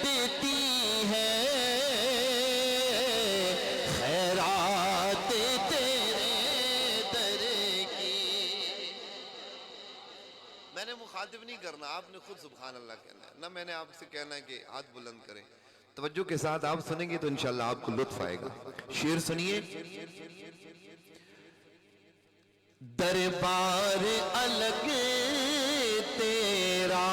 بدتی ہے خیرات تیرے در کی. میں نے مخاطب نہیں کرنا، آپ نے خود سبحان اللہ کہنا ہے، نہ میں نے آپ سے کہنا ہے کہ ہاتھ بلند کریں. توجہ کے ساتھ آپ سنیں گے تو انشاءاللہ آپ کو لطف آئے گا. شعر سنیے. دربار الگ تیرا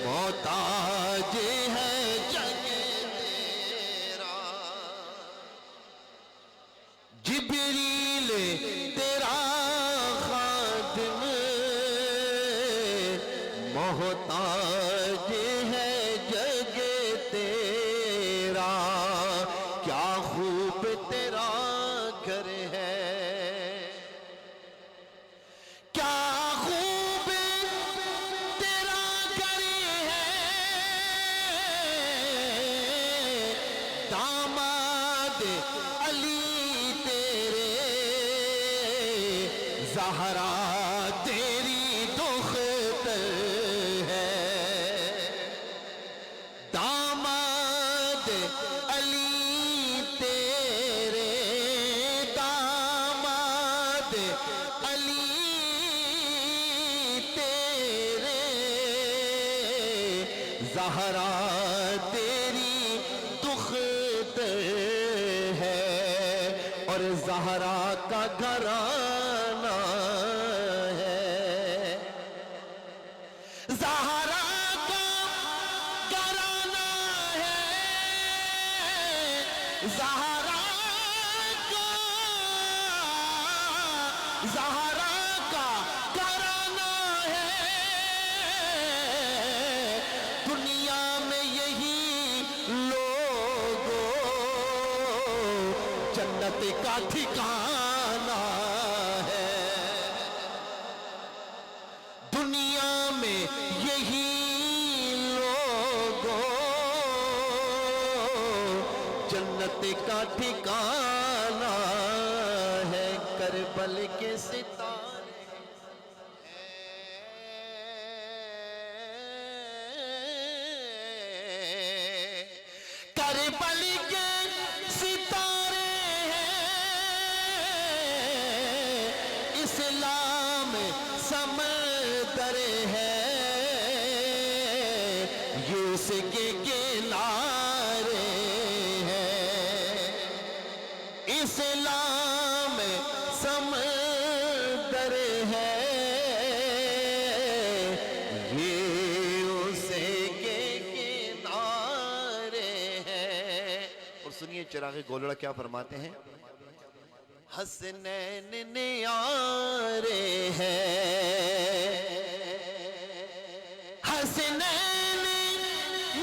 محتاج ہے جگ تیرا. جبریل تیرا خادم محتاج ہے جگ تیرا. کیا خوب تیرا گھر ہے، زہرا تیری دختر ہے. داماد علی تیرے، داماد علی تیرے، زہرا تیری دختر ہے. اور زہرا کا گھرانہ ہے، زہرا کا گھرانہ ہے، زہرا کا گھرانہ ہے. دنیا میں یہی لوگوں جنت کا ٹھکانہ ہے. دنیا میں یہی لوگوں جنت کا ٹھکانہ ہے. کربل کے ستارے کربل کے ستارے ہیں، اسلام سمندر ہے، یہ اس کے کنارے ہیں. اسلام سمندر ہے، یہ اس کے کنارے ہیں. اور سنیے چراغ گولڑا کیا فرماتے ہیں. حسنین نیارے ہیں، حسنین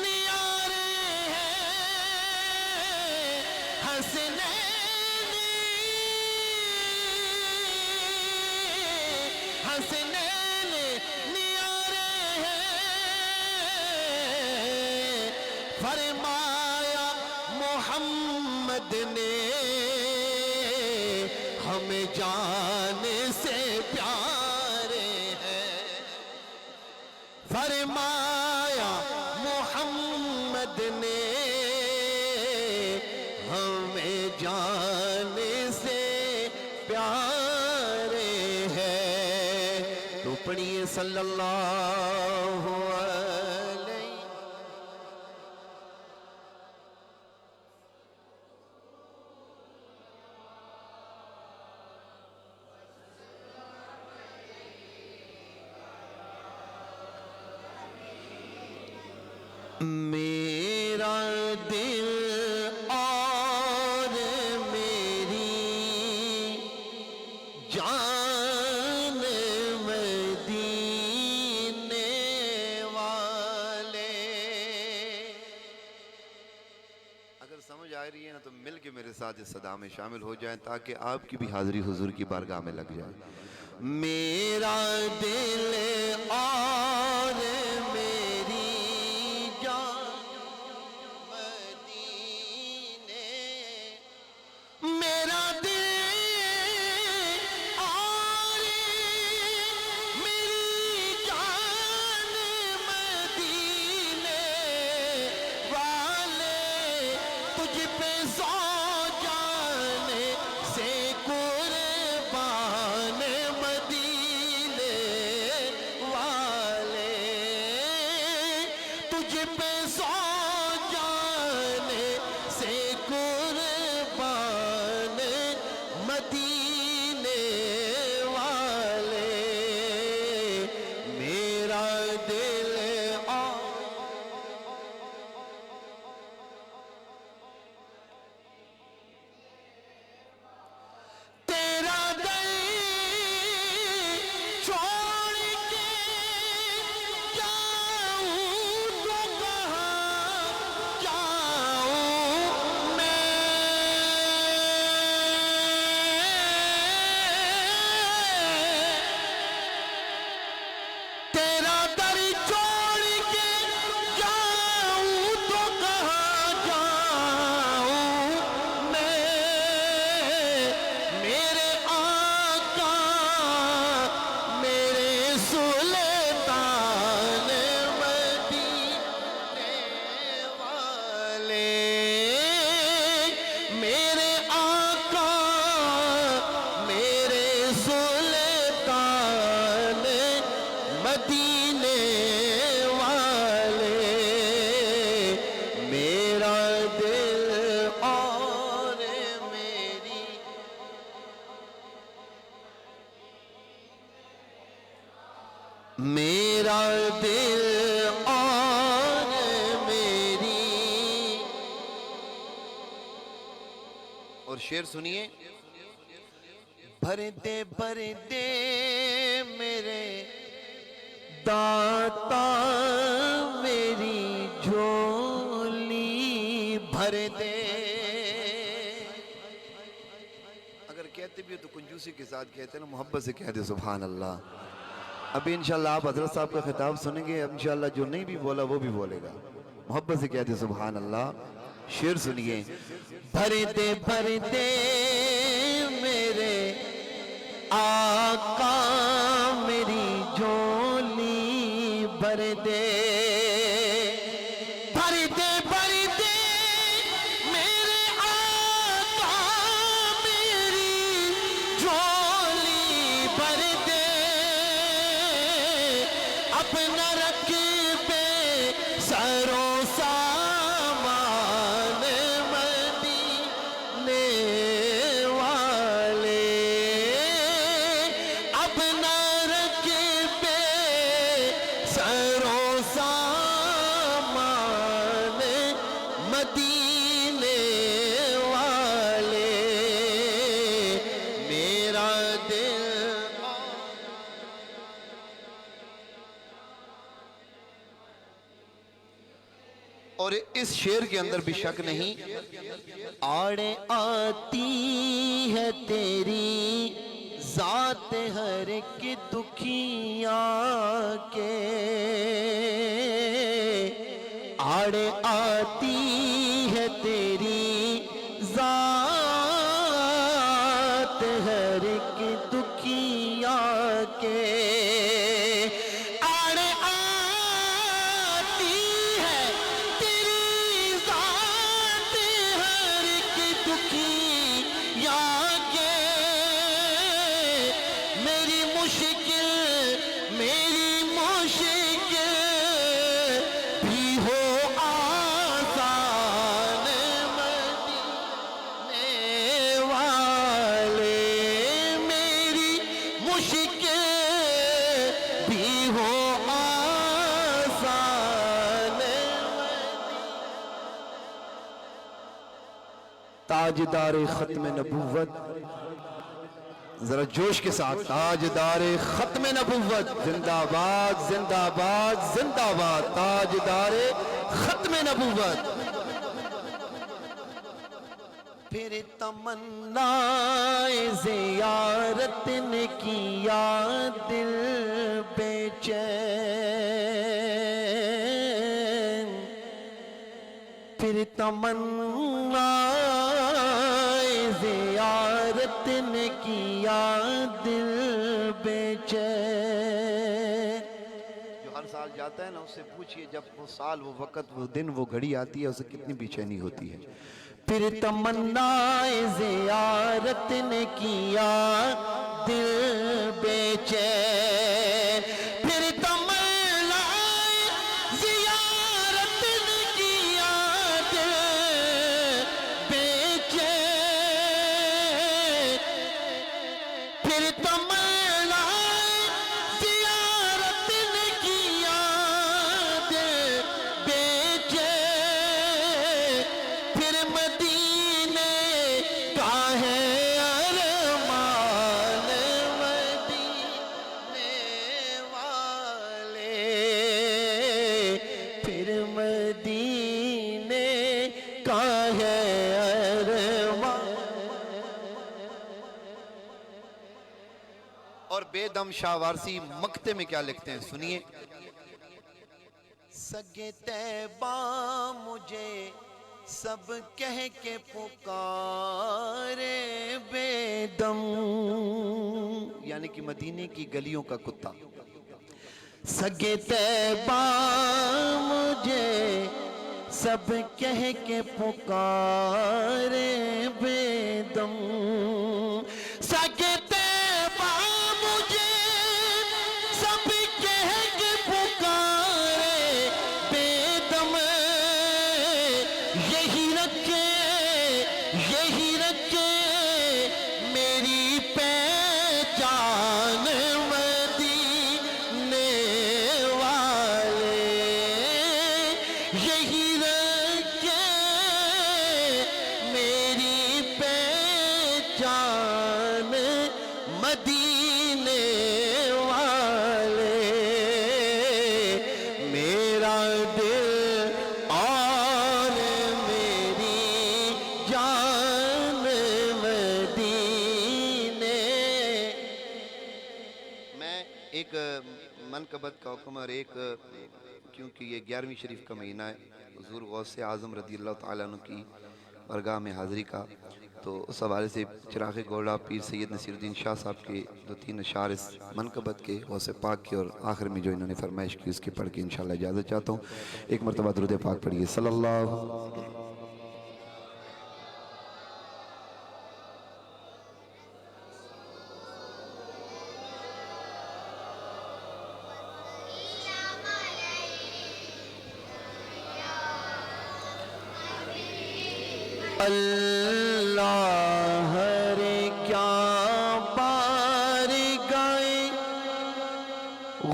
نیارے ہیں، حسنین نیارے ہیں. فرمایا محمد نے ہمیں جان سے پیارے ہیں. فرمایا محمد نے ہمیں جان سے پیارے ہیں. تو پڑھیے صلی اللہ علیہ. میرا دل اور میری تو مل کے میرے ساتھ اس صدا میں شامل ہو جائیں تاکہ آپ کی بھی حاضری حضور کی بارگاہ میں لگ جائے. میرا دل اور میری جان مدینے، میرا دل اور میری جان مدینے والے، تجھ پہ سو جانے سے قربان مدینے والے، تجھ پہ سو جانے سے قربان مدینے والے. میرا دل تیرا دل چھوڑ کے جاؤں تو کہاں جاؤں میں، تیرا در چھوڑ کے جاؤں تو کہاں جاؤں میں، میرے آقا میرے سلطان مدینے والے، میرے آقا میرے سلطان مدینے والے. میرا دل اور میری میرا دل اور میری. اور شعر سنیے. بھرتے بھرتے میرے داتا میری جھولی بھر دے. اگر کہتے بھی ہو تو کنجوسی کے ساتھ کہتے ہیں نا، محبت سے کہہ دے سبحان اللہ. ابھی انشاءاللہ آپ حضرت صاحب کا خطاب سنیں گے، انشاءاللہ جو نہیں بھی بولا وہ بھی بولے گا. محبت سے کہہ دے سبحان اللہ. شعر سنیے. بھرتے بھرتے میرے آقا میری جھولی بھر دے. بھرتے بھرتے میرے آقا میری جھولی بھر دے. اپنا رکھ بے سرو سامان مدینے والے، اپنا رکھ بے سرو سامان مدینے والے. میرا دل اور اس شعر کے اندر بھی شک نہیں. آڑیں آتی ہے تیری ذات ہر ایک دکھیاں کے، آڑیں آتی ہے تیری ذات ہر ایک دکھیاں کے. تاجدار ختم نبوت، ذرا جوش کے ساتھ. تاجدار ختم نبوت زندہ باد زندہ باد زندہ باد. تاجدار ختم نبوت. پھر تمنا زیارت نے کیا دل بے چین، پھر تمنا زیارت نے کیا دل بے چین۔ جو ہر سال جاتا ہے نا اس سے پوچھئے جب وہ سال وہ وقت وہ دن وہ گھڑی آتی ہے اسے کتنی بے چینی ہوتی ہے۔ پھر تمنا زیارت نے کیا دل بے چین، پھر تمنا زیارت نے کیا دل بے چین، پھر تمنا زیارت نے کیا دل بے چین، پھر مدینے کا ہے ارمان مدینے والے، پھر مدینے کا ہے ارمان۔ اور بے دم شاہ وارسی مقطع میں کیا لکھتے ہیں سنیے۔ سگے طیبہ مجھے سب کہہ کے پکارے بے دم، یعنی کہ مدینے کی گلیوں کا کتا۔ سگے طیبہ مجھے سب کہہ کے پکارے بے دم، سگے طیبہ مجھے سب کہہ کے پکارے بے دم، یہی رکھے میری پہچان مدینے والے، یہی رکھے میری پہچان مدینے والے، میرا دل اور میری جان مدینے۔ میں ایک منقبت کا حکم اور ایک کیونکہ یہ 11ویں شریف کا مہینہ ہے حضور غوث اعظم رضی اللہ تعالیٰ عنہ کی بارگاہ میں حاضری کا، تو اس حوالے سے چراغ گوڑا پیر سید نصیر الدین شاہ صاحب کے 2-3 اشعار اس منقبت کے غوث پاک کے اور آخر میں جو انہوں نے فرمائش کی اس کے پڑھ کے انشاءاللہ اجازت چاہتا ہوں۔ ایک مرتبہ درود پاک پڑھیے صلی اللہ اللہ رے کیا بار گائے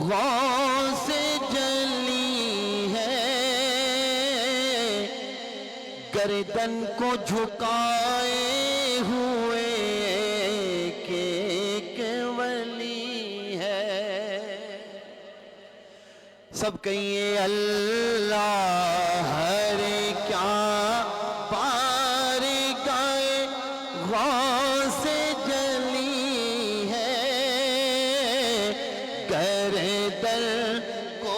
غوث جلی ہے، گردن کو جھکائے ہوئے ایک ولی ہے۔ سب کہیے اللہ رے کیا بار گائے غوث جلی ہے، گردن کو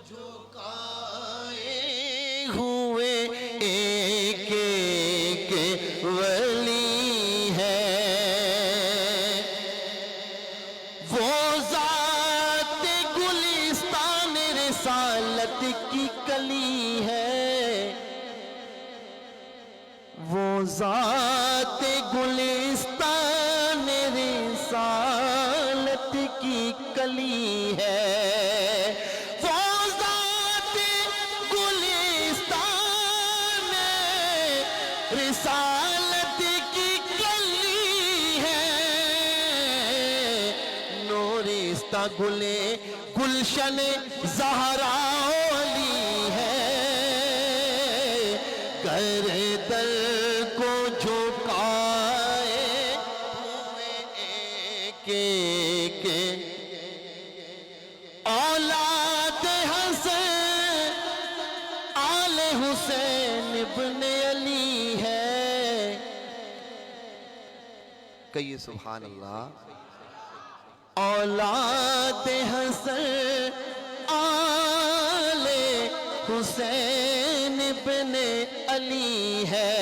جھکائے ہوئے ایک ایک ولی ہے، وہ ذات گلستان رسالت کی کلی ہے، وہ ذات گلستان رسالت کی کلی ہے، وہ ذات گلستان رسالت کی کلی ہے، نورستہ گلے گلشن زہرا علی ہے، گردن کو جھکائے ہوئے ایک کہ اولاد حسن آل حسین ابن علی ہے. کہیے سبحان اللہ. اولاد حسن آل حسین ابن علی ہے.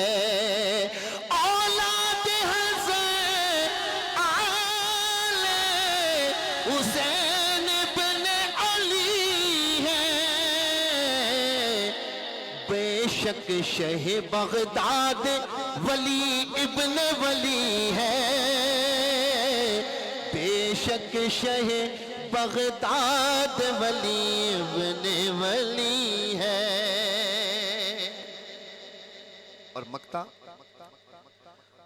اولاد حسن آل حسین ابن علی ہے. بے شک شہ بغداد ولی ابن ولی ہے. بے شک شہ بغداد ولی ابن ولی ہے. اور مکتا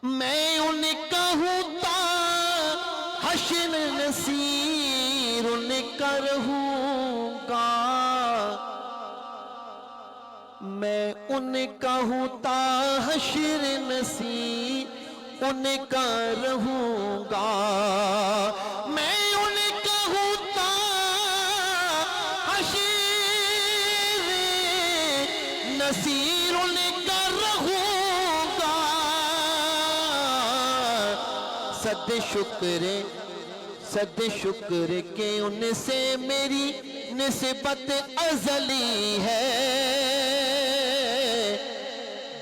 میں ان کا ہوں تا حشر نصیر ان کا رہوں گا. میں ان کا ہوں تا حشر نصیر ان کا رہوں گا. میں ان کا ہوں تا حشر نصیر ان کا رہوں گا. صد شکر کہ ان سے میری نسبت ازلی ہے.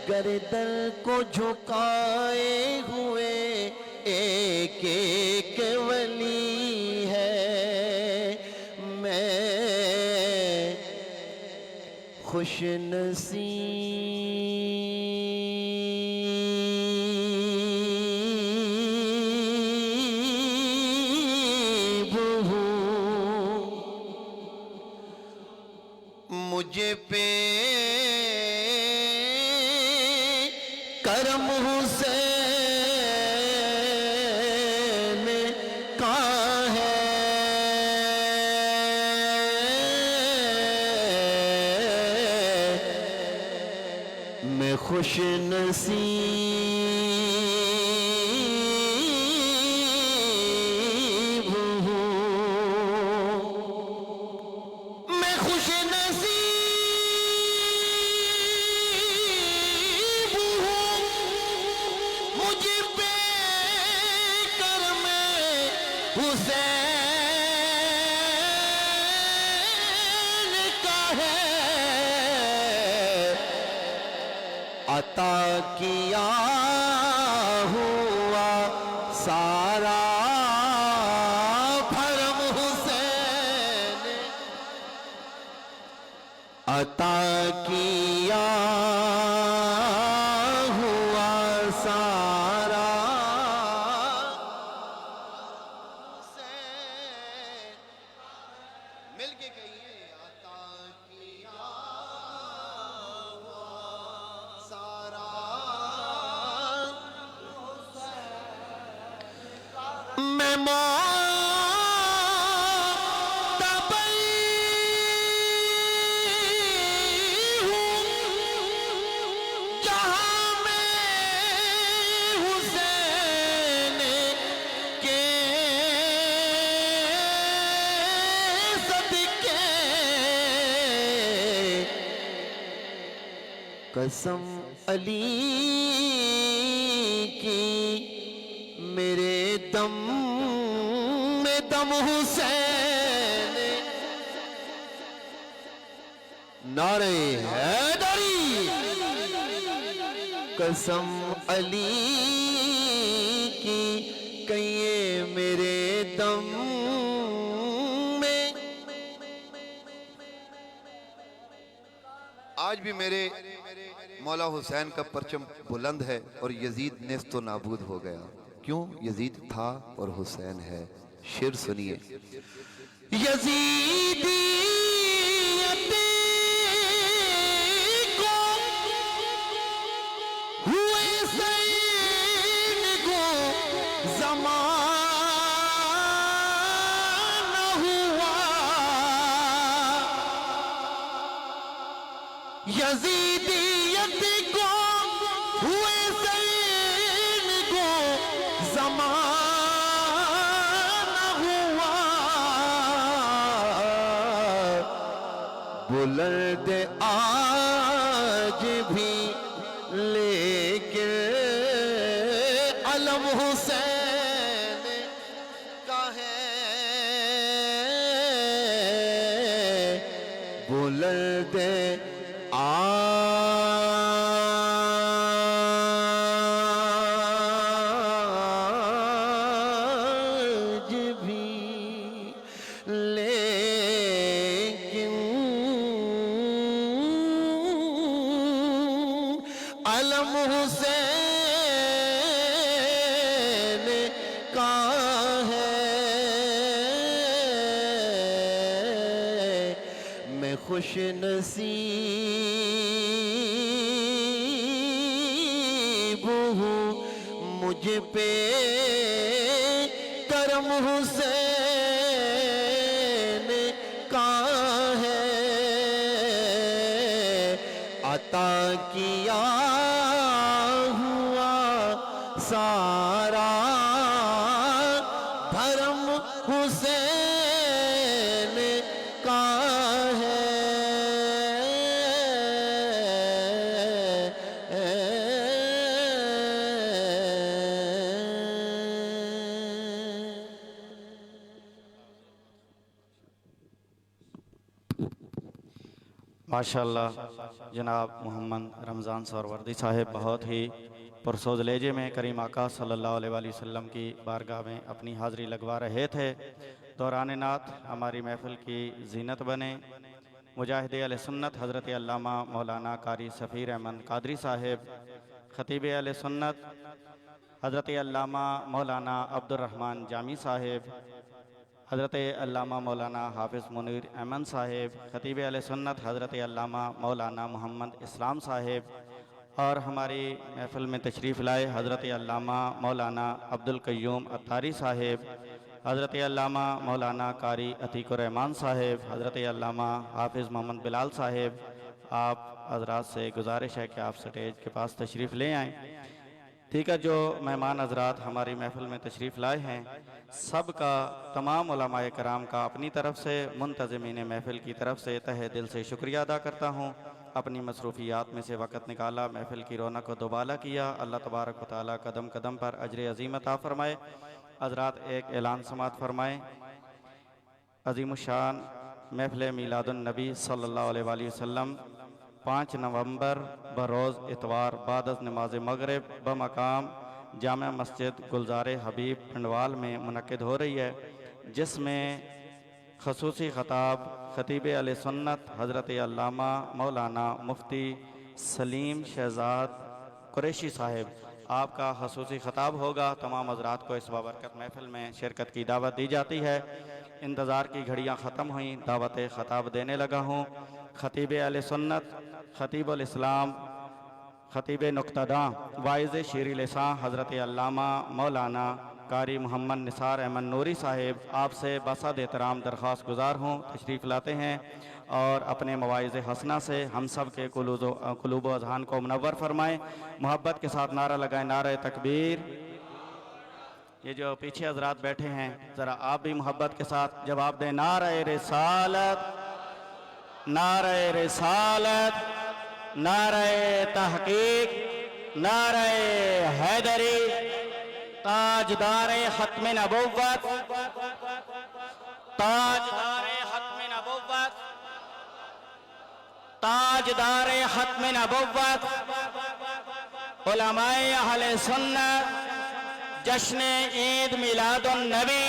گردن کو جھکائے ہوئے ایک ایک ولی ہے. میں خوش نصیب ہوں. مجھے پہ کرم حسین کا ہے. میں خوش نصیب ہوں. میں خوش نصیب ہوں. مجھ پہ کرم حسین کا ہے. عطا کیا ہوا سارا بھرم حسین. عطا کیا ہوا سارا حسین. مل کے کہیے عطا کیا ہوا سارا. میں قسم علی کی میرے دم میں دم حسین. نعرہ حیدری. قسم علی کی کہیے میرے دم میں. آج بھی میرے مولا حسین کا پرچم بلند ہے اور یزید نیست و نابود ہو گیا. کیوں؟ یزید تھا اور حسین ہے. شعر سنیے. یزیدیت کو ہوئے سین کو زمانہ ہوا. یزیدیت کو ہوئے سین کو زمانہ ہوا. بلند آج بھی لیکن علم حسین کا ہے، بلند آج بھی لیکن علم حسین کا ہے، میں خوش نصیب ہوں، مجھ پہ کرم حسین کا ہے، عطا کیا ہوا سارا دھرم حسین کا ماشاءاللہ جناب محمد رمضان سہروردی صاحب بہت ہی پرسوز لہجے میں کریم آقا صلی اللہ علیہ وآلہ وسلم کی بارگاہ میں اپنی حاضری لگوا رہے تھے۔ دوران نعت ہماری محفل کی زینت بنے۔ مجاہد اہل سنت حضرت علامہ مولانا قاری سفیر احمد قادری صاحب، خطیب اہل سنت حضرت علامہ مولانا عبد الرحمن جامی صاحب، حضرت علامہ مولانا حافظ منیر احمد صاحب، خطیب اہل سنت حضرت علامہ مولانا محمد اسلام صاحب، اور ہماری محفل میں تشریف لائے حضرت علامہ مولانا عبدالقیوم اتاری صاحب، حضرت علامہ مولانا قاری عتیق الرحمن صاحب، حضرت علامہ حافظ محمد بلال صاحب۔ آپ حضرات سے گزارش ہے کہ آپ سٹیج کے پاس تشریف لے آئیں۔ ٹھیک ہے، جو مہمان حضرات ہماری محفل میں تشریف لائے ہیں، سب کا تمام علماء کرام کا اپنی طرف سے، منتظمین محفل کی طرف سے تہہ دل سے شکریہ ادا کرتا ہوں۔ اپنی مصروفیات میں سے وقت نکالا، محفل کی رونق کو دوبالا کیا۔ اللہ تبارک و تعالیٰ قدم قدم پر اجر عظیم عطا فرمائے۔ حضرات ایک اعلان سماعت فرمائیں۔ عظیم الشان محفل میلاد النبی صلی اللہ علیہ وآلہ وسلم 5 نومبر بروز اتوار بعد از نماز مغرب بمقام جامع مسجد گلزار حبیب پنڈوال میں منعقد ہو رہی ہے، جس میں خصوصی خطاب خطیب اہل سنت حضرت علامہ مولانا مفتی سلیم شہزاد قریشی صاحب، آپ کا خصوصی خطاب ہوگا۔ تمام حضرات کو اس بابرکت محفل میں شرکت کی دعوت دی جاتی ہے۔ انتظار کی گھڑیاں ختم ہوئیں، دعوت خطاب دینے لگا ہوں۔ خطیب اہل سنت، خطیب الاسلام، خطیب نقطہداں، واعظ شیریں لساں حضرت علامہ مولانا قاری محمد نثار احمد نوری صاحب آپ سے بصد احترام درخواست گزار ہوں، تشریف لاتے ہیں اور اپنے مواعظ حسنہ سے ہم سب کے قلوب و اذہان کو منور فرمائیں۔ محبت کے ساتھ نعرہ لگائیں، نعرہ تکبیر۔ یہ جو پیچھے حضرات بیٹھے ہیں، ذرا آپ بھی محبت کے ساتھ جواب دیں، نعرہ رسالت، نعرہ رسالت، نعرہ تحقیق، نعرہ حیدری، تاجدار ختم نبوت، تاجدار ختم نبوت، تاجدار ختم نبوت، علماء اہل سنت، جشن عید میلاد النبی۔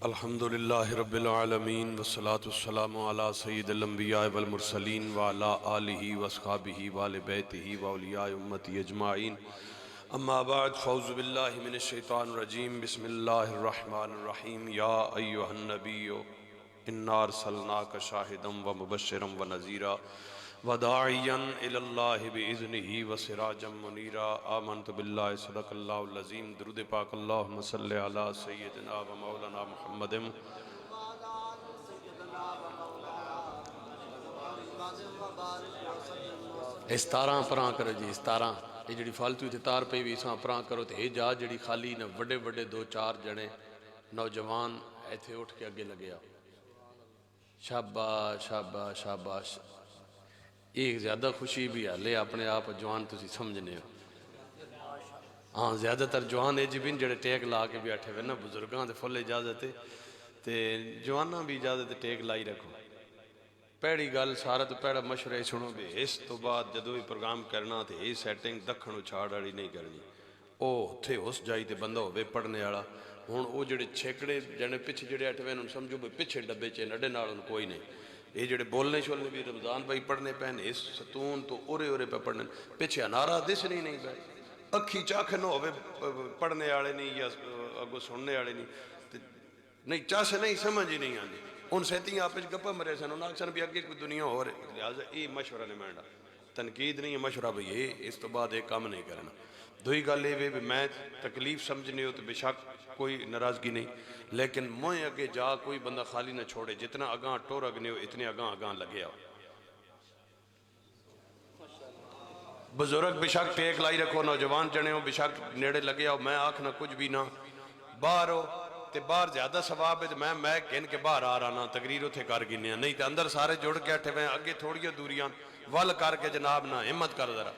الحمدللہ رب العالمین والصلاة والسلام علی سید الانبیاء والمرسلین وعلی آلہ واصحابہ وآل بیتہ واولیاء امتی اجمعین، اما بعد فاعوذ باللہ من الشیطان الرجیم، بسم اللہ الرحمن الرحیم۔ یا ایہا النبی انا ارسلناک شاہدا ومبشرا ونذیرا وداعیا الی اللہ باذنہ وسراجا منیرا۔ آمنت باللہ صدق اللہ العظیم۔ درود پاک اللہم صلی علی سیدنا و مولانا محمد اس تاراں پراں کرو جی، اس تاراں یہ جڑی فالتو تے تار پئی بھی اساں پراں کرو تے جا جڑی خالی نہ وڈے وڈے دو چار جنے نوجوان ایتھے اٹھ کے اگے لگے آؤ. شاباش شاباش شاباش. ایک زیادہ خوشی بھی ہے لے اپنے آپ جوان تسی سمجھنے ہو. ہاں زیادہ تر جوان اے جبین جڑے ٹیک لا کے بیٹھے ہوئے نا بزرگاں دے فل اجازت ہے تے جواناں بھی اجازت ٹیک لائی رکھو. پہلی گل سارا تو پہلا مشورے سنو بھی اس تو بعد جدو بھی پروگرام کرنا تے یہ سیٹنگ دکھن چھاڑ والی نہیں کرنی. او تھے اس جائی تے بندہ ہوئے پڑھنے والا. ہن او جڑے چھیکڑے جنے پیچھے جڑے اٹھے ہوئے انہوں سمجھو بھی پیچھے ڈبے چے نڈے نال ان کوئی نہیں. یہ جڑے بولنے شولنے بھی رمضان بھائی پڑھنے پہن اس ستون تو اورے اورے پہ پڑھنے پیچھے انارا دس نہیں بھائی اکھی چاکھ نہ ہوئے پڑھنے والے نہیں یا اگو سننے والے نہیں نہیں چاس نہیں سمجھ ہی نہیں آنی. ان سیتیں آپ گپا مرے سن انہاں سن بھی اگے کوئی دنیا ہو رہی. لہٰذا یہ مشورہ نہیں مینڈا تنقید نہیں ہے مشورہ بھئی یہ اس تو بعد ایک کام نہیں کرنا. دوئی گل یہ بھی میں تکلیف سمجھنے ہو تو بے شک کوئی ناراضگی نہیں لیکن میں اگے جا کوئی بندہ خالی نہ چھوڑے. جتنا اگاں ٹور اگنے ہو اتنے اگاں لگے آؤ. بزرگ بے شک ٹیک لائی رکھو نوجوان جنے ہو بے شک نیڑے لگے آؤ. میں آنکھ نہ کچھ بھی نہ باہر ہو تے باہر زیادہ ثواب ہے میں کہن کے باہر آ رہا نا تقریر اتھے کر گنے نہیں تے اندر سارے جڑ کے اٹھے ہوئے اگے تھوڑیاں دوریاں ول کر کے جناب نہ ہمت کر ذرا.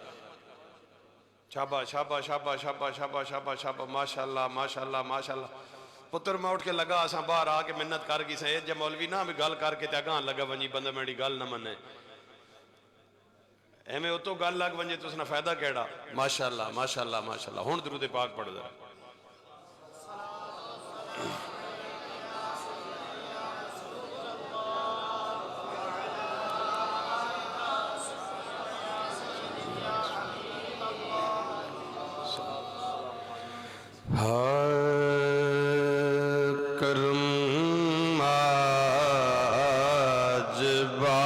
شاباش شاباش شاباش شاباش شاباش شاباش شاباش ماشاءاللہ ماشاءاللہ ماشاءاللہ. پتر میں اٹھ کے لگا اساں باہر آ کے منت کر گئی سیں جے مولوی نہ بھی گل کر کے تے اگاں لگا ونجی بندہ میری گل نہ منے ایویں اتو گل لگ ونجے تو اس نے فائدہ کیڑا. ماشاءاللہ ماشاءاللہ ماشاءاللہ. ہن درود پاک پڑھ ذرا. کرم آج بالا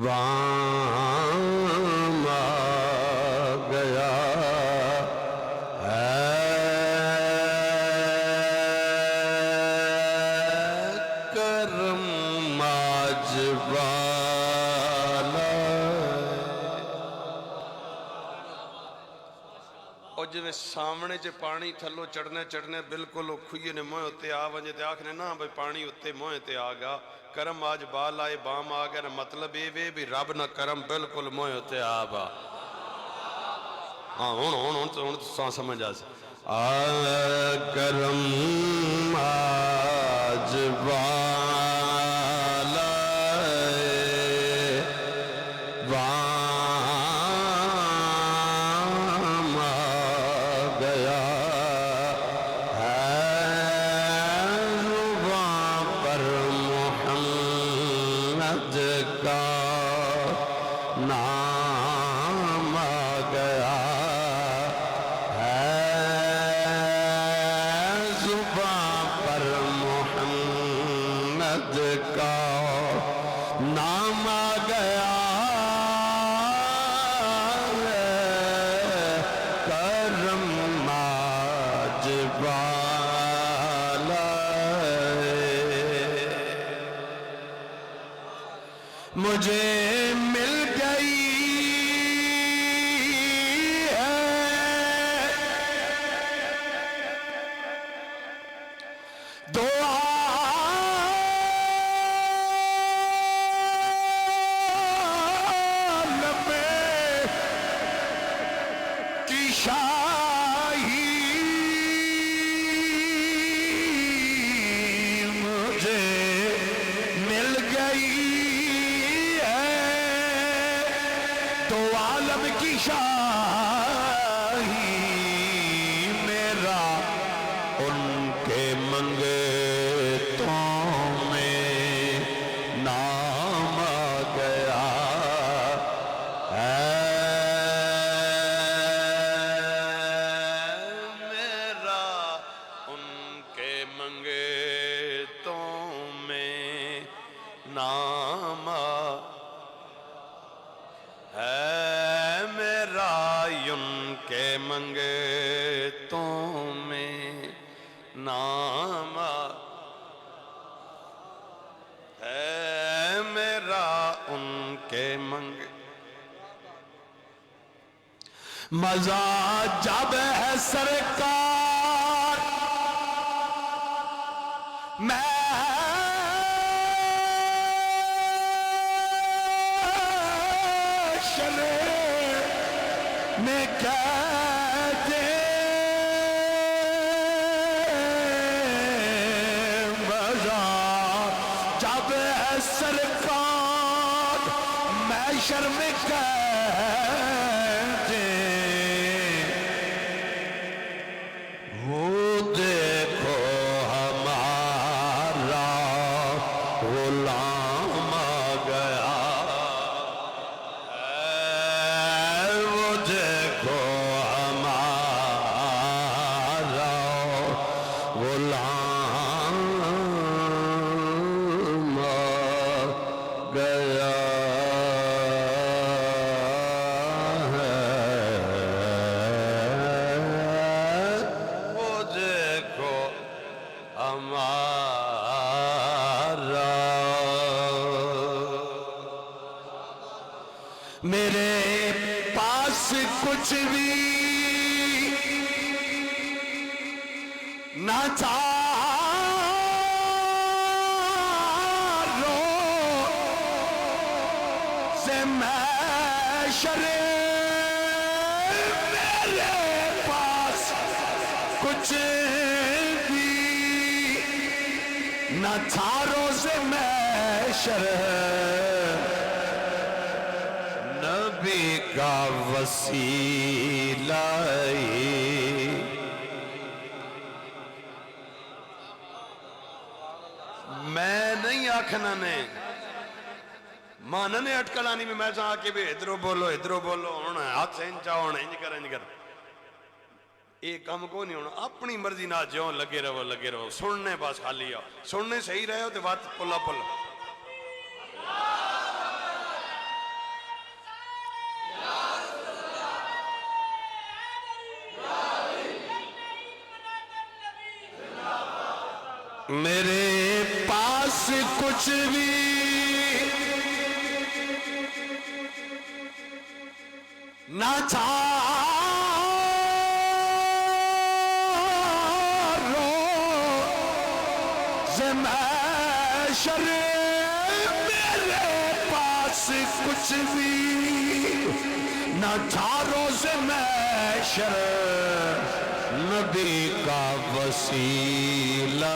وام آ گیا ہے کرم آج بالا. اور جو سامنے چے پانی تھلو چڑھنے بالکل کھوئے نے موہ ہوتے آ ونجے تے آکھنے نا بھئی پانی ہوتے موہ ہوتے آگا کرم آج بال آئے بام آگیا نا مطلب یہ بھی رب نہ کرم بالکل موہ ہوتے آبا. ہاں ہون تو سان سمجھ آج کرم آج بال آئے وام آ گیا ہے رباں پر محمد کا نام آ گیا ہے زباں پر محمد کا نام آ گیا کرم آج بالا مجھے مل گئی ہے دو عالم کی شاہی مجھے مل گئی ہے دو عالم کی شاہی میرا ان کے منگتوں میں نام آ گیا ہے میرا ان کے منگتوں میں نام ہے میرا ان کے منگے مزہ جب ہے سرکار میں میں کہتے مزہ جب ہے سرکار محشر میں کہتے وہ دیکھو ہمارا غلام آ گیا وہ دیکھو ہمارا غلام آ گیا وہ دیکھو ہمارا میرے پاس کچھ بھی نہ تھا سے محشر میرے پاس کچھ بھی نہ تھا روز محشر نبی کا وسیلہ میں نہیں آکھنا نے مانا نے اٹکلانی میں ساں آکے بھی ادھرو بولو ہونا ہاتھ سے انچا ہونا انج کر ایک کام کو نہیں ہونا اپنی مرضی نہ جاؤ لگے رہو سننے بس خالی آؤ سننے صحیح رہے ہو تو بات پلا میرے پاس کچھ بھی نہ تھا روز محشر میرے پاس کچھ بھی نہ تھا روز محشر نبی کا وسیلہ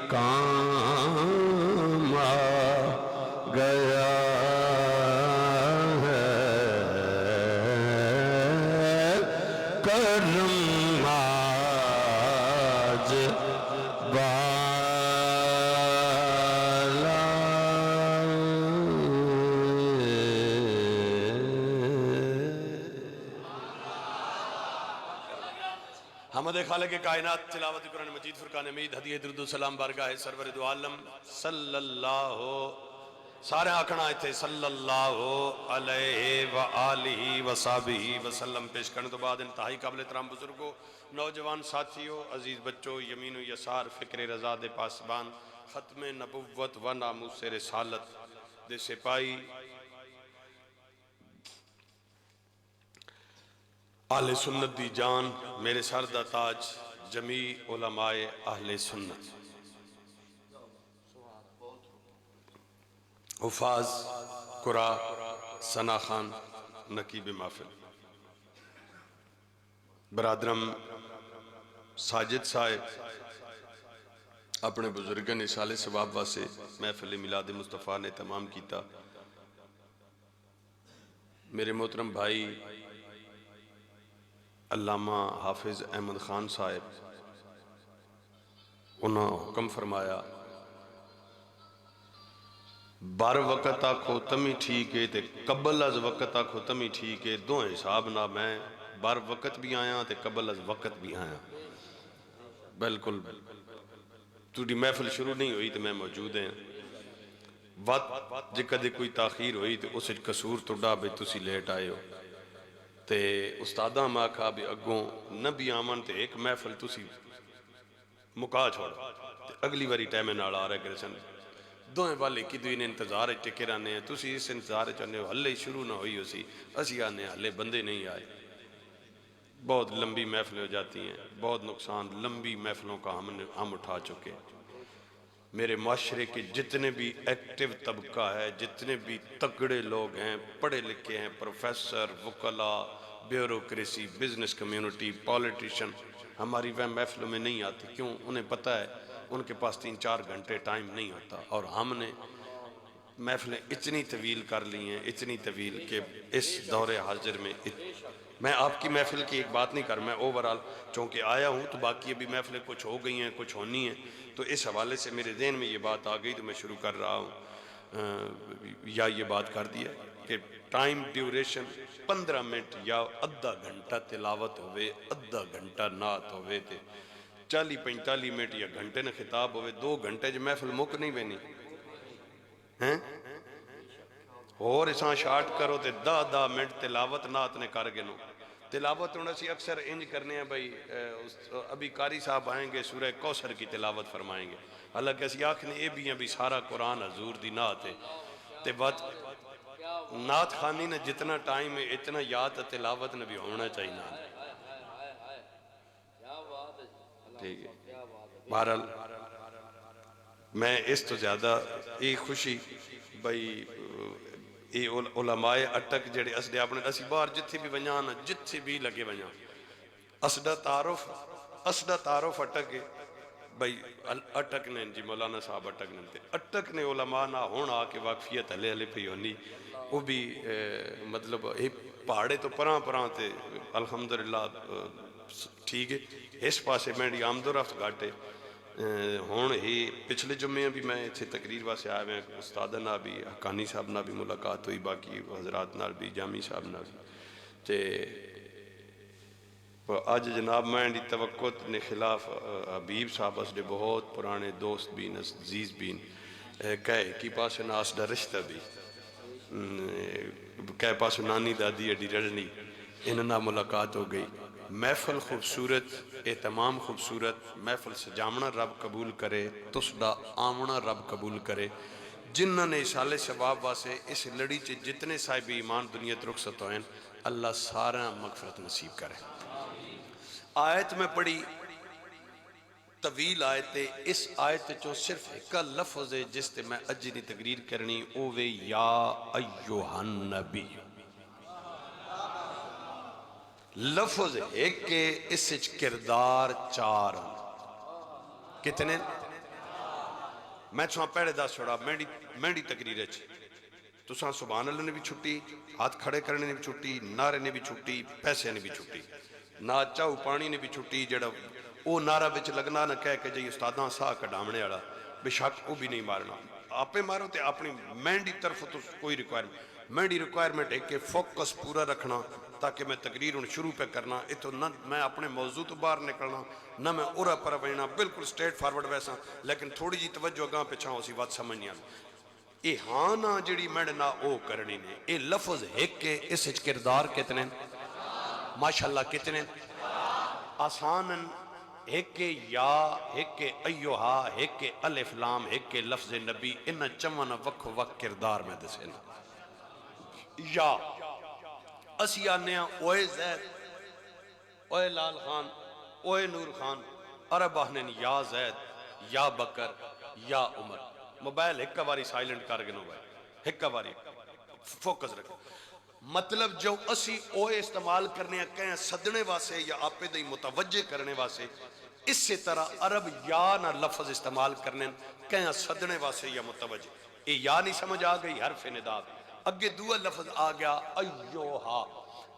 کام آ گیا ہے کرم آج حمد خالق کائنات تلاوت قرآن مجید فرقان حمید ہدیہ درود و سلام بارگاہ سرور دو عالم صلی اللہ سارے آکھنا تھے صلی اللہ علیہ وآلہ وصحبہ وسلم پیش کرنے تو بعد انتہائی قابل احترام بزرگوں نوجوان ساتھیوں عزیز بچوں یمین و یسار فکر رضا دے پاسبان ختم نبوت و ناموس رسالت دے سپاہی اہل سنت دی جان میرے سر دا تاج جمیع علماء اہل سنت حفاظ قرآ ثنا خان نقیب محفل برادرم ساجد صاحب اپنے بزرگن اشال ثواب واسے محفل میلاد مصطفیٰ نے تمام کیتا میرے محترم بھائی علامہ حافظ احمد خان صاحب انہوں حکم فرمایا بار وقت آکھو تمی ٹھیک ہے تے قبل از وقت آکھو تمی ٹھیک ہے دو حساب نہ میں بار وقت بھی آیا تے قبل از وقت بھی آیا بالکل تُوڑی محفل شروع نہیں ہوئی تے میں موجود ہیں وقت جے کدے کوئی تاخیر ہوئی تے اسے قصور توڑا بے تسی لیٹ آئے ہو تے استادہ ماں کھا بھی اگوں نبی آمن تے ایک محفل تسی مکا چھوڑا تے اگلی واری ٹائمیں نال آ رہے کرے سن دوئیں والے کی دوئی نے انتظار ٹکے رہنے ہیں تسی اس انتظار چاہنے ہو ہلے شروع نہ ہوئی ہو سی اسی آنے ہلے بندے نہیں آئے بہت لمبی محفلیں ہو جاتی ہیں بہت نقصان لمبی محفلوں کا ہم اٹھا چکے میرے معاشرے کے جتنے بھی ایکٹیو طبقہ ہے جتنے بھی تگڑے لوگ ہیں پڑھے لکھے ہیں پروفیسر وکلاء بیوروکریسی بزنس کمیونٹی پولیٹیشن ہماری وہ محفلوں میں نہیں آتی کیوں انہیں پتہ ہے ان کے پاس 3-4 گھنٹے ٹائم نہیں ہوتا اور ہم نے محفلیں اتنی طویل کر لی ہیں اتنی طویل کہ اس دور حاضر میں آپ کی محفل کی ایک بات نہیں کر میں اوورال چونکہ آیا ہوں تو باقی ابھی محفلیں کچھ ہو گئی ہیں کچھ ہونی ہیں تو اس حوالے سے میرے ذہن میں یہ بات آ گئی تو میں شروع کر رہا ہوں یا یہ بات کر دیا کہ ٹائم ڈیوریشن 15 منٹ یا ادھا گھنٹہ تلاوت ہوئے ادھا گھنٹہ نعت ہوئے تھے 40-45 منٹ یا گھنٹے نے خطاب ہوئے 2 گھنٹے جو محفل مک نہیں بینی ہیں اور اساں شارٹ کرو تے 10 منٹ تلاوت نعت نے کر گنو تلاوت انہوں سے اکثر انج کرنے ہیں بھائی ابھی قاری صاحب آئیں گے سورہ کوثر کی تلاوت فرمائیں گے حالانکہ اسی آنکھ نے یہ بھی ہیں بھی سارا قرآن حضور دی نعت ہے تے بات نعت خانی نے جتنا ٹائم ہے اتنا یاد تلاوت نے بھی ہونا چاہیے نا ٹھیک ہے بہرحال میں اس تو زیادہ ایک خوشی بھائی یہ علماء اٹک جڑے اسدے اپنے اسی بار جتھے بھی ونجانا جتھے بھی لگے ونجان اسدہ تعارف اٹک ہے بھائی اٹک نے جی مولانا صاحب اٹک نے اٹک نے علماء نہ ہونا آکے واقفیت ہلے ہلے پہ ہونی وہ بھی مطلب پہاڑے تو پران تے الحمدللہ ٹھیک ہے اس پاسے میں آمد و رفت گھاٹے ہون ہی پچھلے جمعے بھی میں اتھے تقریر واسے آئے میں استادہ نہ بھی حقانی صاحب نہ بھی ملاقات ہوئی باقی حضرات نہ بھی جامی صاحب نہ بھی تے آج جناب میں دی توقع نے خلاف حبیب صاحب اسدے بہت پرانے دوست بھی عزیز بھی کہے کی پاس ناس دا رشتہ بھی کہے پاس نانی دادی اڈی رڑنی انہاں ملاقات ہو گئی محفل خوبصورت اہتمام خوبصورت محفل سجامنا رب قبول کرے تسڈا آمنا رب قبول کرے جنہاں نے اشالے ثواب واسے اس لڑی چے جتنے صاحب ایمان دنیات رخصت ہوئیں اللہ سارا مغفرت نصیب کرے آیت میں پڑھی طویل آیت اس آیت چو صرف ایک لفظ ہے جس تے میں اجنی تقریر کرنی اوے یا ایوہ النبی لفظ ایک کہ اس سچ کردار 4 کتنے میں چھوڑا پہلے دا چھوڑا میڈی تقریر ہے تو ساں سبحان اللہ نے بھی چھٹی ہاتھ کھڑے کرنے نے بھی چھٹی نعرے نے بھی چھٹی پیسے نے بھی چھٹی نہ چاہو پانی نے بھی چھٹی جڑا او نعرہ بچ لگنا نہ کہہ کہ جی استاداں ساہ کڑامنے والا بے شک وہ بھی نہیں مارنا آپ مارو تے اپنی مینڈی طرف تو کوئی ریکوائرمنٹ مینڈی ریکوائرمنٹ ہے کہ فوکس پورا رکھنا تاکہ میں تقریر ان شروع پہ کرنا تو نہ میں اپنے موضوع تو باہر نکلنا نہ میں اورا پر وینا بالکل سٹریٹ فارورڈ ویسا لیکن تھوڑی جی توجہ گاں پہ چھاؤں اسی بات سمجھ نہیں آنا اے ہاں نہ جڑی میڈ نہ او کرنی نے اے لفظ ایک کے اس کردار کتنے ماشاءاللہ کتنے آسانن ایک کے یا ایک کے ایوہا ایک کے الف لام ایک کے لفظ نبی انہ چمن وقت وقت کردار میں دسینا یا اسی آنے ہیں اوے زید اوے لال خان اوے نور خان عرب آہنین یا زید یا بکر یا عمر موبائل ہکا باری سائلنٹ کر گنو بھائی ہکا باری فوکس رکھ مطلب جو اسی اوے استعمال کرنے ہیں کہیں صدنے واسے یا آپے دئی متوجہ کرنے واسے اس سے طرح عرب یا نہ لفظ استعمال کرنے کہیں صدنے واسے یا متوجہ اے یا نہیں سمجھ آ گئی حرف ندا اگے دو لفظ آ گیا ایوہا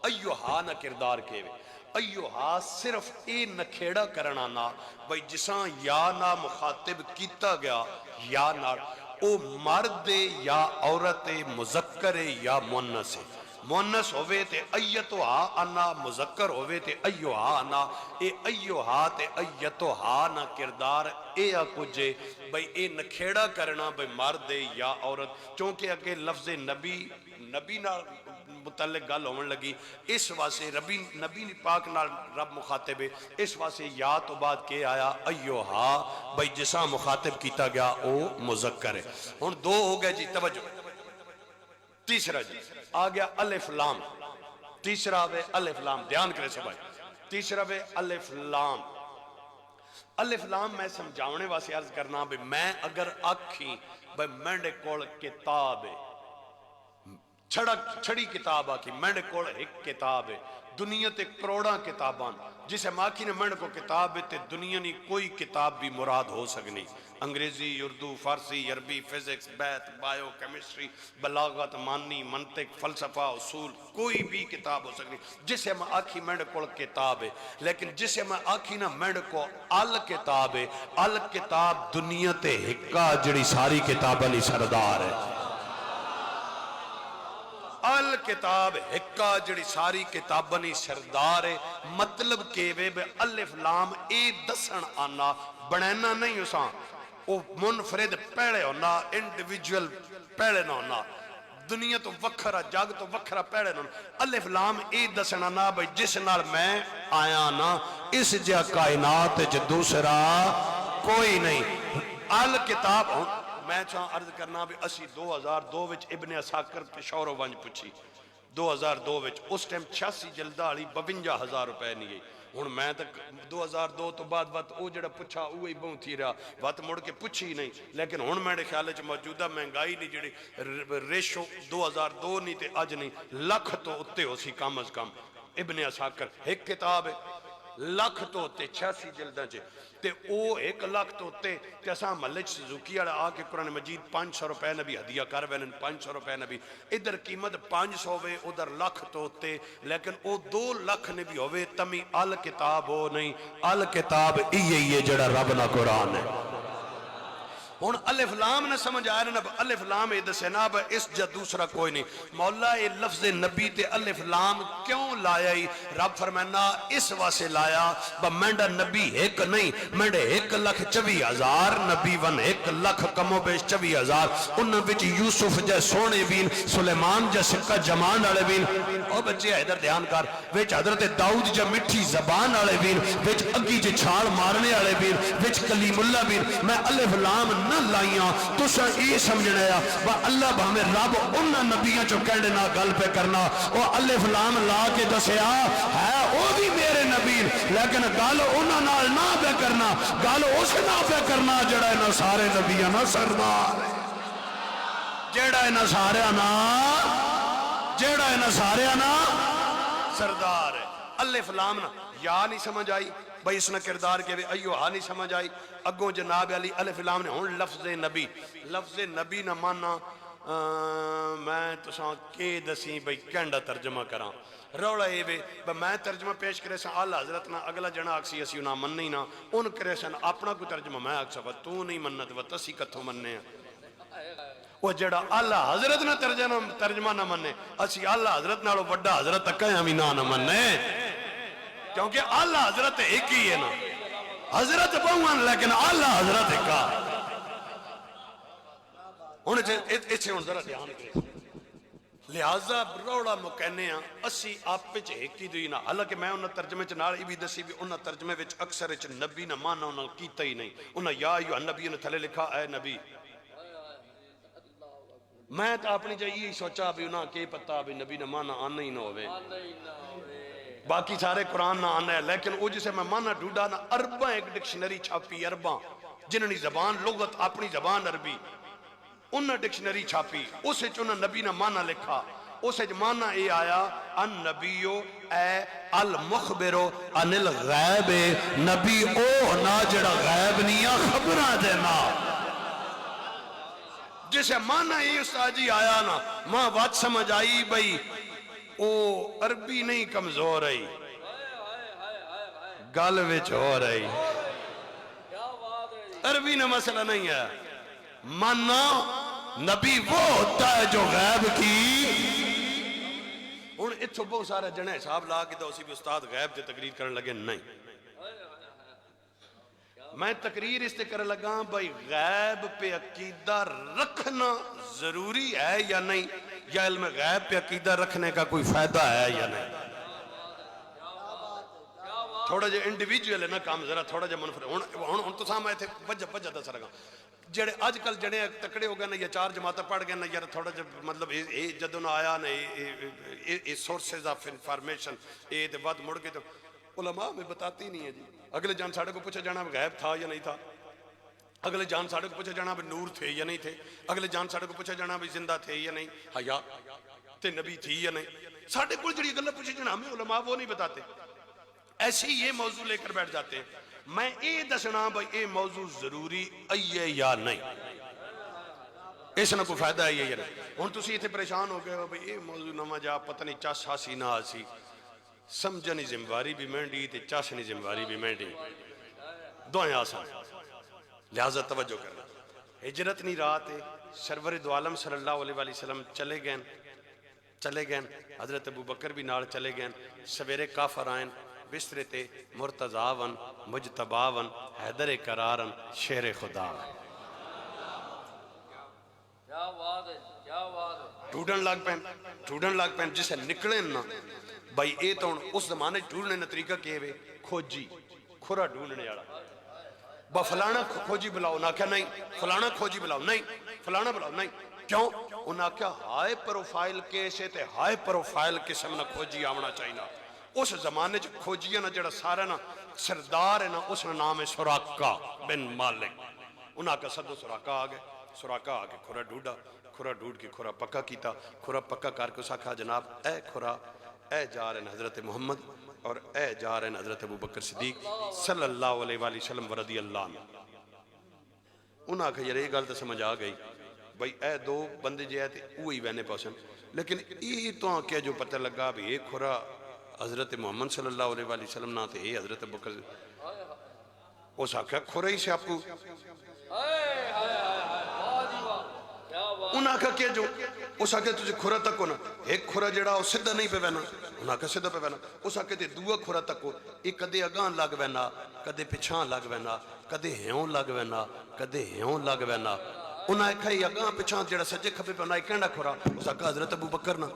ایوہا نہ کردار کے وے ایوہا صرف اے نکھیڑا کرنا نہ بھئی جساں یا نہ مخاطب کیتا گیا یا نہ او مرد یا عورت مذکر یا مونس مونس ہوئے تے ایتوہا انا مذکر ہوئے تے ایوہا انا اے ایوہا تے ایتوہا نہ کردار اے کجے بھئی اے نکھیڑا کرنا بھئی مرد یا عورت چونکہ اگے لفظ نبی نہ متعلق گل ہون لگی اس واسطے نبی پاک نال رب مخاطب ہے اس واسطے یا تو بعد کے آیا ایوہا بھئی جسا مخاطب کیتا گیا او مذکر ہے ہن دو ہو گئے جی توجہ تیسرا جی آ گیا الف لام تیسرا وے الف لام دھیان کرے سے بھائی تیسرا وے الف لام میں سمجھاونے واسے عرض کرنا بھی میں اگر آکھی بھئی مینڈے کول کتاب ہے چھڑی کتاب آکی مینڈے کول ایک کتاب ہے دنیا تے کروڑا کتابان جسے ماکی نے مینڈے کو کتاب ہے تے دنیا نہیں کوئی کتاب بھی مراد ہو سکنی انگریزی اردو فارسی عربی فزکس بیت بایو کیمسٹری بلاغت مانی منطق فلسفہ اصول کوئی بھی کتاب ہو سکنی جسے میں آکھی مینڈے کو کتاب ہے لیکن جسے میں آکھی نا مینڈے کو الکتاب ہے الکتاب دنیا تے ہکا جڑی ساری کتابانی سردار ہے الکتاب ہکا جڑی ساری کتابانی سردار ہے مطلب کہ وے بے الف لام اے دسن آنا بنینا نہیں اساں او منفرد پیڑے ہونا انڈیویجول پیڑے نہ ہونا دنیا تو وکھرا جاگ تو وکھرا پیڑے نہ ہونا الف لام اے دسن آنا بھئی جس نال میں آیا نا اس جا کائنات جو دوسرا کوئی نہیں الکتاب ہوں میں چاہاں عرض کرنا بھی اسی 2002 وچ ابن اساکر پشورو ونج پچھی 2002 وچ اس ٹائم 86 جلدہ 52,000 روپے نہیں گئی ہن میں تک 2002 تو بعد وقت او جڑا پچھا اوہی بہن تھی رہا وقت مڑ کے پچھی نہیں لیکن ہن میرے خیال ہے موجودہ مہنگائی نہیں جڑی ریشو 2002 نہیں تے اج نہیں لکھ تو اتے ہو سی کم از کم ابن اساکر ایک کتاب ہے لکھ تو اتے 86 جلدہ چے تے او ایک لاکھ تو تے اساں ملچ سزوکی آڑا آ کے قرآن مجید 500 روپے نبی ہدیہ کر وینن 500 روپے نبی ادھر قیمت 500 وے ادھر لاکھ تو تے لیکن او 2 لاکھ نبی ہوئے تمی الکتاب ہو نہیں الکتاب یہ جڑا رب نہ قرآن ہے ہون الف لام نہ سمجھ آیا نا الف لام اے دسے نا اس جا دوسرا کوئی نہیں مولا اے لفظ نبی تے الف لام کیوں لایا ہی رب فرمائنا اس واسے لایا با مینڈا نبی ایک نہیں مینڈے 1,24,000 نبی ون 1,00,000 کمو بیش 24,000 ان وچ یوسف جا سونے بین سلیمان جا سکہ جمان آلے بین او بچے حیدر دھیان کر وچ حضرت داؤد جا مٹھی زبان آلے بین وچ اگی جے چھاڑ مارنے آلے بین وچ کلیم اللہ بین میں الف لام نہ لائیاں تو سا یہ سمجھنے آیا وہ اللہ بہمیں رب انہا نبیاں چو کہنے نہ گل پہ کرنا وہ الف لام لا کے دسیا ہے وہ بھی میرے نبی لیکن گل انہا نال نہ پہ کرنا گل اس نہ پہ کرنا جڑا نہ سارے نبیاں نہ سردار جڑا نہ سارے نا جڑا نہ سارے نا سردار ہے الف لام نہ یا نہیں سمجھ آئی بھئی اس نے کردار کے ایو ہاں نہیں سمجھ آئی اگوں جناب علی الف لام نے ہون لفظ نبی نہ مانا میں تو ساں کے دسی بھئی کینڈا ترجمہ کراں روڑا اے بے میں ترجمہ پیش کرے ساں اللہ حضرت نہ اگلا جنا اکسی اسی نہ من نہیں نہ ان کرے ساں اپنا کو ترجمہ میں اکسا تو نہیں منت و تسی کتھو مننے ہیں وہ جڑا اللہ حضرت نہ ترجمہ نہ مننے اسی اللہ حضرت نہ وڈا حضرت تک ہمیں نہ مننے کیونکہ اللہ حضرت ایک ہی ہے نا حضرت بہوان لیکن اللہ حضرت ایک اسے ان ذرا دھیان کرے لہذا روڑا مکہنے ہیں اسی آپ پہ ایک ہی دوئی نا حالانکہ میں انہا ترجمے چنار ای بھی دسی بھی انہا ترجمے وچ اکثر اچھ نبی نہ مانا انہا کیتا ہی نہیں انہا یا ایو نبی انہا تھلے لکھا اے نبی میں تو اپنی جائیے سوچا بھی انہا کہ پتا بھی نبی نہ مانا آنا ہی نہ ہوئے باقی سارے قرآن نہ آنا ہے لیکن وہ جسے میں مانا ڈھوڑا نا عربہ ایک ڈکشنری چھاپی عربہ جنہنی زبان لغت اپنی زبان عربی انہا ڈکشنری چھاپی اسے چونہ نبی نہ مانا لکھا اسے مانا اے آیا ان نبیو اے المخبرو ان الغیب نبی او نا جڑا غیب نیا خبرہ دینا جسے مانا اے استاد جی آیا نا ماں بات سمجھ آئی بھئی او عربی نہیں کمزور رہی گل وچ ہو رہی عربی نہ مسئلہ نہیں ہے ماننا نبی وہ ہوتا ہے جو غیب کی ان اتھو بہت سارے جنے حساب لا کے دو اسی بھی استاد غیب تے تقریر کرنے لگے نہیں میں تقریر اس تے کرنے لگا بھئی غیب پہ عقیدہ رکھنا ضروری ہے یا نہیں یا علم غیب پہ عقیدہ رکھنے کا کوئی فائدہ ہے یا نہیں؟ تھوڑا جا انڈیویجول ہے نا کام، ذرا تھوڑا جا منفرد ہن تو سامنے تھے وجہ دس رہا جڑے اج کل جڑے تکڑے ہو گئے نا یا 4 جماعتیں پڑھ گئے نا یار تھوڑا جا مطلب جدوں آیا نا سورسز آف انفارمیشن تے بعد مڑ کے تو علماء میں بتاتی نہیں ہے جی. اگلے جان ساڑھے کو پوچھا جانا غیب تھا یا نہیں تھا، اگلے جان ساڑھے کو پوچھا جانا بھی نور تھے یا نہیں تھے، اگلے جان ساڑھے کو پوچھا جانا بھی زندہ تھے یا نہیں، حیا تے نبی تھی یا نہیں. ساڑھے کو جڑی گلہ پوچھے جانا ہمیں علماء وہ نہیں بتاتے، ایسے ہی یہ موضوع لے کر بیٹھ جاتے ہیں. میں یہ دسنا بھائی یہ موضوع ضروری ہے یا نہیں، اس نے کوئی فائدہ ہے یا نہیں. ہن تسی ایتھے پریشان ہو گئے ہو بھائی یہ موضوع نواں جا پتہ نہیں چس ہاسی نہ ہاسی، سمجھنی ذمہ بھی مہنڈی تے چاسنی ذمہ بھی مہنڈی، دوئیں آسان. لہذا توجہ کرنا، ہجرت نہیں رات ہے، سرور دو عالم صلی اللہ علیہ وآلہ وسلم چلے گئے، حضرت ابو بکر بھی نال چلے گئے. سویرے کافر آئین بسترے تے مرتضاون مجتباون حیدر قرارن شیر خدا ٹوڑن لگ پہن جسے نکلیں نا بھائی اے تو اس زمانے ڈھونڈنے نا طریقہ کہے ہوئے کھوجی کھرا ڈھونڈنے جاڑا با فلانا کھوجی بلاؤ، نہ کہا نہیں فلانا کھوجی بلاؤ، نہیں فلانا بلاؤ، نہیں کیوں؟ انہاں کہا ہائے پروفائل کیسے تے ہائے پروفائل قسم نہ کھوجی آمنا چاہینا. اس زمانے جو کھوجیاں نا جڑا سارا نا سردار ہے نا اس نے نام ہے سراقہ بن مالک. انہاں کا صدو سراقہ آگئے، سراقہ آگے کھرا ڈھونڈ کے کھرا پکا کیتا. کھرا پکا کر کے اسا کہا جناب اے کھرا اے جا رہے ہیں حضرت محمد اور اے جا رہے ہیں حضرت ابو بکر صدیق صلی اللہ علیہ وآلہ وسلم ورضی اللہ عنہ. انہاں کہا یہ گل تو سمجھ آ گئی بھائی اے دو بندے جے تے وہی وینے پاسن، لیکن یہ تو کیا جو پتہ لگا بھی ایک کھرا حضرت محمد صلی اللہ علیہ وآلہ وسلم نہ تھے حضرت ابو بکر. اس آکھا کھرا ہی سے آپ کو انہاں کہا کیا جو اس آکھا تجھے کھرا تک ہونا ایک کھرا جڑا وہ سدھا نہیں پہ وینا، انہاں کہا سدھا پہ وینا. اس آکھا تے دعا کھرا تک ہو ایک کدے اگاں لگ وینا کدے پچھان لگ وینا کدے ہیوں لگ وینا کدے ہیوں لگ وینا. انہاں کہا یہ اگاں پچھان جڑا سجے کھبے پہ انہاں کہنا کھرا. اس آکھا حضرت ابو بکر نا.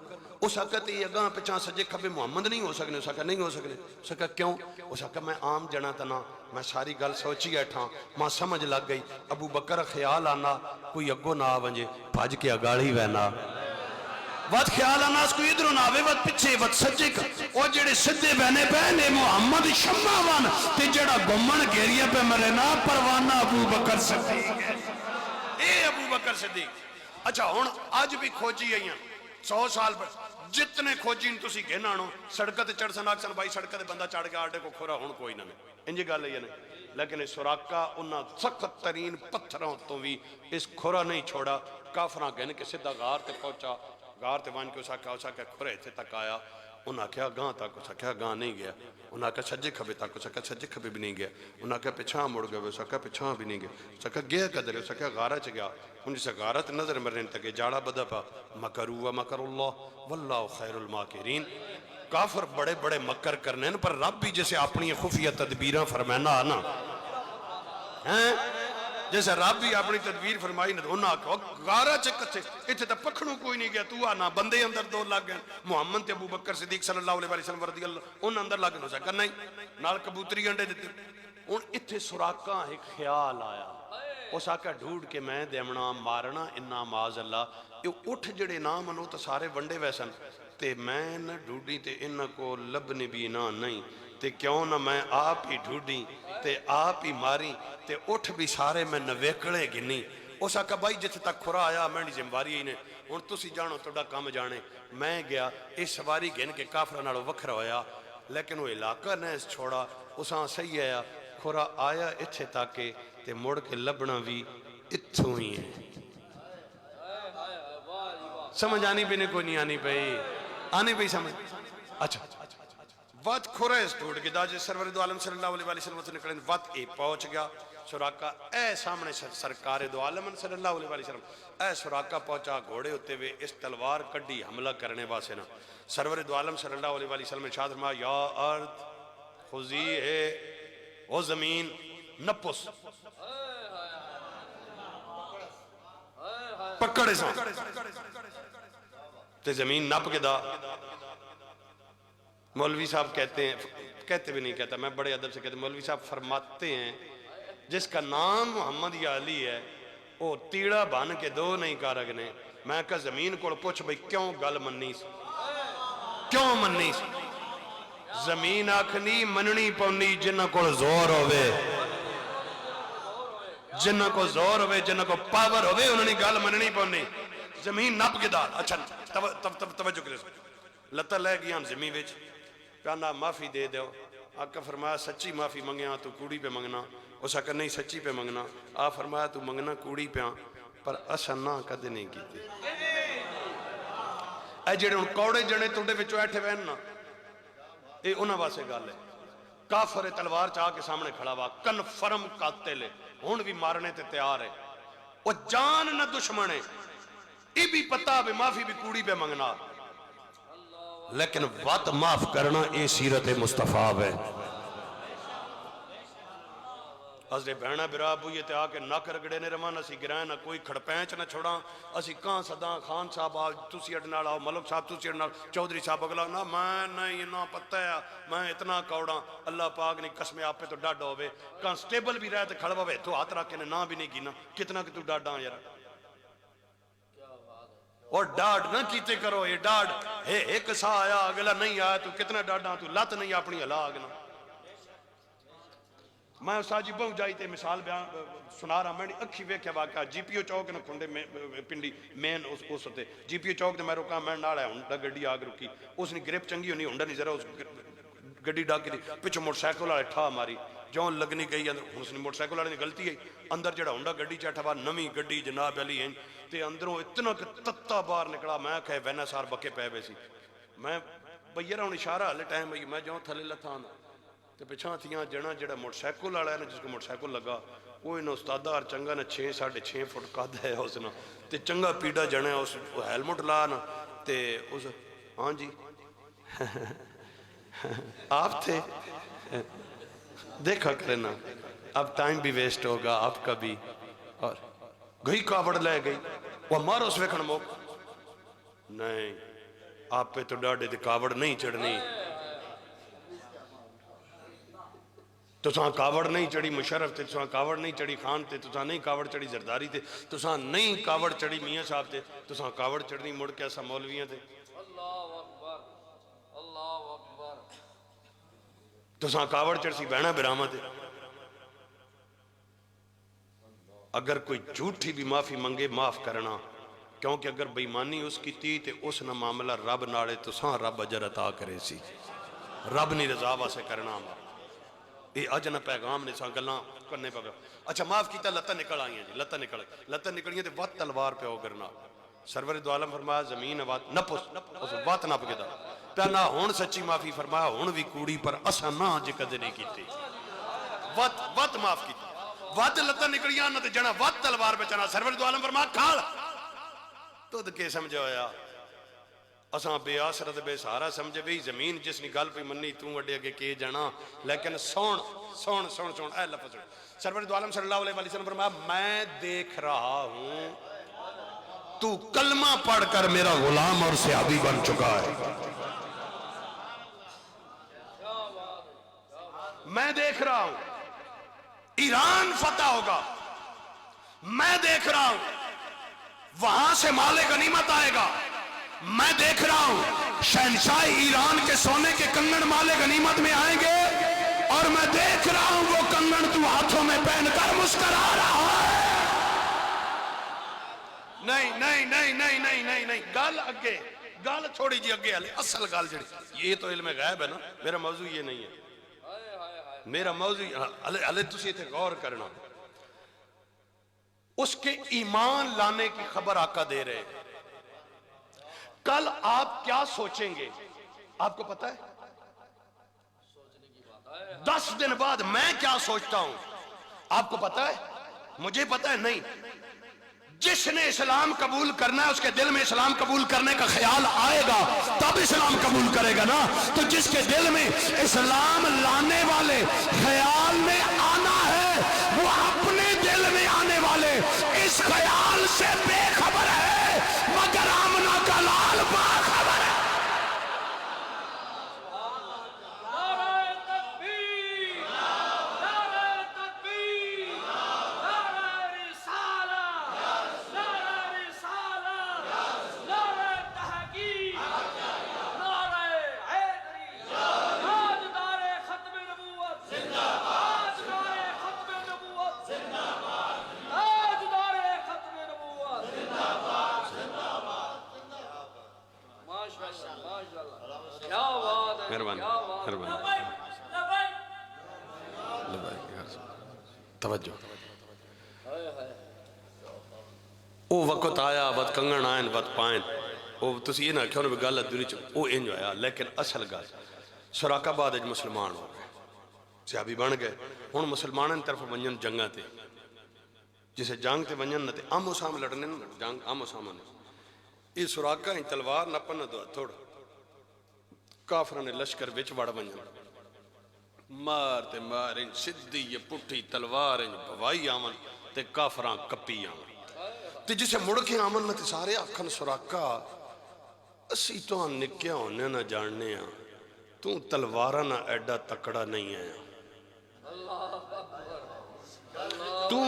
اس آکھا تے یہ اگاں پچھان سجے کھبے محمد نہیں ہو سکنے. اس آکھا نہیں ہو سکنے. اس آکھا کیوں؟ اس آکھا میں عام جنا تنا میں ساری گل سوچی ایٹھاں ماں سمجھ لگ گئی ابو بکر خیال آنا کوئی اگو نہ آونجے بھاج کے اگاڑی وینا وقت خیال آنا اس کو ادھروں نہ آوے وقت پچھے وقت سجے اور جڑے سدھے بہنے بہنے محمد شمع وان تے جڑا گمن گیریہ پہ مرے نا پروانہ ابو بکر صدیق ہے. اے ابو بکر صدیق. اچھا ہون آج بھی کھوجی آئیاں 100 سال پر جتنے کھوجی ان تسی گھنا نو سڑکت چڑھ سن آکسن بھائی سڑکت بندہ چڑھ گیا آڈے کو کھورا ہون کوئی نہ انجی گا لئے نہیں. لیکن سراقہ انہاں سخت ترین پتھروں تو بھی اس کھورا نہیں چھوڑا. کافران گھنے کے سدھا غار تے پہنچا غار تے وان کے اسا کہا کھورے تھے تک آیا. انہاں کہا گاں تک اسا کہا گاں نہیں گیا. انہاں کہا سجے کھبے تک اسا کہا سجے کھبے بھی نہیں گیا. انہاں کہا پچھاں مڑ گئے اسا کہا پچھاں بھی نہیں گیا. اسا کہا گیا قدر اسا کہا غارہ چ گیا. ان سے غارت نظر مرنے تک جاڑا بدا پا مکروا مکر اللہ واللہ خیر الماکرین. کافر بڑے بڑے مکر کرنے پر رب بھی جیسے اپنی خفیہ تدبیرہ فرمائنا آنا جیسے رب بھی اپنی تدبیر فرمائی انہاں کہا غارہ چکت تھے اتھے تا پکھنوں کوئی نہیں گیا تو آنا بندے اندر دو لگ گئے محمد تے ابو بکر صدیق صلی اللہ علیہ وسلم رضی اللہ ان اندر لگ گئے. اسا کہا نہیں نال کبوتری انڈے دیتے. ان اتھے سراقہ ایک خیال آیا. اس آکھا ڈھوڑ کے میں دیمنا مارنا انہا معاذ اللہ یہ اٹھ جڑے نام انہوں تو سارے ونڈے ویسن تے میں نہ ڈھوڑی تے انہا کو لبنے بھی نہ نہیں تے کیوں نہ میں آپ ہی ڈھوڑی تے آپ ہی ماری تے اٹھ بھی سارے میں نویکڑے گنی. اس آکھا بھائی جتھے تک کھرا آیا میں نہیں زمواری ہی نے ان تسی جانو توڑا کام جانے. میں گیا اس سواری گن کے کافرانالو وکھر ہویا لیکن وہ علاقہ نے چھوڑا اساں صحیح آیا کھرا آیا اتھے تاکہ تے مڑ کے لبنا بھی اتھوں ہی ہے. سمجھ آنی بھی نہیں کوئی نہیں آنی پہی آنی بھی سمجھ. اچھا وقت کھرا اس ٹوٹ گیا دا جس سرور دو عالم صلی اللہ علیہ وسلم سے نکلیں وقت اے پہنچ گیا. سراقہ اے سامنے سرکار دو عالم صلی اللہ علیہ وسلم اے سراقہ پہنچا گھوڑے ہوتے ہوئے اس تلوار کڈی حملہ کرنے واسے نا. سرور دو عالم صلی اللہ علیہ وسلم ارشاد فرمایا یا ارض خضی ہے او زمین نپس پکڑے سان تے زمین نپ کے دا مولوی صاحب کہتے ہیں، کہتے بھی نہیں کہتا، میں بڑے ادب سے کہتے ہیں، مولوی صاحب فرماتے ہیں جس کا نام محمد یا علی ہے وہ تیڑا بن کے دو نہیں کر اگنے. میں کہا زمین کو پوچھ بھئی کیوں گل مننی سی، کیوں مننی سی؟ زمین آکھنی مننی پونی جنہ کو زور ہوئے، جنہ کو زور ہوئے، جنہ کو پاور ہوئے، انہوں نے گل مننی پونی. زمین نپ کے دا. اچھا توجہ کرے لتا لے گیا ہم زمین ویچ کہنا معافی دے دیو. آقا فرمایا سچی معافی منگیا تو کوڑی پہ منگنا. اس آقا نہیں سچی پہ منگنا. آپ فرمایا تو منگنا کوڑی پہ پر اسا نہ کدے نہیں کیتے. اے جڑے ان کوڑے جنے توڑے وچوں ایٹھے وین نا اے انہاں واسے گل ہے. کافر تلوار چاہ کے سامنے کھڑا ہوا کنفرم قاتل ہے ہن بھی مارنے تے تیار ہے. وہ جان نہ دشمن ہے یہ بھی پتا بھی معافی بھی کوڑی پہ منگنا لیکن وقت معاف کرنا اے سیرت مصطفیٰ ہے. حضرت بہنہ برا بوئیے تے آکے نک رگڑے نے رمان اسی گرائیں نہ کوئی کھڑپینچ نہ چھوڑا. اسی کہاں صداں خان صاحب آؤ تسی اڈنال آؤ ملک صاحب تسی اڈنال چودھری صاحب اگلا نا میں نہیں نہ پتہ ہے میں اتنا کوڑا اللہ پاک نے قسم آپ پہ تو ڈاڈا ہوئے. کانسٹیبل بھی رہے تے کھڑا ہوئے تو ہاتھ رکھ کے نے نہ بھی نہیں گینا کتنا کہ تو ڈاڈا یار. اور ڈاڈ نہ کیتے کرو یہ ڈاڈ ایک سا آیا اگلا نہیں آیا تو کتنا ڈاڈا تو لت نہیں اپنی ہلا آگنا. میں استاد جی بہت جائی تے مثال بیان سنا رہا میں اکھی ویکھیا واقعہ جی پی او چوک نے کھنڈے پنڈی مین اس تے جی پی او چوک تے میں رکا میں نال ہے ہونڈا گڈی آگ رکی اس نے گریپ چنگی ہونی ہونڈا نہیں ذرا اس گڈی ڈاکی دی پچھو موٹر سائیکل والے ٹھا ماری جون لگنی گئی اس نے موٹر سائیکل والے نے غلطی ہے اندر جڑا ہونڈا گڈی چیٹھا با نمی گڈی جناب علی ہیں تے اندروں اتنا کہ تتا باہر نکلا میں کہے وینا سار بکے پہ بیسی میں بھئیرہ ہون اشارہ ہلے ٹائم بھئی میں جاؤں تھلے لتھانا تے پچھاں تھیاں جڑا جڑا موٹر سائیکل والا ہے نا جس کو موٹر سائیکل لگا وہ انہوں استادار چنگا نا 6.5 فٹ قد ہے اس نا تے چنگا پیڑا جڑا ہے اس ہیلمٹ لا نا تے اس ہاں جی آپ تھے دیکھا کرے نا اب ٹائم بھی ویسٹ ہوگا آپ کا بھی. اور گئی کاوڑ لے گئی وہ مارو اس ویکھن موقع نہیں آپ پہ تو ڈاڑے دے کاوڑ نہیں چڑھنی. تو ساں کاوڑ نہیں چڑھی مشرف تے تو ساں کاوڑ نہیں چڑھی خان تے تو ساں نہیں کاوڑ چڑھی زرداری تے تو ساں نہیں کاوڑ چڑھی میاں صاحب تے تو ساں کاوڑ چڑھنی مڑ کے ایسا مولویاں تے تو ساں کاوڑ چڑھ سی بہنہ برامہ تے. اگر کوئی جھوٹی بھی معافی منگے معاف کرنا کیونکہ اگر بےمانی اس کی تھی تے اس نہ معاملہ رب ناڑے تو ساں رب اجر عطا کرے سی رب نہیں رضا واسے کرنا یہ اج نہ پیغام نے ساں گلاں کرنے پہ. اچھا معاف کیتا لتاں نکل آئی ہیں جی لتاں نکل ہیں تے وقت تلوار پہ ہو کرنا. سرور دو عالم فرمایا زمین وات نپس اس وقت نپ کے دا پہ نہ ہون سچی معافی فرمایا ہون بھی کوڑی پر اسا نہ جے کدے نہیں کیتی وقت معاف کیتا وقت لتاں نکلیاں نہ تے جنا وقت تلوار پہ چنا. سرور دو عالم فرمایا کھال تو کے سمجھا ہویا اساں بے آسرت بے سہارا سمجھے بھی زمین جس نے گل پہ منی تو وڈے اگے کے جانا لیکن سون اے لفظ سرور دو عالم صلی اللہ علیہ وسلم فرمایا میں دیکھ رہا ہوں تو کلمہ پڑھ کر میرا غلام اور صحابی بن چکا ہے. میں دیکھ رہا ہوں ایران فتح ہوگا میں دیکھ رہا ہوں وہاں سے مال غنیمت آئے گا میں دیکھ رہا ہوں شہنشاہ ایران کے سونے کے کنگن مال غنیمت میں آئیں گے اور میں دیکھ رہا ہوں وہ کنگن تو ہاتھوں میں پہن کر مسکرا رہا ہے. نہیں گال اگے گال چھوڑی جی اگے اصل گال جڑی یہ تو علم غیب ہے نا میرا موضوع یہ نہیں ہے میرا موضوع علی تسی تھے غور کرنا. اس کے ایمان لانے کی خبر آقا دے رہے کل آپ کیا سوچیں گے آپ کو پتا ہے 10 دن بعد میں کیا سوچتا ہوں آپ کو پتا ہے مجھے پتا ہے نہیں. جس نے اسلام قبول کرنا ہے اس کے دل میں اسلام قبول کرنے کا خیال آئے گا تب اسلام قبول کرے گا نا. تو جس کے دل میں اسلام لانے والے خیال میں آنا ہے وہ اپنے دل میں آنے والے اس خیال سے بے خبر ہے مگر آمنہ کا لال باخبر ہے۔ توجہ او وقت آیا بد کنگن آئین بد پائن او تسی یہ نہ کیوں نے گل ادھوری چ او انج ہویا لیکن اصل گل سراقہ بعد مسلمان ہو گئے صحابی بن گئے ہن مسلمانوں طرف ونجن جنگاں تے جسے جنگ تے ونجن تے آمو سام لڑنے جنگ آمو سامنے یہ سراقہ ہی تلوار نہ پن دو تھوڑ کافران لشکر وچ وڑ ونجن مار تے مار ان سدھی یہ پٹھی تلوار ان بوائی آمن تے کافران کپی آمن تے جسے مڑ کے آمن تے سارے آکھن سراقہ اسی تو ہم نکیا ہونے نہ جاننے ہیں تو تلوارہ نہ ایڈا تکڑا نہیں ہے تو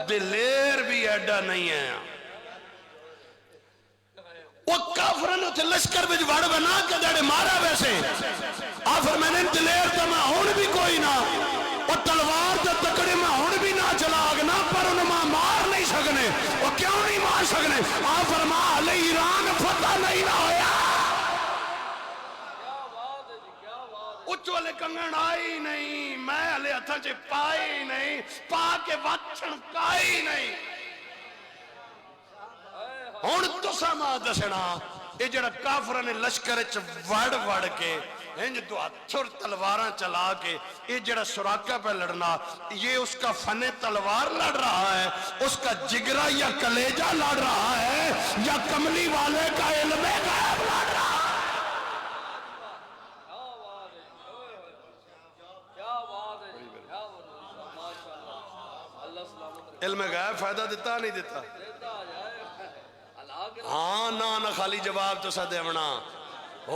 دلیر بھی ایڈا نہیں ہے وہ کافرانوں تے لشکر بج وڑ بنا کے دڑے مارا ویسے آفر میں نے دلیر تا میں ہون بھی کوئی نہ وہ تلوار تے تکڑے میں ہون بھی نہ چلاگ نہ پر انہوں مار نہیں سکنے وہ کیوں نہیں مار سکنے آفر ماں علیہ ایران فتح نہیں نہ ہویا اچھ والے کنگن آئی نہیں میں علیہ ہتھا چے پائی نہیں پا کے وچھن کائی نہیں ہون تو ساما دسنا یہ جڑا کافران لشکر وڑ کے انج دو ہتھر تلواراں چلا کے یہ جڑا سراقہ پہ لڑنا یہ اس کا فن تلوار لڑ رہا ہے اس کا جگرہ یا کلیجہ لڑ رہا ہے یا کملی والے کا علم غیب لڑ رہا ہے علم غیب فائدہ دیتا نہیں دیتا ہاں نہ خالی جواب تو سا دیونا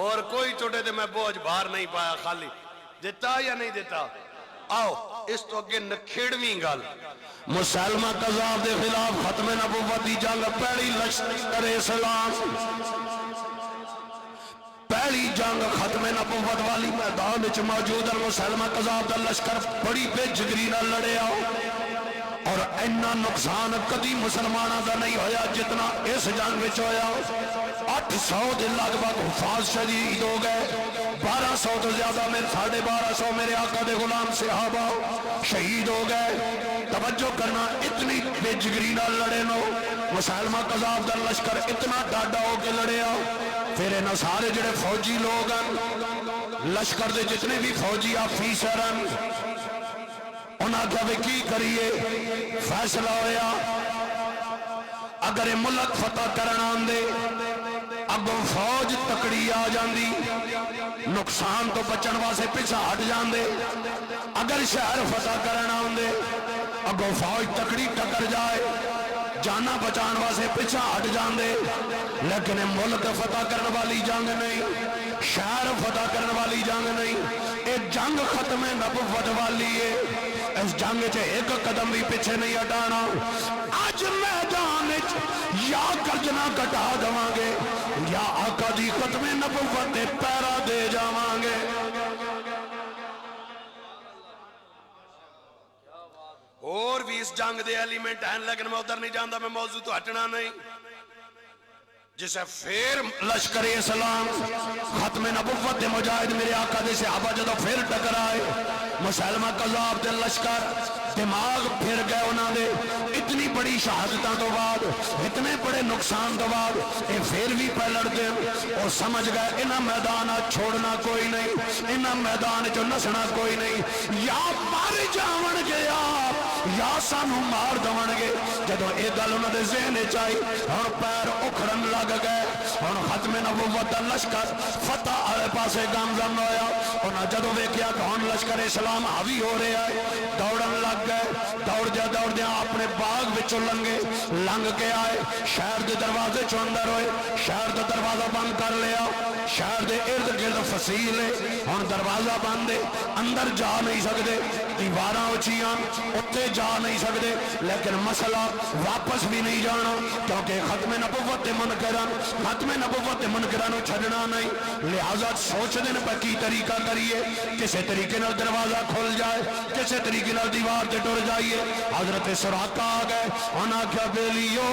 اور کوئی چھوٹے دے میں بوجھ بھار نہیں پایا خالی دیتا یا نہیں دیتا آؤ اس تو اگے نکھیڑویں گل مسلمہ قذاب دے خلاف ختم نبوتی جنگ پہلی لشکر اسلام پہلی جنگ ختم نبوت والی میدان وچ موجود مسلمہ قذاب دا لشکر بڑی بے جگری نہ لڑے آؤ اور اینا نقصان کدی مسلمانہ دا نہیں ہویا جتنا اس جنگ وچ ہویا 800 دے لگ بھگ حفاظ شہید ہو گئے 1200 تو زیادہ میرے 1250 میرے آقا دے غلام صحابہ شہید ہو گئے توجہ کرنا اتنی بے جگری نہ لڑے نو مسلمہ قذاب دا لشکر اتنا ڈاڈا ہو کے لڑے آؤ پھر انہاں سارے جڑے فوجی لوگ ہیں لشکر دے جتنے بھی فوجی آفیسر ہیں انہاں کہوے کی کریے فیصلہ ہویا اگر ملک فتح کرنا آندے اب فوج تکڑی آ جاندی نقصان تو بچن واسے پیچھا ہٹ جاندے اگر شہر فتح کرنا آندے اب فوج تکڑی ٹکر جائے جانا بچان واسے پیچھا ہٹ جاندے لیکن ملک فتح کرنے والی جنگ نہیں شہر فتح کرنے والی جنگ نہیں ایک جنگ ختم نبوت والی ہے اس جنگ چے ایک قدم بھی پیچھے نہیں ہٹانا آج میدان یا کرجنا کٹا دوانگے یا آقا دی ختم نبوت پیرا دے جاوانگے اور بھی اس جنگ دے ایلیمنٹ ہیں لیکن میں ادھر نہیں جانتا میں موضوع تو ہٹنا نہیں جسے پھر لشکر اسلام ختم نبوت دے مجاہد میرے آقا دے صحابہ جدو پھر ٹکر آئے مسلمہ قذاب دے لشکر دماغ پھر گئے انہاں دے اتنی بڑی شہادتاں تو بعد اتنے بڑے نقصان تو بعد اے پھر بھی پہ لڑ دے اور سمجھ گئے انہاں میدان چھوڑنا کوئی نہیں انہاں میدان جو نسنا کوئی نہیں یا مر جاون گیا یا سانو مار دون گے جدو ایک گل انہوں نے ذہن چاہی اور پیر اکھڑن لگ گئے اور ختم نبوت لشکر فتح آئے پاس پاسے گامزن ہویا انہاں جدوں ویکھیا کون لشکر اسلام حاوی ہو رہا ہے دوڑن لگ گئے دوڑ دیا اپنے باغ وچوں لنگ کے آئے شہر دے دروازے چوں اندر ہوئے شہر دا دروازہ بند کر لیا شہر دے ارد گرد فصیل ہے ہن دروازہ بند ہے اندر جا نہیں سکتے دیواراں اچھیاں اتنے جا نہیں سکتے لیکن مسئلہ واپس بھی نہیں جانا کیونکہ ختم نبوت منکران چھڑنا نہیں لہذا سوچ دن پر کی طریقہ کریے کسے طریقے نال دروازہ کھل جائے کسے طریقے نال دیوار تے ٹر جائیے حضرت سراقہ آ گئے انہاں کیا بیلیو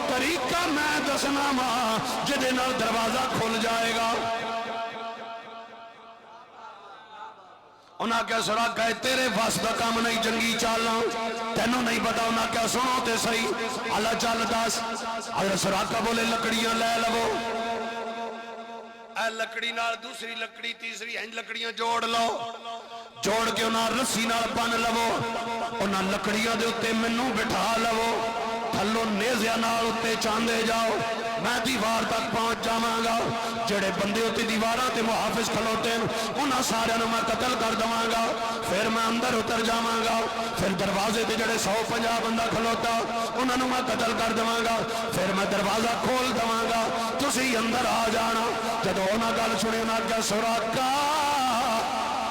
طریقہ میں دسنا ماں جدے نال دروازہ کھل جائے گا انہاں کیا سراقہ ہے تیرے واسطہ کام نہیں جنگی چالنا تینوں نہیں پتا انہاں کیا سنو تے صحیح اللہ چال داس حضرت سراقہ بولے لکڑیاں لے لو اے لکڑی نال دوسری لکڑی تیسری ہنج لکڑیاں جوڑ لو جوڑ کے انہاں رسی نال بن لو انہاں لکڑیاں دے اتے منوں بٹھا لو تھلو نیزیاں نال اتے چاندے جاؤ میں دیوار تک پہنچ جاواں گا جڑے بندے ہوتے دیواراں تے محافظ کھلوتے ہیں انہاں سارے نوں میں قتل کر دواں گا پھر میں اندر اتر جاواں گا پھر دروازے تے جڑے 150 بندہ کھلوتا انہاں نوں میں قتل کر دواں گا پھر میں دروازہ کھول دواں گا تسی اندر آ جانا جدوں انہاں گل سنی انہاں کیا سراقہ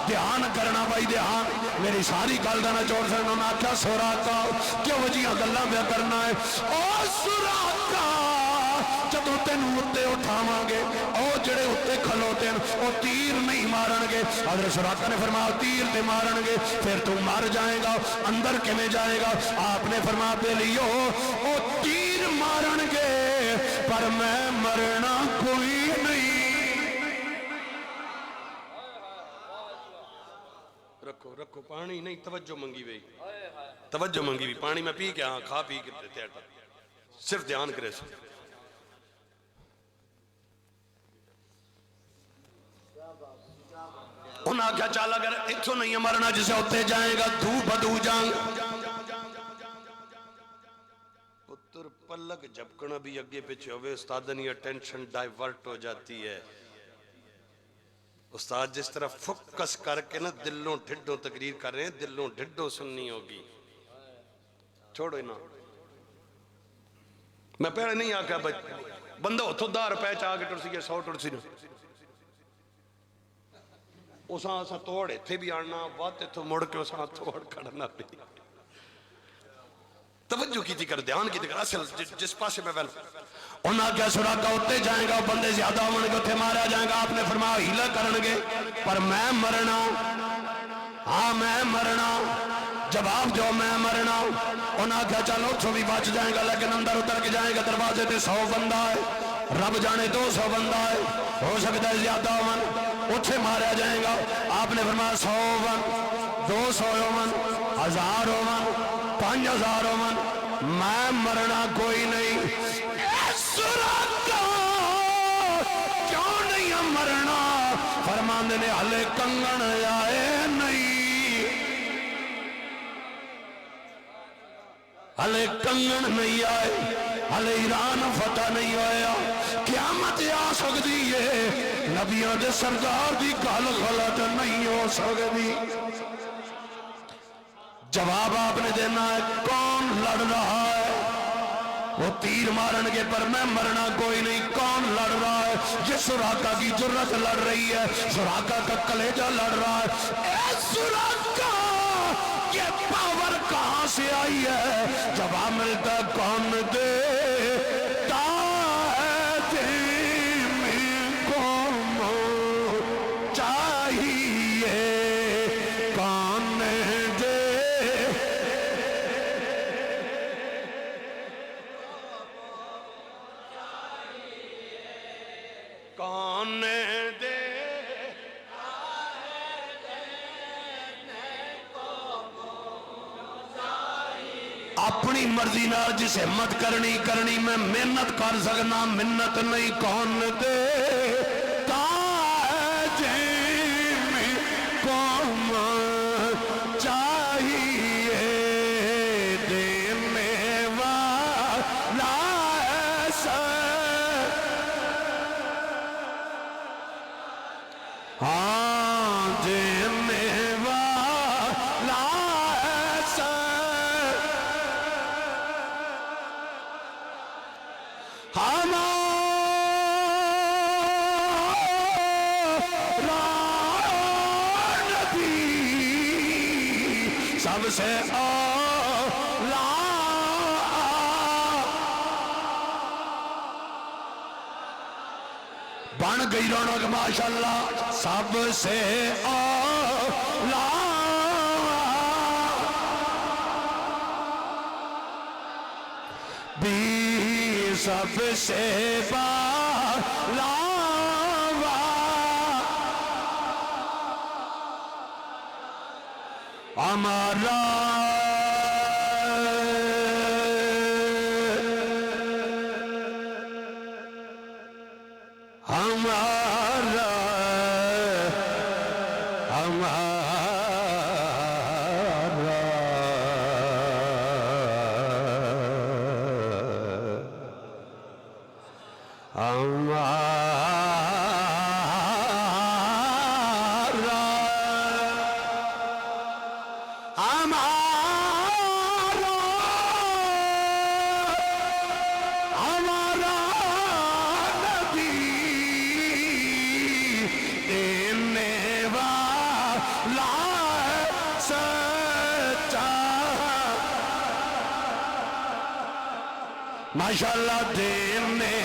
دھیان کرنا بھائی دھیان میری ساری گل دا نچوڑ سکنا انہاں کیا سراقہ کیوں وجیاں گلاں پہ کرنا ہے او سراقہ جدوں تینوں اتے اٹھاواں گے او جڑے اتے کھلوتے ہیں او تیر نہیں مارن گے حضرت سراقہ نے فرمایا تیر تے مارن گے پھر تو مر جائے گا اندر کیویں جائے گا آپ نے فرمایا بیلیو او تیر مارن گے پر میں مرنا کوئی نہیں رکھو رکھو پانی نہیں توجہ منگی بھئی توجہ منگی بھی پانی میں پی کے ہاں کھا پی کے تیار صرف دھیان کرے سو انہاں کیا چالا اگر اتھو نہیں مرنا جسے ہوتے جائیں گا دھو بدو جائیں پتر پلک جھپکنا بھی اگے پیچھے ہوئے استادنی اٹینشن ڈائیورٹ ہو جاتی ہے استاد جس طرح فوکس کر کے نا دلوں ڈھڈوں تقریر کر رہے ہیں دلوں ڈھڈوں سننی ہوگی چھوڑو نا میں پہلے نہیں آکھا بندہ اتھو 10 روپے چاہ کے ٹرسی ہے 100 ٹرسی نا اساں اساں توڑے تھے بھی آنا بات اتھو مڑ کے اساں توڑ کھڑنا بھی توجہ کی تھی کر دھیان کی تھی کر اصل جس پاسے میں ویل انہاں کیا سراقہ ہوتے جائیں گا بندے زیادہ ہونے گے اتھے مارا جائیں گا آپ نے فرمایا ہیلہ کرنگے پر میں مرنا ہاں میں مرنا جواب جو میں مرنا انہاں کیا چلو تو بھی بچ جائیں گا لیکن اندر اتر کے جائیں گا دروازے تے 100 بندہ ہے رب جانے 200 بندہ ہے ہو سکتا ہے زیادہ من اتھے مارا جائیں گا آپ نے فرمایا 100 من 200 من 1000 من 5000 من میں مرنا کوئی نہیں سراقہ کیوں نہیں مرنا فرماندے نے ہلے کنگن آئے نہیں ہلے کنگن نہیں آئے ہلے ایران فتح نہیں ہویا قیامت آ سکتی ہے نبیوں دے سردار دی گل غلط نہیں ہو سکتی جواب آپ نے دینا ہے کون لڑ رہا ہے وہ تیر مارن گے پر میں مرنا کوئی نہیں کون لڑ رہا ہے یہ سراقہ کی جرت لڑ رہی ہے سراقہ کا کلیجہ لڑ رہا ہے اے سراقہ یہ پاور کہاں سے آئی ہے جواب ملتا ہے کون دیتا ہے دل میں کون چاہیے کون دے کون دے اپنی مرضی نال جس ہمت کرنی میں محنت کر سکنا منت نہیں کون دے ہاں دینے والا ایسا ہمارا نبی سب سے اولا بن گئی رونق ماشاءاللہ سب سے اولا بھی سب سے بالا ہمارا ہمارا ماشاءاللہ دینے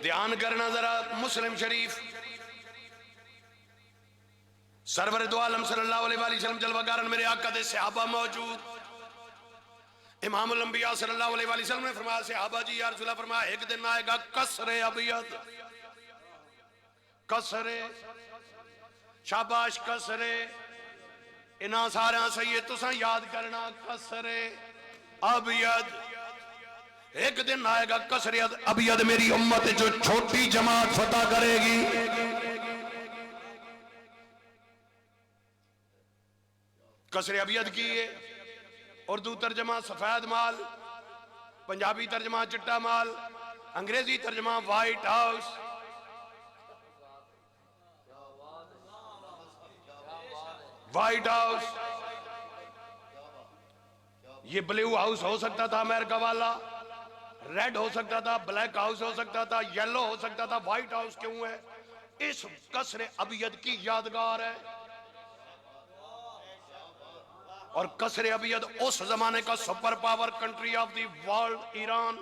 دھیان کرنا ذرا مسلم شریف سرور دو عالم صلی اللہ علیہ وسلم جلوہ گارن میرے آقا دے صحابہ موجود امام الانبیاء صلی اللہ علیہ وسلم نے فرمایا صحابہ جی یا رسول اللہ فرمایا ایک دن آئے گا قصر ابیض قصر شاباش قصر انہاں سارے سید تساں یاد کرنا قصر ابیض ایک دن آئے گا قصر ابیض میری امت جو چھوٹی جماعت فتح کرے گی قصر ابیض کی ہے اردو ترجمہ سفید مال پنجابی ترجمہ چٹا مال انگریزی ترجمہ وائٹ ہاؤس وائٹ ہاؤس یہ بلیو ہاؤس ہو سکتا تھا امریکہ والا ریڈ ہو سکتا تھا بلیک ہاؤس ہو سکتا تھا یلو ہو سکتا تھا وائٹ ہاؤس کیوں ہے اس قصر ابیض کی یادگار ہے اور قصر ابیض اس زمانے کا super power country of the world Iran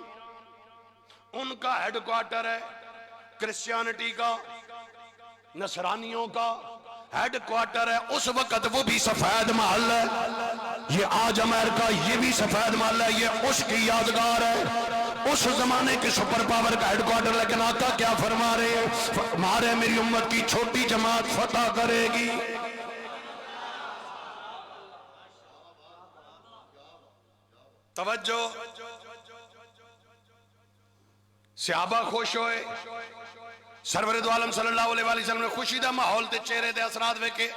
ان کا ہیڈ کوارٹر ہے کرسچینٹی کا نصرانیوں کا ہیڈ کوارٹر ہے اس وقت وہ بھی سفید محل ہے یہ آج امریکہ یہ بھی سفید محل ہے یہ اس کی یادگار ہے اس زمانے کے سپر پاور کا ہیڈ کوارٹر لیکن آقا کیا فرما رہے ہیں ہمارے میری امت کی چھوٹی جماعت فتح کرے گی توجہ صحابہ خوش ہوئے سرور دو عالم صلی اللہ علیہ وسلم نے خوشی دا ماحول تے چہرے دے اثرات ویکھے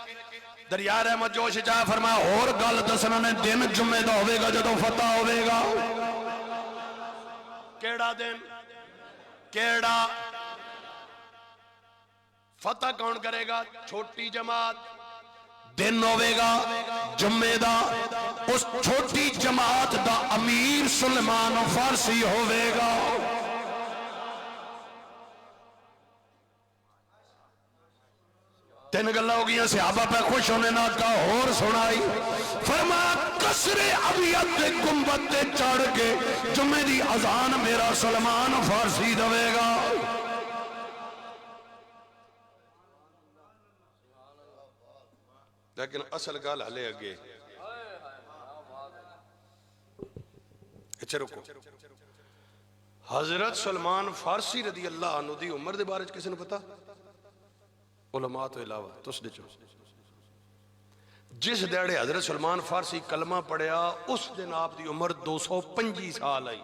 دریا رحمت جوش چاہ فرمایا اور گل دسنا نے دن جمعے دا ہوئے گا جدوں فتح ہوئے گا کیڑا دن کیڑا فتح کون کرے گا چھوٹی جماعت دن ہوئے گا جمعے دا اس چھوٹی جماعت دا امیر سلمان فارسی ہوئے گا تین گلہ ہو گیا صحابہ پہ خوش ہونے نہ کہا اور سنائی فرمایا قصر ابیض دے گنبد تے چڑھ کے جمعے دی اذان میرا سلمان فارسی دوے گا لیکن اصل گال ہلے اگے اچھے رکو حضرت سلمان فارسی رضی اللہ عنہ دی عمر دے بارے کسی نے پتا علماء تو علاوہ تس دے چو جس دیڑے حضرت سلمان فارسی کلمہ پڑھیا اس دن آپ دی عمر 225 سال آئی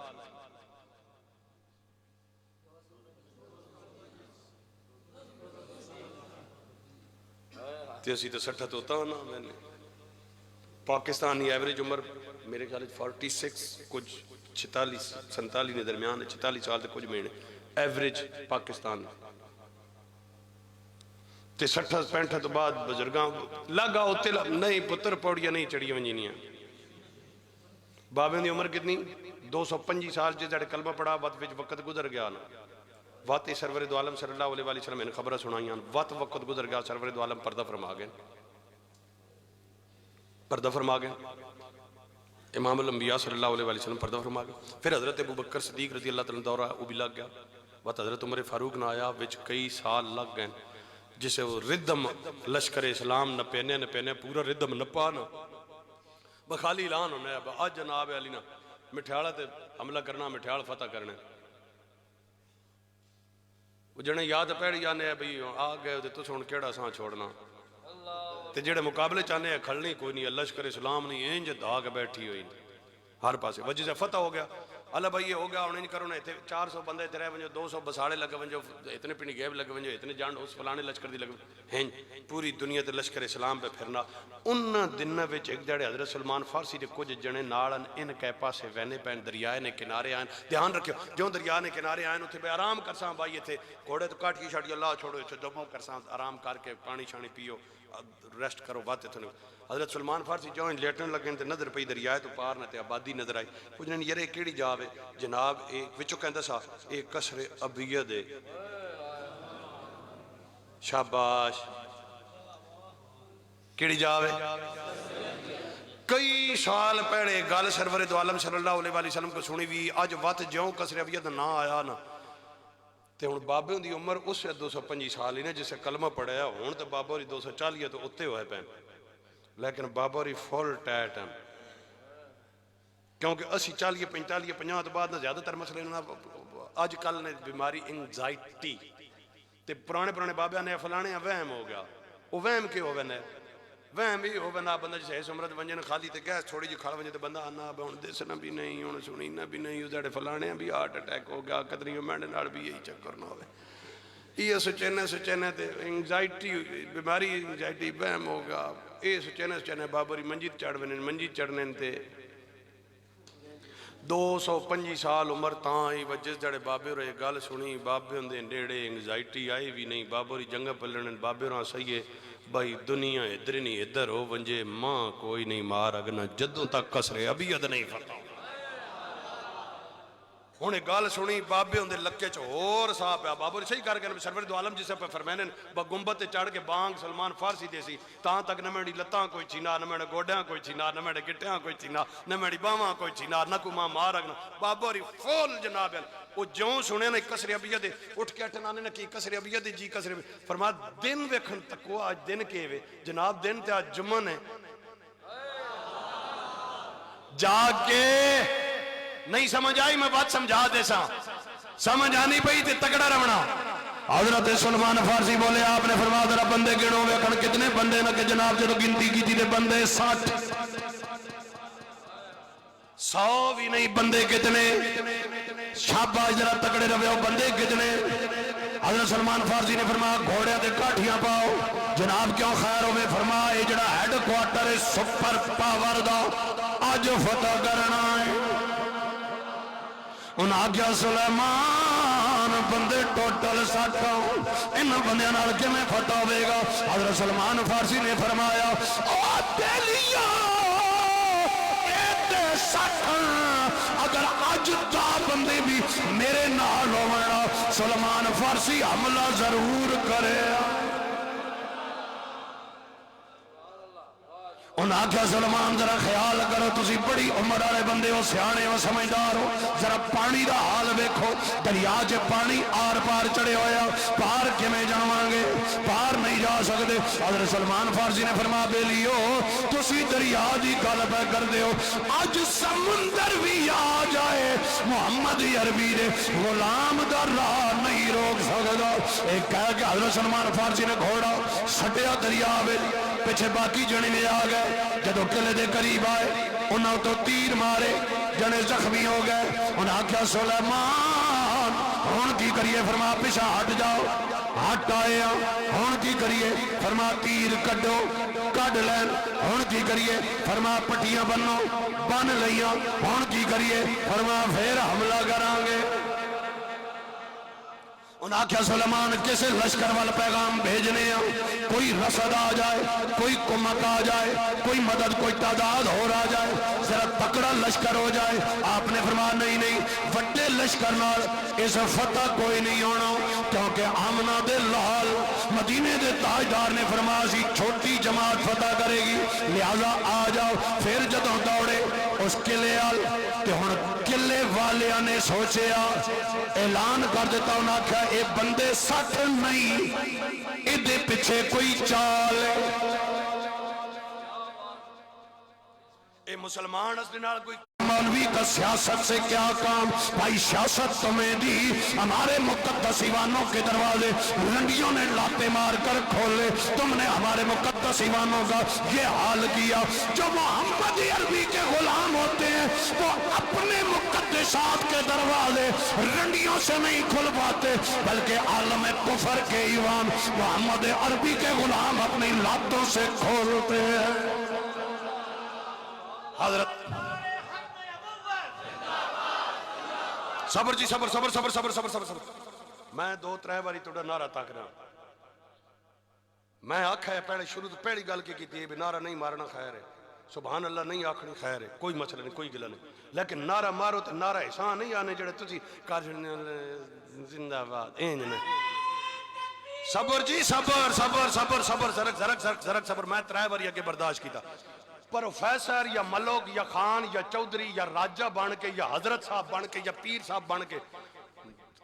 تے اسی تے 60 تو ہوتا نا میں نے پاکستان کی ایوریج عمر میرے خیال 46 کچھ 46 47 کے درمیان 46 سال تے کچھ مہینے ایوریج پاکستان تے 60 65 تو بعد بزرگاں لگا ہوتے نہیں پتر پوڑیاں نہیں چڑی ونجینیاں بابے دی عمر کتنی 225 سال جس جڑے کلمہ پڑھا وقت گزر گیا نا وقت سرور دو عالم صلی اللہ علیہ وسلم نے خبریں سنائیاں وقت گزر گیا سرور دو عالم پردہ فرما گئے امام الانبیاء صلی اللہ علیہ وسلم پردہ فرما گئے پھر حضرت ابوبکر صدیق رضی اللہ تعالیٰ دورہ وہ بھی لگ گیا وقت حضرت عمر فاروق نہ آیا وچ کئی سال لگ گئے جسے وہ ردم لشکر اسلام نہ پہنے پورا ردم نپا نا بخالی اعلان ہونا ہے آج جناب علی نا مٹھیاڑا تے حملہ کرنا مٹھیاڑ فتح کرنا وہ جنے یاد پیڑ جانے ہیں بھئی آ گئے تو سن کیڑا ساں چھوڑنا تے جڑے مقابلے چاہنے ہیں کھڑنی کوئی نہیں لشکر اسلام نہیں انج دھاگ بیٹھی ہوئی ہر پاسے وجہ سے فتح ہو گیا اللہ بھائی یہ ہو گیا انہیں نہیں کرو نا 400 بندے تے رہ ونجو 200 بساڑے لگے ونجو اتنے پنی گیب لگے ونجو اتنے جانڈ اس فلانے لشکر دی لگے ہیں پوری دنیا تے لشکر اسلام پہ پھرنا ان دنوں وچ ایک جڑے حضرت سلمان فارسی دے کچھ جنے نالن ان کے پاسے وینے پین دریائے نے کنارے آئیں دھیان رکھو جو دریا نے کنارے آئیں اتھے بے آرام کرساں بھائی تھے گھوڑے تو کاٹ کی شاڑی اللہ چھوڑو دموں کرساں آرام کر کے پانی شانی پیو ریسٹ کرو بات اتنے حضرت سلمان فارسی جو لیٹنے لگے تے نظر پئی دریائے تو پار نہ تے آبادی نظر آئی کچھ نہیں یرے کیڑی جاوے جناب ایک وچو کہندہ سا ایک قصر ابیہ دے شاباش کیڑی جاوے کئی سال پہلے گال سرور دو عالم صلی اللہ علیہ وسلم کو سنی بھی آج وقت جوں قصر ابیہ دا نہ آیا نا تے ہن بابے دی عمر اس 225 سال ہی نے جسے کلمہ پڑھایا ہن تے بابا دی 240 تو اتے ہوئے پین لیکن بابا دی فل ٹیٹ ہیں کیونکہ اسی 40 45 50 تو بعد نہ زیادہ تر مسئلے نہ آج کل نے بیماری انگزائٹی تے پرانے بابیاں نے فلانے وہم ہو گیا وہ وہم کے ہو وینے وہم بھی ہو وینا بندہ جسے اس عمرت ونجن خالی تے گیس تھوڑی جی کھڑ ونجن تے بندہ آنا ہن دسنا بھی نہیں ہن سنینا بھی نہیں اس فلانے بھی ہارٹ اٹیک ہو گیا قدریوں مینڈ نال بھی یہی چکر نہ ہوئے یہ سچینے تے انگزائٹی بیماری انگزائٹی وہم ہو گیا یہ سچینے بابری منجید چڑھنے تے 225 سال عمر تاں ہی وجس جڑے بابے رہے گل سنی بابے ہندے نیڑے انگزائٹی آئی بھی نہیں بابری جنگ پلنے بابے رہاں سہیے بھائی دنیا ادھر نہیں ادھر ہو ونجے ماں کوئی نہیں مار اگنا جدوں تک قصر ابیہ نہیں فتح ہوں گل سنی بابے ہوں لکے چور سا پیا بابو صحیح کر کے سرور دو عالم جسے پہ فرمینے گنبد چڑھ کے بانگ سلمان فارسی دے سی تاں تک نہ میری لتاں کوئی چینا نہ میرے گوڈیاں کوئی چینا نہ میرے گٹیاں کوئی چینا نہ میری باواں کوئی چینا نہ کو ماں مار اگنا بابو ری فول جناب وہ جوں سنے نا قصر ابیہ دے اٹھ کے اٹھنانے نے کی قصر ابیہ دے جی قصر ابیہ فرما دن ویکھن تک وہ آج دن کے وے جناب دن تے آج جمعہ ہے جاگ کے نہیں سمجھ آئی میں بات سمجھا دے سا سمجھ آنی پئی تے تکڑا رونا حضرت سلمان فارسی بولے آپ نے فرمایا ذرا بندے گنو ویکھن کتنے بندے نہ کہ جناب جدو گنتی کی تھی بندے 60 100 بھی نہیں بندے کتنے شاباش ذرا تکڑے روے بندے کتنے حضرت سلمان فارسی نے فرمایا گھوڑے تے کاٹھیاں پاؤ جناب کیوں خیر ہوئے فرمایا یہ جڑا ہیڈ کوارٹر سپر پاور دا آج فتح کرنا ہے انہاں کیا سلیمان بندے ٹوٹل 60 ان بندیاں نال کیویں فتح ہوے گا حضرت سلمان فارسی نے فرمایا او دلیا اے 60 اگر اج دا بندے بھی میرے نال ہوویں سلمان فارسی حملہ ضرور کرے انہاں کیا سلمان ذرا خیال کرو تسی بڑی عمر والے بندے ہو سیانے ہو سمجھدار ہو ذرا پانی دا حال دیکھو دریا چ پانی آر پار چڑھے ہویا پار کیویں جاواں گے پار نہیں جا سکتے حضرت سلمان فارسی نے فرمایا بیلیو تسی دریا دی گل پہ کردے ہو اج سمندر بھی آ جائے محمد عربی دے غلام دا راہ نہیں روک سکدا ایک کہہ کے حضرت سلمان فارسی نے گھوڑا سٹیا دریا وچ پیچھے باقی جنے لے آ گئے جدو قلعے دے قریب آئے انہوں تو تیر مارے جنے زخمی ہو گئے انہاں کیا سلیمان ہن کی کریے فرما پیچھے ہٹ جاؤ ہٹ آئے ہن کی کریے فرما تیر کڈو کڈ لین ہن کی کریے فرما پٹیاں بنو بن لئیاں ہن کی کریے فرما پھر حملہ کران گے انہاں کیا سلیمان کسے لشکر والا پیغام بھیجنے ہیں کوئی رسد آ جائے کوئی کمک آ جائے کوئی مدد کوئی تعداد ہو رہا جائے ذرا تکڑا لشکر ہو جائے آپ نے فرمایا نہیں وڈے لشکر نال اس فتح کوئی نہیں ہونا کیونکہ آمنہ دے لال مدینے دے تاجدار نے فرمایا سی چھوٹی جماعت فتح کرے گی لہذا آ جاؤ پھر جدوں دوڑے اس قلعے آل تے ہن قلعے والیاں نے سوچیا اعلان کر دیتا انہاں کیا اے بندے 60 نہیں ادھے پیچھے کوئی چال اے مسلمان اس دنال کوئی مولوی کا سیاست سے کیا کام بھائی سیاست تمہیں دی ہمارے مقدس ایوانوں کے دروازے رنڈیوں نے لاتے مار کر کھولے تم نے ہمارے مقدس ایوانوں کا یہ حال کیا جو محمد عربی کے غلام ہوتے ہیں وہ اپنے مقدسات کے دروازے رنڈیوں سے نہیں کھل پاتے بلکہ عالم کفر کے ایوان محمد عربی کے غلام اپنی لاتوں سے کھولتے ہیں حضرت صبر جی صبر صبر صبر صبر صبر صبر صبر میں 2-3 باری توڑا نعرہ تاک رہا میں آکھا ہے پہلے شروع تو پہلی گل کی تھی بھی نعرہ نہیں مارنا خیر ہے سبحان اللہ نہیں آکھنی خیر ہے کوئی مسئلہ نہیں کوئی گلہ نہیں لیکن نعرہ مارو تو نعرہ احسان نہیں آنے جڑے تسی کارجن زندہ باد اینج نے صبر جی صبر صبر صبر صبر زرک زرک زرک زرک صبر میں 3 باری آگے برداشت کی تھا پروفیسر یا ملوک یا خان یا چودھری یا راجہ بن کے یا حضرت صاحب بن کے یا پیر صاحب بن کے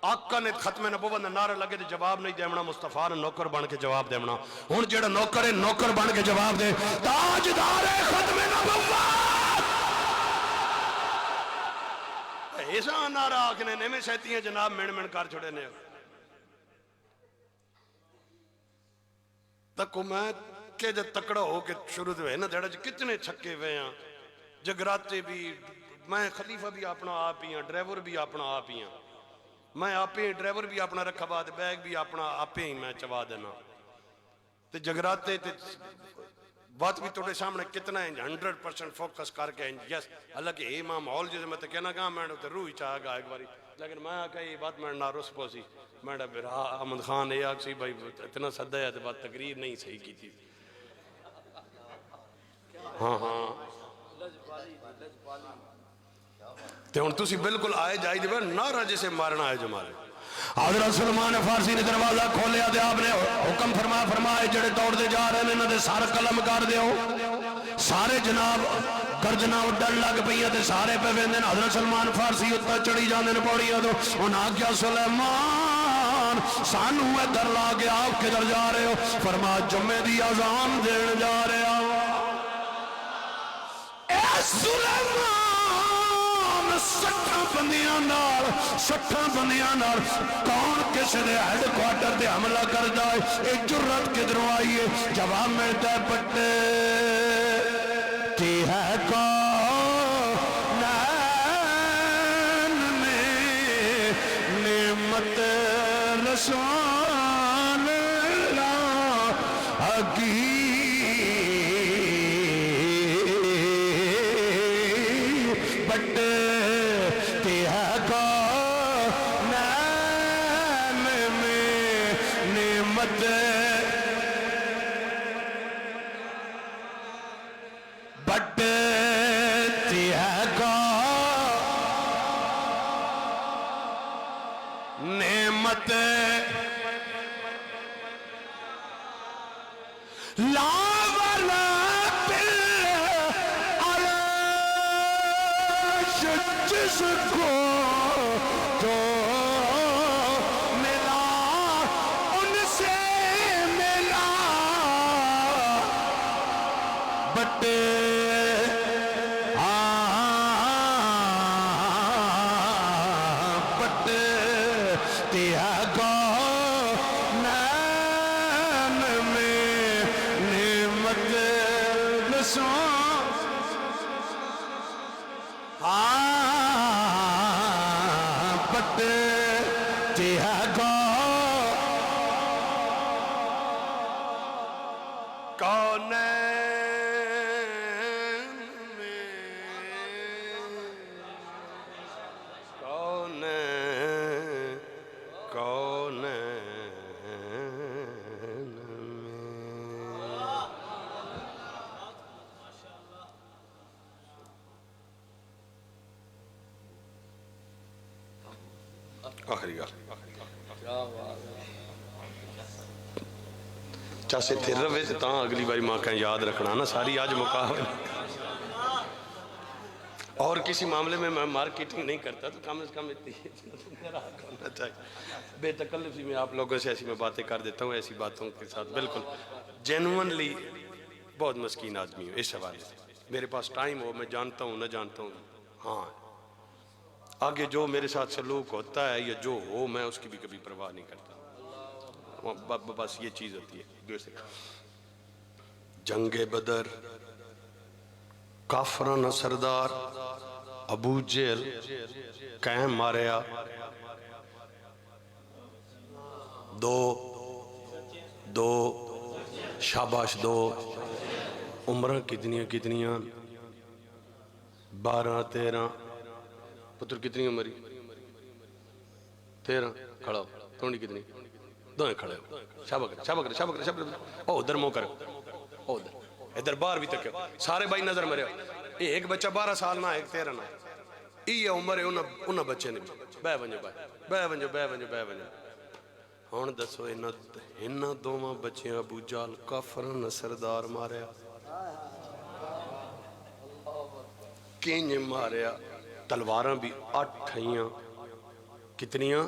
آقا نے ختم نبوت نے نعرہ لگے دے جواب نہیں دیمنا مصطفیٰ نے نوکر بن کے جواب دیمنا ہن جڑا نوکر ہے نوکر بن کے جواب دے تاجدار ختم نبوت ایسا نعرہ آکھنے نے میں سہتی ہیں جناب من کر چھوڑے نے تکو میں کہ جب تکڑا ہو کے شروع ہوئے نا دیڑا کتنے چھکے ہوئے ہیں جگراتے بھی میں خلیفہ بھی اپنا آپ ہی ہیں ڈرائیور بھی اپنا آپ ہی ہیں میں آپ ہی ڈرائیور بھی اپنا رکھا بعد بیگ بھی اپنا آپ ہی میں چوا دینا تے جگراتے تے بات بھی توڑے سامنے کتنا ہے 100% فوکس کر کے یس حالانکہ اے ماں ماحول جیسے میں تے کہنا کہاں میں نے روح ہی چاہ گا ایک باری لیکن میں آکا یہ بات میں نہ رس پوسی میں نے پھر احمد خان یہ آگ سی بھائی اتنا صدہ ہے تو بات تقریر نہیں صحیح کی تھی ہاں ہاں تے ہن تسی بالکل آئے جائی دے نعرہ جسے مارنا ہے جو مارے حضرت سلمان فارسی نے دروازہ کھولیا دے آپ نے حکم فرمائے جڑے دوڑ دے جا رہے ہیں دے سارے قلم کر دیو سارے جناب گرجنا ڈر لگ پئیاں تے سارے پہ ویندے حضرت سلمان فارسی اتنا چڑھی جاندے نے پوڑیاں تو انہاں کیا سلیمان سانو ادھر لا کے آپ کدھر جا رہے ہو فرما جمعے دی اذان دین جا رہے ہو اے سلیمان 60 بندیاں نال کون کسی دے ہیڈ کوارٹر دے حملہ کر جائے اے جرت کدھروں آئیے جواب ملتا ہے پٹے کی ہے کونین میں نعمت رسول اللہ حقیق جس کو تو ملا ان سے ملا بٹ آخری گل چاسے تھر رہے تو اگلی باری ماں کہیں یاد رکھنا نا ساری آج مقابل اور کسی معاملے میں مارکیٹنگ نہیں کرتا تو کم از کم اتنی ہونا چاہیے بے تکلفی میں آپ لوگوں سے ایسی میں باتیں کر دیتا ہوں ایسی باتوں کے ساتھ بالکل جینوئنلی بہت مسکین آدمی ہوں اس حوالے سے میرے پاس ٹائم ہو میں جانتا ہوں نہ جانتا ہوں ہاں آگے جو میرے ساتھ سلوک ہوتا ہے یا جو ہو میں اس کی بھی کبھی پرواہ نہیں کرتا بس یہ چیز ہوتی ہے جنگ بدر کافرانہ سردار ابو جہل قیم ماریا دو شاباش دو عمرہ کتنیاں 12 13 پتر کتنی عمری 13 کھڑا ہو تھوڑی کتنی دوئیں کھڑے ہو شابکر او ادھر مو کرو او ادھر باہر بھی تک سارے بھائی نظر مرے ایک بچہ 12 سال نہ ایک 13 نہ یہ عمر ہے انہاں بچے نے بے ونجو ہون دسو انہاں دوواں بچیاں ابو جہل کافرانہ سردار ماریا کینج ماریا تلواراں بھی 8 ہیں کتنیاں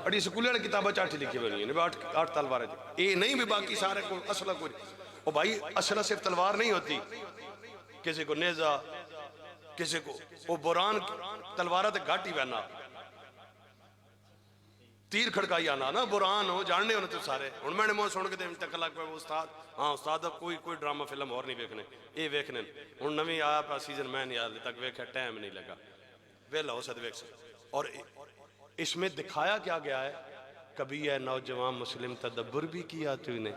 اڑی سکولے والے کتابیں 8 لکھی بنی ہیں 8 تلواریں یہ نہیں بھی باقی سارے کو اسلحہ کوئی او بھائی اسلحہ صرف تلوار نہیں ہوتی کسی کو نیزہ کسی کو وہ بوران تلوارہ تے گھاٹی بہنا تیر کھڑکائی آنا نا بوران ہو جاننے ہونے تو سارے ان میں نے مو سن کے دے تک لگ پہ استاد ہاں استاد کوئی ڈرامہ فلم اور نہیں ویکھنے یہ ویکھنے ان نویں آیا پا سیزن میں نہیں آیا تک ویکھا ٹائم نہیں لگا ویلا ہو سکتا ویکھ سکتا اور اس میں دکھایا کیا گیا ہے کبھی ہے نوجوان مسلم تدبر بھی کیا تو نے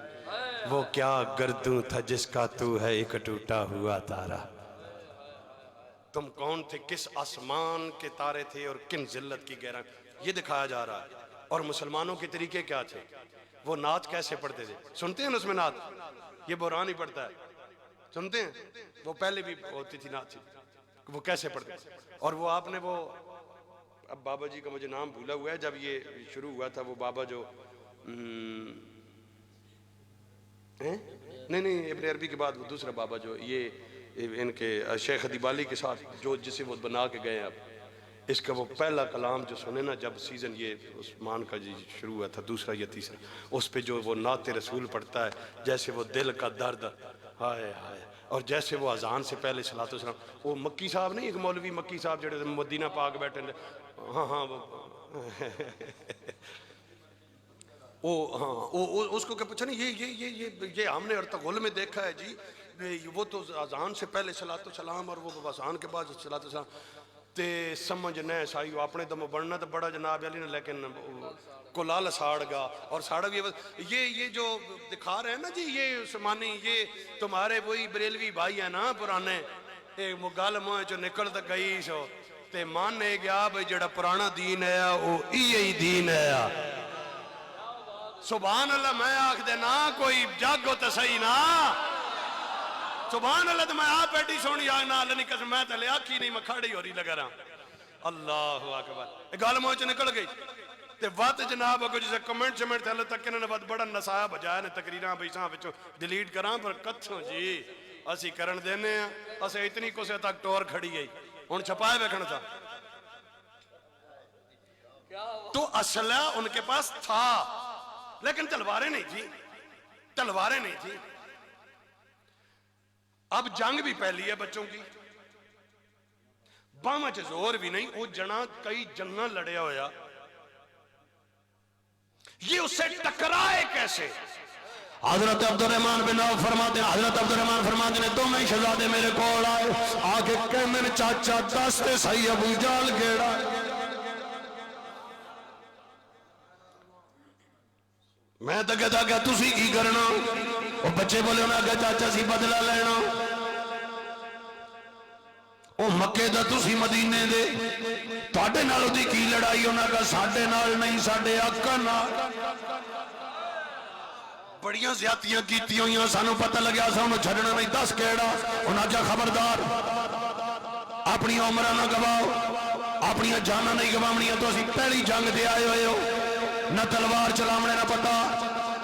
وہ کیا گردوں تھا جس کا تو ہے ایک ٹوٹا ہوا تارا تم کون تھے کس آسمان کے تارے تھے اور کن ذلت کی گہرائی یہ دکھایا جا رہا ہے اور مسلمانوں کے طریقے کیا تھے وہ نعت کیسے پڑھتے تھے سنتے ہیں نا اس میں نعت یہ بحران ہی پڑھتا ہے سنتے ہیں وہ پہلے بھی ہوتی تھی نعت وہ کیسے پڑھتے تھے اور وہ آپ نے وہ اب بابا جی کا مجھے نام بھولا ہوا ہے جب یہ شروع ہوا تھا وہ بابا جو نہیں ابن عربی کے بعد وہ دوسرا بابا جو یہ ان کے شیخ ادیبالی کے ساتھ جو جسے وہ بنا کے گئے اب اس کا وہ پہلا کلام جو سنے نا جب سیزن یہ عثمان کا جی شروع ہوا تھا دوسرا یا تیسرا اس پہ جو وہ نعت رسول پڑھتا ہے جیسے وہ دل کا درد ہائے ہائے اور جیسے وہ اذان سے پہلے صلاۃ والسلام وہ مکی صاحب نہیں ایک مولوی مکی صاحب جڑے مدینہ پاک بیٹھے ہاں وہ اس کو کیا پوچھا نہیں یہ ہم نے ارطغرل میں دیکھا ہے جی وہ تو اذان سے پہلے صلاۃ والسلام اور وہ اذان کے بعد صلاۃ والسلام تے سمجھ نہ سائی اپنے دم بڑھنا تو بڑا جناب علی نے لیکن کو لال ساڑ گا اور ساڑا بھی یہ جو دکھا رہے ہیں نا جی یہ عثمانی یہ تمہارے وہی بریلوی بھائی ہیں نا پرانے ایک گل موہ جو نکل تو گئی سو تے ماننے گیا بھئی جڑا پرانا دین ہے وہ یہی دین ہے سبحان اللہ میں آکھ دے نا کوئی جاگو تو صحیح نا سبحان اللہ تو میں آپ بیٹی سونی آگنا اللہ نہیں قسم میں تلے آکھی نہیں میں کھڑی ہو رہی لگا رہا اللہ اکبر ایک گال موچ نکل گئی تے وقت جناب اگر جسے کمنٹ شمنٹ تھے اللہ تک انہوں نے بہت بڑا نسایا بجایا نے تقریران بیساں بچوں ڈیلیٹ کران پر کتھوں جی اسی کرن دینے ہیں اسے اتنی کو سے تک ٹور کھڑی گئی ان چھپائے بیکھنا تھا تو اسلحہ ان کے پاس تھا لیکن تلواریں نہیں تھی تلواریں نہیں تھی اب جنگ بھی پہلی ہے بچوں کی باما چھ زور بھی نہیں وہ جنا کئی جنگاں لڑیا ہویا یہ اسے ٹکرائے کیسے حضرت عبدالرحمن بن عوف فرماتے ہیں حضرت عبدالرحمن فرماتے ہیں دونوں شہزادے میرے کول آئے آگے کہنے نے چاچا دستے صحیح ابو جہل گیڑا میں تو کہتا کہ تسی کی کرنا وہ بچے بولے انہاں کہ چاچا سی بدلہ لینا وہ مکے دا تسی مدینے دے تواڈے نال دی کی لڑائی انہاں کا ساڈے نال نہیں ساڈے آقا نال بڑیاں زیادتیاں کیتی ہوئیاں سانو پتہ لگیا سانو چھڑنا نہیں دس کیڑا انہاں جا خبردار اپنی عمرہ نہ گواؤ اپنی جانا نہیں گواونیاں تو اسی پہلی جنگ دے آئے ہوئے ہو نہ تلوار چلاونے نہ پتا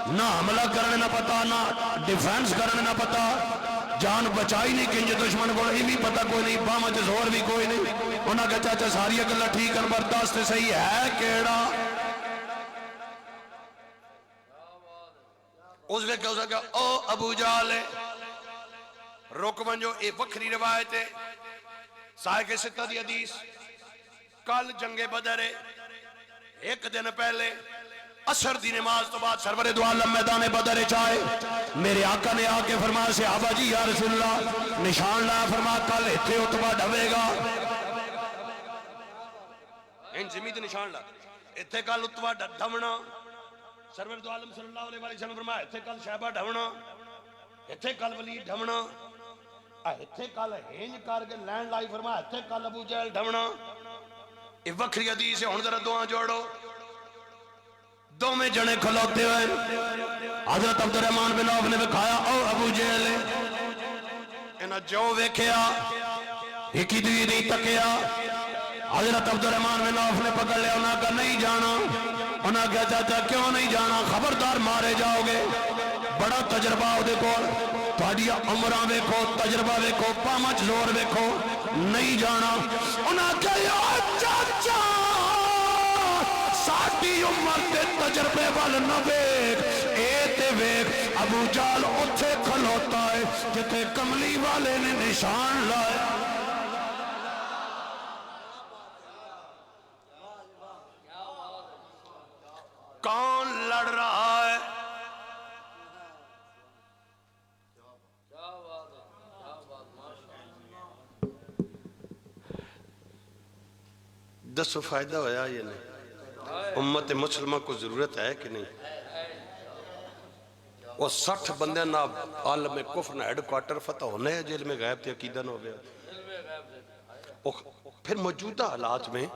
نہ حملہ کرنے نہ پتا نہ ڈیفینس کرنے نہ پتا جان بچائی نہیں کنج دشمن کو ہی بھی پتا کوئی نہیں باہم چ زور بھی کوئی نہیں انہاں کہا چاچا ساری گلاں ٹھیک ہیں برداشت صحیح ہے کیڑا اس نے کہا او ابو جہل رک ونجو اے وکھری روایت ہے صحیح کے ستہ دی حدیث کل جنگ بدر ہے ایک دن پہلے عصر دی نماز تو بعد سرور دو عالم میدان بدر چاہے میرے آقا نے آ کے فرمایا صحابہ جی یا رسول اللہ نشان لایا فرمایا کل اتھے اتبا ڈھوے گا ان زمید نشان لایا اتھے کل اتبا ڈھونا سرور دو عالم صلی اللہ علیہ وسلم فرمایا اتھے کل شہبہ ڈھونا اتھے کل ولید ڈھونا اتھے کل ہینج کر کے لینڈ لائی فرمایا اتھے کل ابو جہل ڈھونا یہ وکری حدیث ہے ہن ذرا دعا جوڑو دو میں جنے کھلوتے ہوئے حضرت عبد الرحمن بن عوف نے بکھایا او ابو جہل انہاں جو ویکھیا ایک ہی دوئی نہیں تکیا حضرت عبد الرحمن بن عوف نے پکڑ لیا انہاں کا نہیں جانا انہاں کہا چاچا کیوں نہیں جانا خبردار مارے جاؤ گے بڑا تجربہ ہو دیکھو تھوڑیا عمرہ ویکھو تجربہ ویکھو پامچ زور ویکھو نہیں جانا انہاں کہا چاچا ساڑھی عمر تے تجربے وال نہ ویک اے تے ویک ابو جہل اتھے کھلوتا ہے جتے کملی والے نے نشان لائے کون لڑ رہا ہے دسو فائدہ ہویا یہ نہیں امت مسلمہ کو ضرورت ہے کہ نہیں وہ 60 بندے نا عالم کفر نا ہیڈ کوارٹر فتح ہونے ہے جیل میں غیب تے عقیدہ نہ ہو گیا پھر موجودہ حالات میں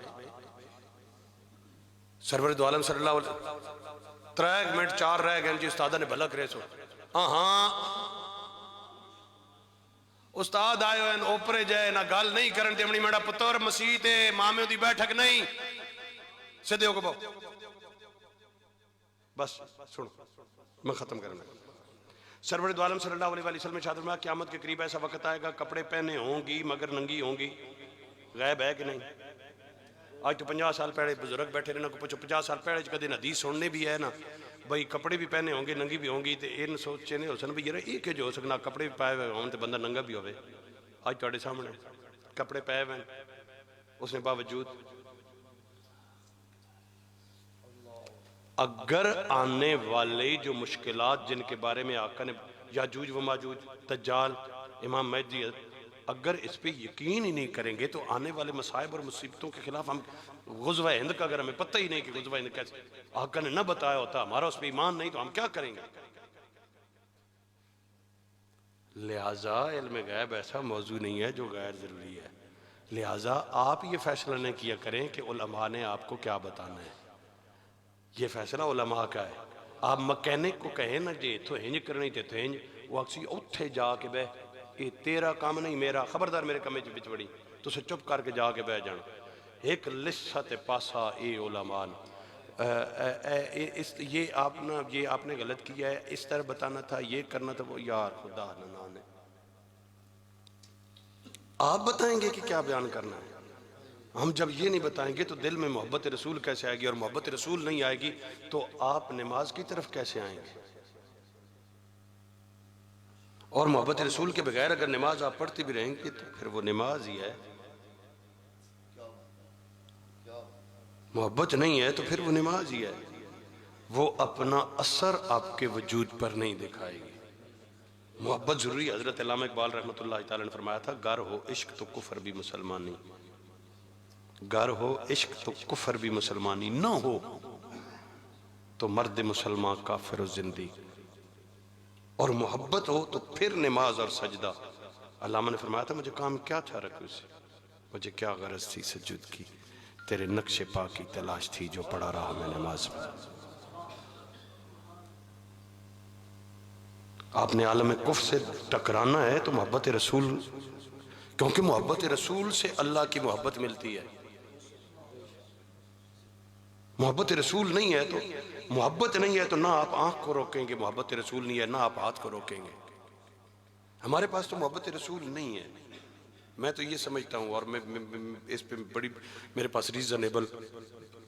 سرور دو عالم صلی اللہ علیہ 3 منٹ 4 رہ گئے جی استادہ نے بھلا کرے سو ہاں استاد آئے ہوئے اوپرے جائے نہ گال نہیں کرن تے اپنی میڈا پتر مسیح تے مامیوں دی بیٹھک نہیں سیدھے ہو کے باؤ بس سنو میں ختم کرنا سرور دو عالم صلی اللہ علیہ وسلم میں شاہد فرمایا قیامت کے قریب ایسا وقت آئے گا کپڑے پہنے ہوں گی مگر ننگی ہوں گی غیب ہے کہ نہیں آج تو 50 سال پہلے بزرگ بیٹھے رہنا کو پچھو 50 سال پہلے کدے حدیث سننے بھی ہے نا بھائی کپڑے بھی پہنے ہوں گے ننگی بھی ہوں گی تو ان سوچے نہیں ہو سن بھی یہ ایک جو ہو سکنا کپڑے بھی پائے ہوئے ہوں تو بندہ ننگا بھی ہوئے آج توڑے سامنے کپڑے پائے ہوئے اس نے باوجود اگر آنے والے جو مشکلات جن کے بارے میں آقا نے یاجوج و ماجوج دجال امام مہدی اگر اس پہ یقین ہی نہیں کریں گے تو آنے والے مصائب اور مصیبتوں کے خلاف ہم غزوہ ہند کا اگر ہمیں پتہ ہی نہیں کہ غزوہ ہند کیسے آقا نے نہ بتایا ہوتا ہمارا اس پہ ایمان نہیں تو ہم کیا کریں گے لہٰذا علم غیب ایسا موضوع نہیں ہے جو غیر ضروری ہے لہٰذا آپ یہ فیصلہ نہیں کیا کریں کہ علماء نے آپ کو کیا بتانا ہے یہ فیصلہ علماء کا ہے آپ مکینک کو کہیں نا جی تو ہنج کرنی تے تو ہنج وہ اکسی اٹھے جا کے بے یہ تیرا کام نہیں میرا خبردار میرے کمے جو بچ بڑی تو سے چپ کر کے جا کے بے جانا ایک لسّت پاسا اے علماء یہ آپ نے غلط کیا ہے اس طرح بتانا تھا یہ کرنا تھا وہ یار خدا نہ نے آپ بتائیں گے کہ کیا بیان کرنا ہے ہم جب یہ نہیں بتائیں گے تو دل میں محبت رسول کیسے آئے گی اور محبت رسول نہیں آئے گی تو آپ نماز کی طرف کیسے آئیں گے اور محبت رسول کے بغیر اگر نماز آپ پڑھتی بھی رہیں گے تو پھر وہ نماز ہی ہے محبت نہیں ہے تو پھر وہ نماز ہی ہے وہ اپنا اثر آپ کے وجود پر نہیں دکھائے گی محبت ضروری حضرت علامہ اقبال رحمۃ اللہ تعالیٰ نے فرمایا تھا گر ہو عشق تو کفر بھی مسلمانی گر ہو عشق تو کفر بھی مسلمانی نہ ہو تو مرد مسلمان کافر و زندی اور محبت ہو تو پھر نماز اور سجدہ علامہ نے فرمایا تھا مجھے کام کیا تھا رکھو سے مجھے کیا غرض تھی سجود کی تیرے نقش پا کی تلاش تھی جو پڑھا رہا میں نماز میں آپ نے عالم کفر سے ٹکرانا ہے تو محبت رسول کیونکہ محبت رسول سے اللہ کی محبت ملتی ہے محبت رسول نہیں ہے تو محبت نہیں ہے تو نہ آپ آنکھ کو روکیں گے، محبت رسول نہیں ہے نہ آپ ہاتھ کو روکیں گے. ہمارے پاس تو محبت رسول نہیں ہے. میں تو یہ سمجھتا ہوں، اور میں اس پہ بڑی میرے پاس ریزنیبل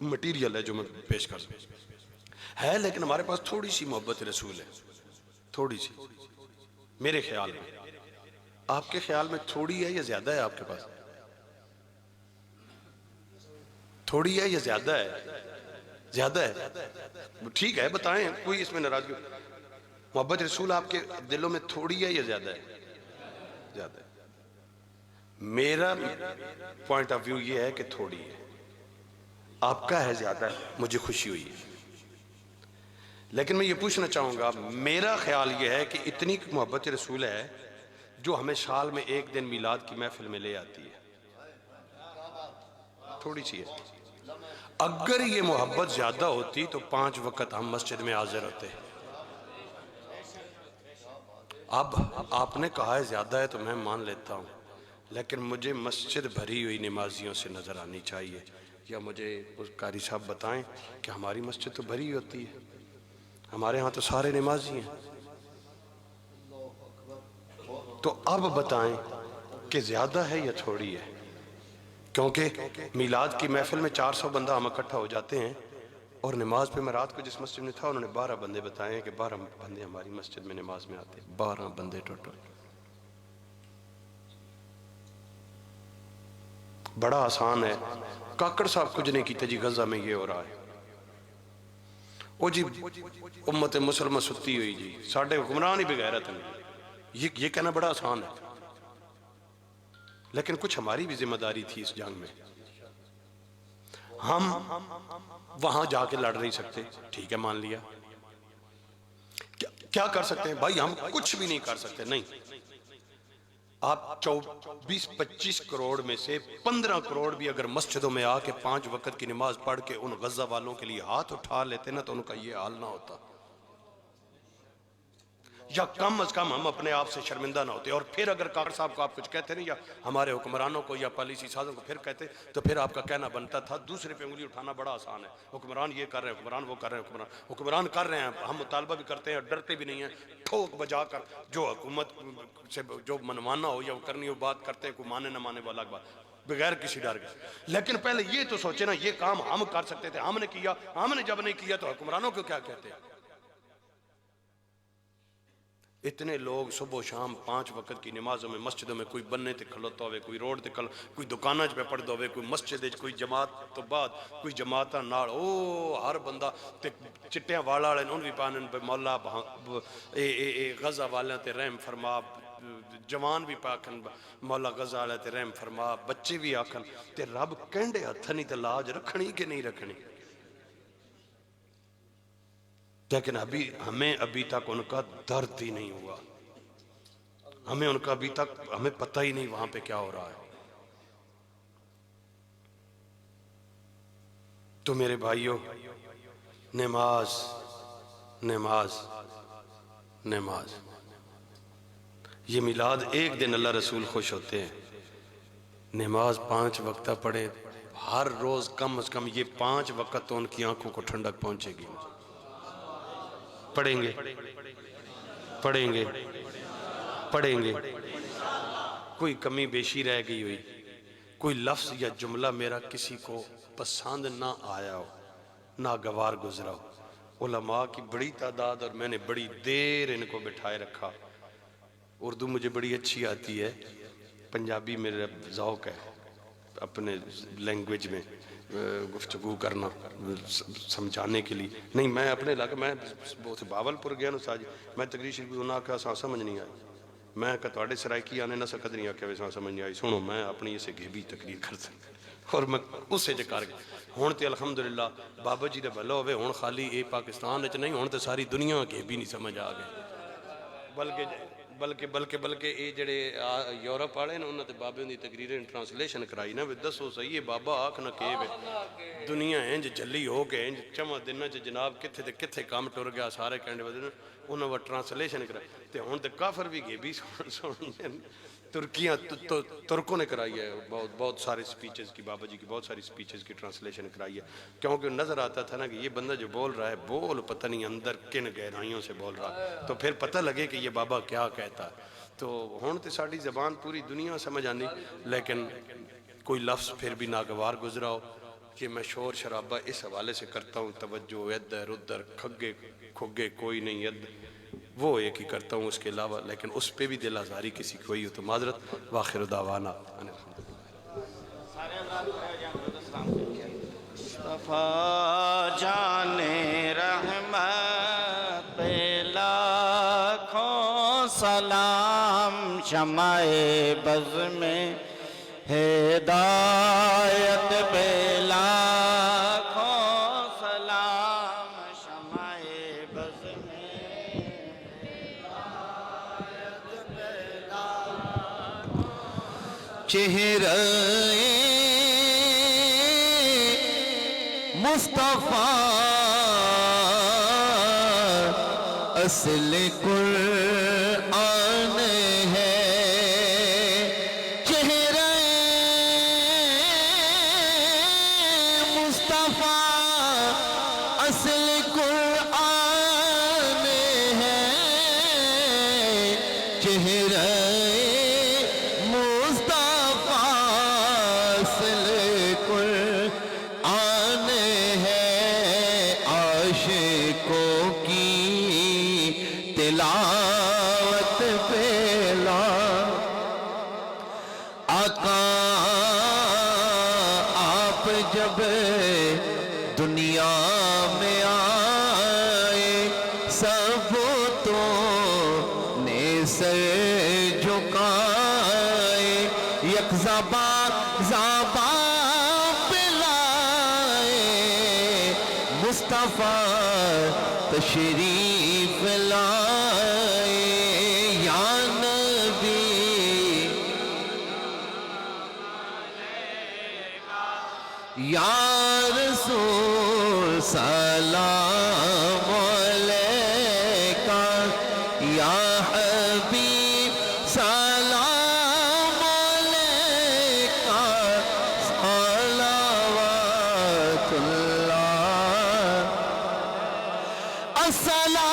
مٹیریل ہے جو میں پیش کر سکتا ہے، لیکن ہمارے پاس تھوڑی سی محبت رسول ہے، تھوڑی سی میرے خیال میں. آپ کے خیال میں تھوڑی ہے یا زیادہ ہے؟ آپ کے پاس تھوڑی ہے یا زیادہ ہے؟ زیادہ ہے. ٹھیک ہے، بتائیں، کوئی اس میں ناراضگی. محبت رسول آپ کے دلوں میں تھوڑی ہے یا زیادہ ہے؟ زیادہ ہے. میرا پوائنٹ آف ویو یہ ہے کہ تھوڑی ہے. آپ کا ہے زیادہ ہے، مجھے خوشی ہوئی ہے. لیکن میں یہ پوچھنا چاہوں گا، میرا خیال یہ ہے کہ اتنی محبت رسول ہے جو ہمیں سال میں ایک دن میلاد کی محفل میں لے آتی ہے. تھوڑی سی ہے. اگر یہ محبت زیادہ ہوتی تو 5 وقت ہم مسجد میں حاضر ہوتے. اب آپ نے کہا ہے زیادہ ہے تو میں مان لیتا ہوں، لیکن مجھے مسجد بھری ہوئی نمازیوں سے نظر آنی چاہیے. یا مجھے قاری صاحب بتائیں کہ ہماری مسجد تو بھری ہوتی ہے، ہمارے ہاں تو سارے نمازی ہیں. تو اب بتائیں کہ زیادہ ہے یا تھوڑی ہے؟ کیونکہ میلاد کی محفل میں 400 بندہ ہم اکٹھا ہو جاتے ہیں، اور نماز پہ میں رات کو جس مسجد میں تھا انہوں نے 12 بندے بتائے ہیں کہ 12 بندے ہماری مسجد میں نماز میں آتے ہیں. 12 بندے ٹوٹل. بڑا آسان ہے. کاکڑ صاحب کچھ نہیں کیتے جی غزہ میں یہ ہو رہا ہے. او جی امت مسلمہ ستی ہوئی جی، ساڑھے حکمران ہی بغیرت نہیں. یہ کہنا بڑا آسان ہے، لیکن کچھ ہماری بھی ذمہ داری تھی اس جنگ میں. ہم وہاں جا کے لڑ نہیں سکتے، ٹھیک ہے مان لیا. کیا کر سکتے ہیں بھائی؟ ہم کچھ بھی نہیں کر سکتے. نہیں، آپ 24-25 کروڑ میں سے 15 کروڑ بھی اگر مسجدوں میں آ کے 5 وقت کی نماز پڑھ کے ان غزہ والوں کے لیے ہاتھ اٹھا لیتے نا تو ان کا یہ حال نہ ہوتا، یا کم از کم ہم اپنے آپ سے شرمندہ نہ ہوتے. اور پھر اگر کاکڑ صاحب کو آپ کچھ کہتے نہیں، یا ہمارے حکمرانوں کو یا پالیسی سازوں کو پھر کہتے، تو پھر آپ کا کہنا بنتا تھا دوسرے پہ انگلی اٹھانا بڑا آسان ہے. حکمران یہ کر رہے ہیں، حکمران وہ کر رہے ہیں، حکمران کر رہے ہیں، ہم مطالبہ بھی کرتے ہیں، ڈرتے بھی نہیں ہیں. ٹھوک بجا کر جو حکومت سے جو منوانا ہو یا کرنی ہو بات کرتے ہیں، کوئی مانے نہ مانے وہ الگ بات، بغیر کسی ڈر کے. لیکن پہلے یہ تو سوچے نا، یہ کام ہم کر سکتے تھے، ہم نے کیا. ہم نے جب نہیں کیا تو حکمرانوں کو کیا کہتے ہیں؟ اتنے لوگ صبح و شام 5 وقت کی نمازوں میں مسجدوں میں، کوئی بننے تے کھلوتا ہوئے، کوئی روڈ تے کوئی دکانہ پہ پڑھتا ہوئے، کوئی مسجد کوئی جماعت تو بعد کوئی جماعتاں نال. او ہر بندہ تے چٹیاں والا والے انہوں بھی پانن پہ مولا غزہ والے تے رحم فرما، جوان بھی پاکن مولا غزہ والے تے رحم فرما، بچے بھی آکھن تے رب کہندے ہتھنی تے لاج رکھنی کہ نہیں رکھنی. لیکن ہمیں ابھی تک ان کا درد ہی نہیں ہوا. ہمیں ان کا ابھی تک ہمیں پتہ ہی نہیں وہاں پہ کیا ہو رہا ہے. تو میرے بھائیوں، نماز نماز نماز. یہ میلاد ایک دن اللہ رسول خوش ہوتے ہیں. نماز 5 وقتہ پڑھے ہر روز، کم از کم یہ 5 وقت تو ان کی آنکھوں کو ٹھنڈک پہنچے گی. پڑھیں گے پڑھیں گے پڑھیں گے. کوئی کمی بیشی رہ گئی ہوئی، کوئی لفظ یا جملہ میرا کسی کو پسند نہ آیا ہو، ناگوار گزرا ہو، علماء کی بڑی تعداد اور میں نے بڑی دیر ان کو بٹھائے رکھا. اردو مجھے بڑی اچھی آتی ہے، پنجابی میرا ذوق ہے اپنے لینگویج میں گفتگو کرنا سمجھانے کے لیے. نہیں، میں اپنے علاقے میں باول پور گیا نا ساجی، میں تقریر شریف انہاں آکھا سا سمجھ نہیں آئی. میں کہ تواڈے سرائکی آنے نہ سکت نہیں آکھا ویسا سمجھ نہیں آئی. سنو میں اپنی اسے گھیبی تقریر کر سکتا اور میں اسے کر گیا. ہون تے الحمدللہ بابا جی دے بھلا ہوئے، ہون خالی اے پاکستان وچ نہیں، ہون تے ساری دنیا گھیبی نہیں سمجھ آ گئے. بلکہ اے جڑے یورپ والے نا انہوں نے بابے دی تقریریں ٹرانسلیشن کرائی نا. دسو صحیح ہے بابا آکھ نہ کہ دنیا انج جلی ہو کے انج چمہ دنہ چ جناب کتھے تے کتھے کام ٹر گیا سارے کہنے بدے انہوں نے ٹرانسلیشن کرائی. تے ہن تے کافر بھی گھیبی سن ترکیاں ترکوں نے کرائی ہے، بہت سارے سپیچز کی، بابا جی کی بہت ساری سپیچز کی ٹرانسلیشن کرائی ہے، کیونکہ نظر آتا تھا نا کہ یہ بندہ جو بول رہا ہے بول پتہ نہیں اندر کن گہرائیوں سے بول رہا ہے، تو پھر پتہ لگے کہ یہ بابا کیا کہتا ہے۔ تو ہون تے ساڑی زبان پوری دنیا سمجھ آنی، لیکن کوئی لفظ پھر بھی ناگوار گزرا ہو کہ میں شور شرابہ اس حوالے سے کرتا ہوں، توجہ ادھر ادھر کھگے کھگے کوئی نہیں وہ ایک ہی کرتا ہوں، اس کے علاوہ لیکن اس پہ بھی دل آزاری کسی کی ہوئی ہو تو معذرت۔ واخر دعوانا مصطفیٰ جان رحمت پہ لاکھوں سلام، شمع بز میں ہدایت پہ لاکھوں سلام، شمع بز میں چہرہ مصطفیٰ اصل قرآن ہے، چہرہ مصطفیٰ اصل قرآن ہے، چہرہ تلاوت پہلا آقا آپ جب دنیا میں آئے سب تو نے سر جھکائے، یک زبان پلائے مصطفیٰ تشریف لائے، یا نبی یا رسول سلام علیکہ، یا حبیب سلام علیکہ، صلوات اللہ السلام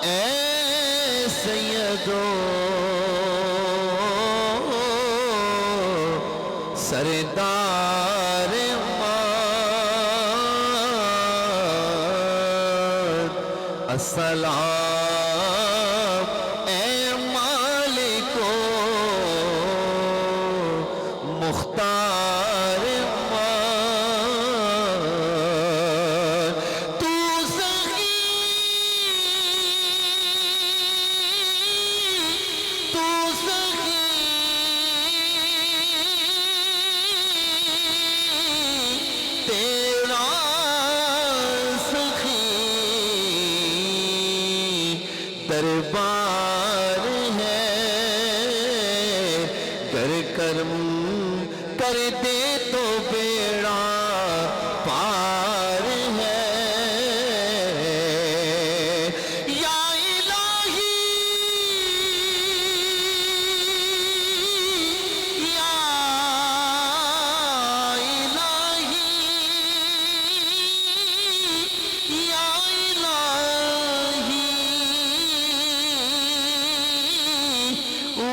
اے سیدو سردار مات، السلام اے مالکو مختار مان، تو سخی تو سخی تیرا سخی دربار ہے، گر کرم کر دے تو بیڑا پار ہے، یا الہی یا الہی یا الہی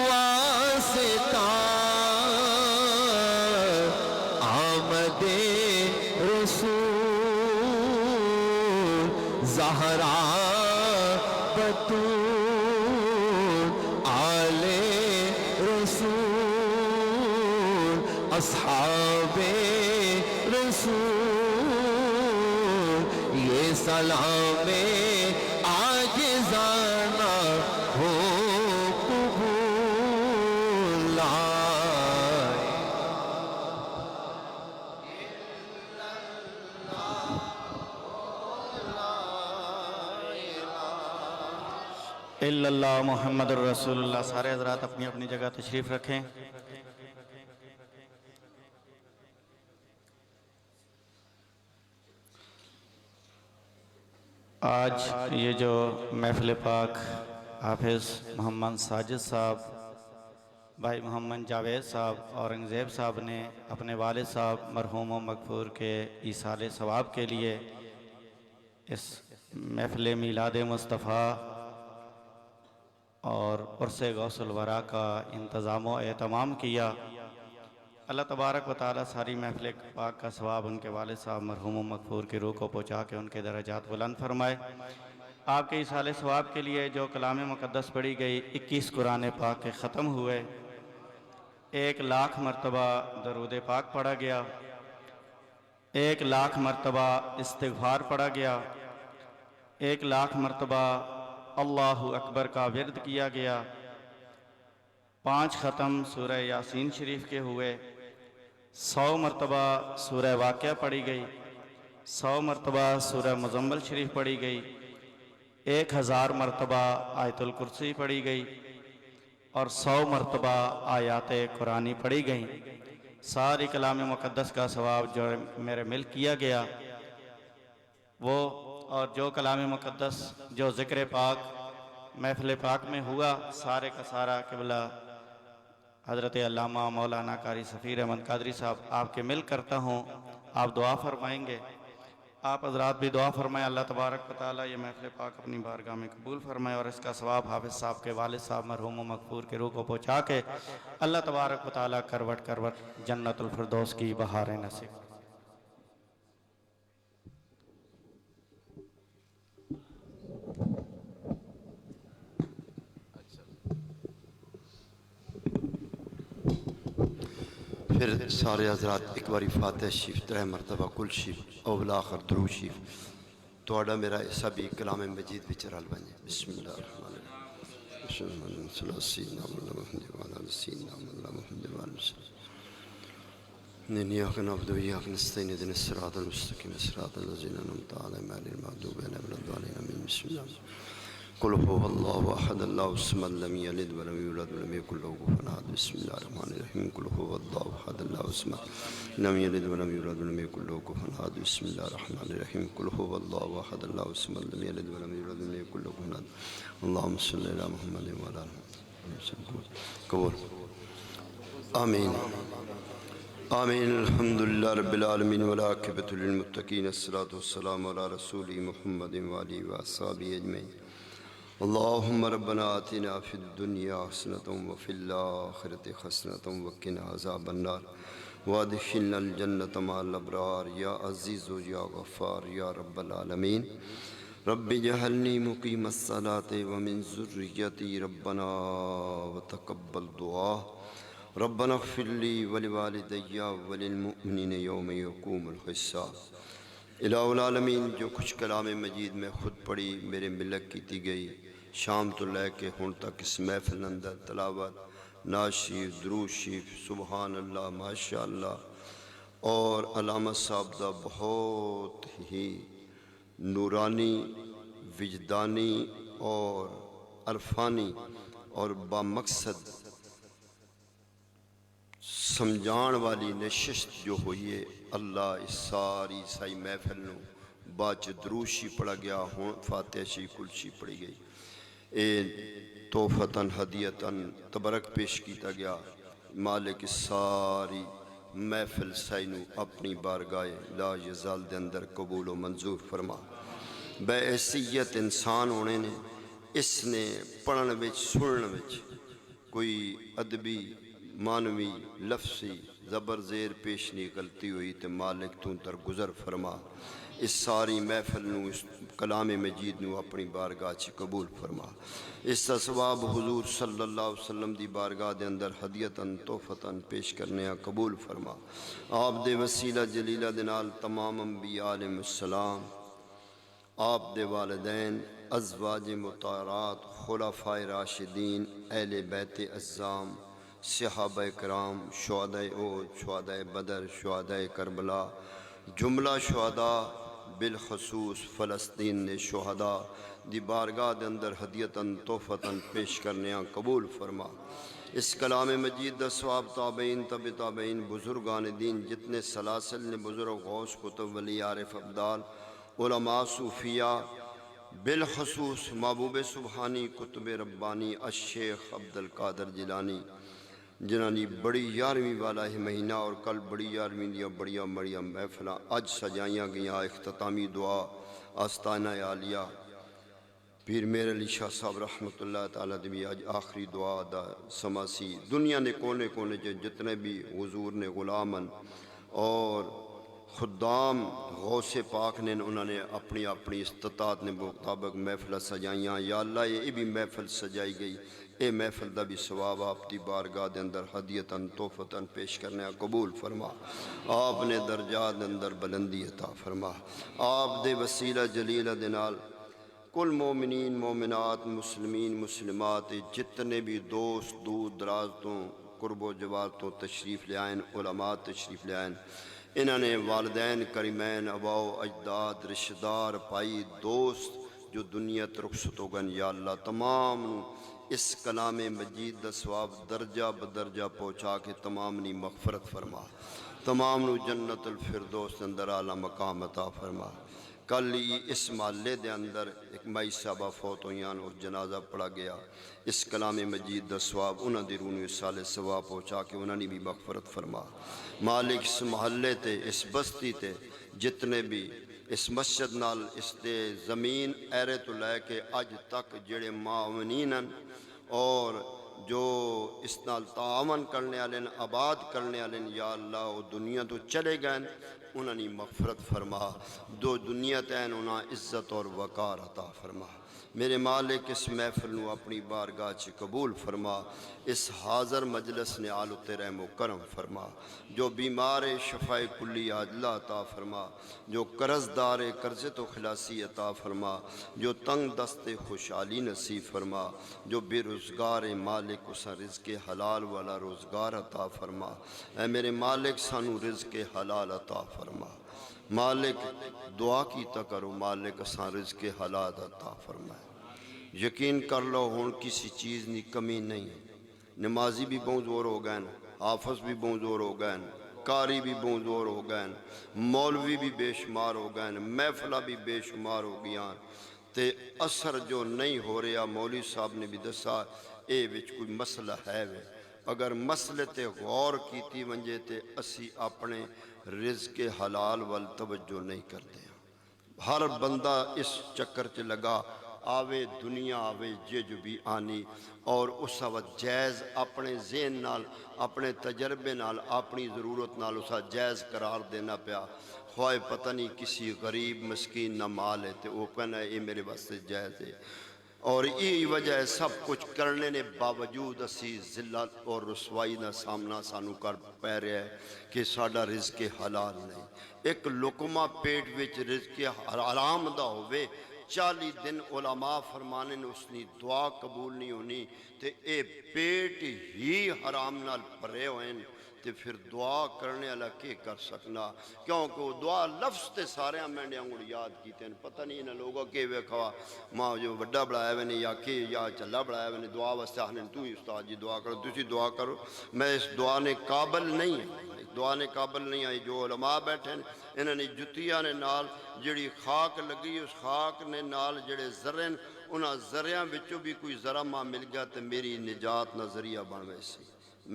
واسطہ آمد رسول زہرا بطول آل رسول اصحاب رسول، یہ سلام عاجزانہ ہو قبول، لا الا اللہ محمد الرسول اللہ۔ سارے حضرات اپنی اپنی جگہ تشریف رکھیں۔ آج یہ جو محفل پاک حافظ محمد ساجد صاحب، بھائی محمد جاوید صاحب، اورنگزیب صاحب نے اپنے والد صاحب مرحوم و مغفور کے ایصال ثواب کے لیے اس محفل میلاد مصطفیٰ اور عرس غوث الورا کا انتظام و اہتمام کیا۔ اللہ تبارک و تعالی ساری محفل پاک کا ثواب ان کے والد صاحب مرحوم و مغفور کی روح کو پہنچا کے ان کے درجات بلند فرمائے۔ آپ کے ایصال ثواب کے لیے جو کلام مقدس پڑھی گئی، 21 قرآن پاک کے ختم ہوئے، 1,00,000 مرتبہ درود پاک پڑھا گیا، 1,00,000 مرتبہ استغفار پڑھا گیا، 1,00,000 مرتبہ اللہ اکبر کا ورد کیا گیا، 5 ختم سورہ یاسین شریف کے ہوئے، 100 مرتبہ سورہ واقعہ پڑھی گئی، 100 مرتبہ سورہ مزمل شریف پڑھی گئی، 1000 مرتبہ آیت الکرسی پڑھی گئی اور 100 مرتبہ آیات قرآنی پڑھی گئیں۔ ساری کلام مقدس کا ثواب جو میرے مل کیا گیا وہ، اور جو کلام مقدس جو ذکر پاک محفل پاک میں ہوا، سارے کا سارا قبلہ حضرت علامہ مولانا قاری سفیر احمد قادری صاحب آپ کے مل کرتا ہوں۔ آپ دعا فرمائیں گے، آپ حضرات بھی دعا فرمائیں، اللہ تبارک و تعالی یہ محفل پاک اپنی بارگاہ میں قبول فرمائے اور اس کا ثواب حافظ صاحب کے والد صاحب مرحوم و مغفور کے روح کو پہنچا کے اللہ تبارک و تعالی کروٹ کروٹ جنت الفردوس کی بہاریں نصیب۔ پھر سارے حضرات ایک باری فاتح شریف 3 مرتبہ کل شریف اول آخر درود شریف توڑا میرا ایسا بھی کلام مجید وچ رل بنے۔ بسم اللہ الرحمن الرحیم، صلی اللہ علیہ وسلم، سیدنا محمد وعلی سیدنا محمد وعلی سیدنا إياك نعبد وإياك نستعين اهدنا الصراط المستقيم صراط الذين أنعمت عليهم غير المغضوب عليهم ولا الضالين آمين بسم الله قل هو الله أحد الله الصمد لم يلد ولم يولد ولم يكن له كفوا أحد بسم الله الرحمن الرحيم قل هو الله أحد الله الصمد لم يلد ولم يولد ولم يكن له كفوا أحد بسم الله الرحمن الرحيم قل هو الله أحد الله الصمد لم يلد ولم يولد ولم يكن له كفوا أحد اللهم صل على محمد وعلى آل محمد قبول آمين آمين الحمد لله رب العالمين والعاقبة للمتقين الصلاة والسلام على رسول محمد وآله وأصحابه أجمعين اللهم ربنا آتنا في الدنيا حسنة وفي الآخرة حسنة وقنا عذاب النار وادخلنا الجنة مع الأبرار يا عزيز يا غفار يا رب العالمين رب اجعلني مقيم الصلاة ومن ذريتي ربنا وتقبل دعاء ربنا اغفر لي ولوالدي وللمؤمنين يوم يقوم الحساب۔ الہ العالمین جو کچھ کلام مجید میں خود پڑھی میرے ملک کی گئی شام تو لے کے ہن تک اس محفل اندر تلاوت نعت شریف درود شریف سبحان اللہ ماشاءاللہ اور علامہ صاحب دا بہت ہی نورانی وجدانی اور عرفانی اور بامقصد سمجھان والی نشست جو ہوئی ہے اللہ اس ساری سائی محفل نو باچ دروشی پڑھا گیا ہوں فاتح شی کلشی پڑھی گئی اے توفتاً ہدیتاً تبرک پیش کیتا گیا مالک ساری محفل سائی نو اپنی بارگاہ لا یزال دے اندر قبول و منظور فرما۔ بے حیثیت انسان ہونے نے اس نے پڑھن وچ سنن وچ کوئی ادبی مانوی لفظی زبر زیر پیشنی غلطی ہوئی تے مالک تو تر گزر فرما اس ساری محفل نو اس کلام مجید نو اپنی بارگاہ چ قبول فرما۔ اس کا ثواب حضور صلی اللہ علیہ وسلم دی بارگاہ دے اندر ہدیتاً تحفتاً پیش کرنے قبول فرما۔ آپ دے وسیلہ جلیلہ دے نال تمام انبیاء علیہ السلام، آپ دے والدین، ازواج مطہرات، خلفائے راشدین، اہل بیت اعظام، صحابہ کرام، شہداء احد، شہداء بدر، شہداء کربلا، جملہ شہداء بالخصوص فلسطین نے شہداء دی بارگاہ دے اندر ہدیتاً تحفتاً پیش کرنے قبول فرما۔ اس کلام مجید دا ثواب تابعین تبع تابعین بزرگان دین جتنے سلاسل نے بزرگ غوث کتب ولی عارف ابدال علماء صوفیہ بالخصوص محبوب سبحانی قطب ربانی الشیخ عبد القادر جیلانی جنہاں دی بڑی 11ویں والا ہے مہینہ اور کل بڑی 11ویں دیا بڑیا بڑیا محفلاں اج سجائیاں گیاں اختتامی دعا آستانہ عالیہ پیر میر علی شاہ صاحب رحمۃ اللہ تعالیٰ دی بھی آج آخری دعا دا سماسی دنیا نے کونے کونے جتنے بھی حضور نے غلامن اور خدام غوث پاک نے انہوں نے اپنی اپنی استطاعت نے مطابق محفل سجائیاں یا اللہ یہ بھی محفل سجائی گئی اے محفل دا بھی ثواب آپ دی بارگاہ دے اندر ہدیتاً تحفتاً پیش کرنے قبول فرما آپ نے درجات اندر بلندی عطا فرما آپ دے وسیلہ جلیلہ دے نال کل مومنین مومنات مسلمین مسلمات جتنے بھی دوست دور دراز تو قرب و جوار تو تشریف لے آئیں علماء تشریف لے آئیں انہوں نے والدین کریمین اباؤ اجداد رشتہ دار پائی دوست جو دنیا رخصت ہو گن یا اللہ تمام اس کلام مجید دا ثواب درجہ بدرجہ پہنچا کے تمام نی مغفرت فرما تمام نو جنت الفردوس اندر اعلیٰ مقام عطا فرما کل ہی اس محلے دے اندر ایک مائی صاحبہ فوت ہویاں اور جنازہ پڑھا گیا اس کلام مجید دا ثواب انہاں دی روح نو سال ثواب پہنچا کے انہاں نے بھی مغفرت فرما مالک اس محلے تے اس بستی تے جتنے بھی اس مسجد نال اس دے زمین ایرے تو لے کے اج تک جڑے معاونین اور جو اس نال تعاون کرنے والے آباد کرنے والے یا اللہ وہ دنیا تو چلے گئے انہوں نے مغفرت فرما دو دنیا تین انہاں عزت اور وقار عطا فرما میرے مالک اس محفل نو اپنی بارگاہ چ قبول فرما اس حاضر مجلس نے آل رحم و کرم فرما جو بیمار شفاء کلی عاجلہ عطا فرما جو قرض دار قرض تو خلاصی عطا فرما جو تنگ دست خوشحالی نصیب فرما جو بے روزگار مالک اسا رزق حلال والا روزگار عطا فرما اے میرے مالک سانو رزق حلال عطا فرما مالک دعا کی کرو مالک اساں رزق حلال عطا فرمائے یقین کر لو ہون کسی چیز نی کمی نہیں نمازی بھی بہت زور ہو گئے حافظ بھی بہت زور ہو گئے قاری بھی بہت زور ہو گئے مولوی بھی بے شمار ہو گئے محفلہ بھی بے شمار ہو گیا تے اثر جو نہیں ہو رہا مولوی صاحب نے بھی دسا اے وچ کوئی مسئلہ ہے وے اگر مسئلے تے غور کیتی ونجے تے اسی اپنے رزق حلال وال توجہ نہیں کرتے ہر بندہ اس چکر چ لگا آوے دنیا آوے جو بھی آنی اور اس وقت جائز اپنے ذہن نال اپنے تجربے نال اپنی ضرورت نال اسا جائز قرار دینا پیا خواہ پتہ نہیں کسی غریب مسکین نہ مال ہے تو وہ کہنا ہے یہ میرے واسطے جائز ہے اور یہ وجہ ہے سب کچھ کرنے نے باوجود اسی ذلت اور رسوائی کا سامنا سانو کر پہ رہا ہے کہ ساڈا رزق حلال نہیں ایک لقمہ پیٹ وچ رزق حرام دا ہوئے 40 دن علماء فرمانے نے اس نے دعا قبول نہیں ہونی تے اے پیٹ ہی حرام نال پرے ہوئے تے پھر دعا کرنے والا کے کر سکنا کیونکہ وہ دعا لفظ تے سارے میں نے انگڑ یاد کیتے ہیں پتہ نہیں انہیں لوگوں کے ویکھوا ماں جو وڈا بڑھایا ہوئے نے یا کہ یا چلا بڑھایا ہوئے نے دعا واسطے آنے تو ہی استاد جی دعا کرو تسی دعا کرو میں اس دعا نے قابل نہیں ہے دعا نے قابل نہیں آئی جو علماء بیٹھے ہیں انہوں نے جتیاں نے نال جڑی خاک لگی اس خاک نے نال جڑے ذرے انہاں ذریعہ بچوں بھی کوئی ذرہ ماں مل گیا تو میری نجات نظریہ بن ویسی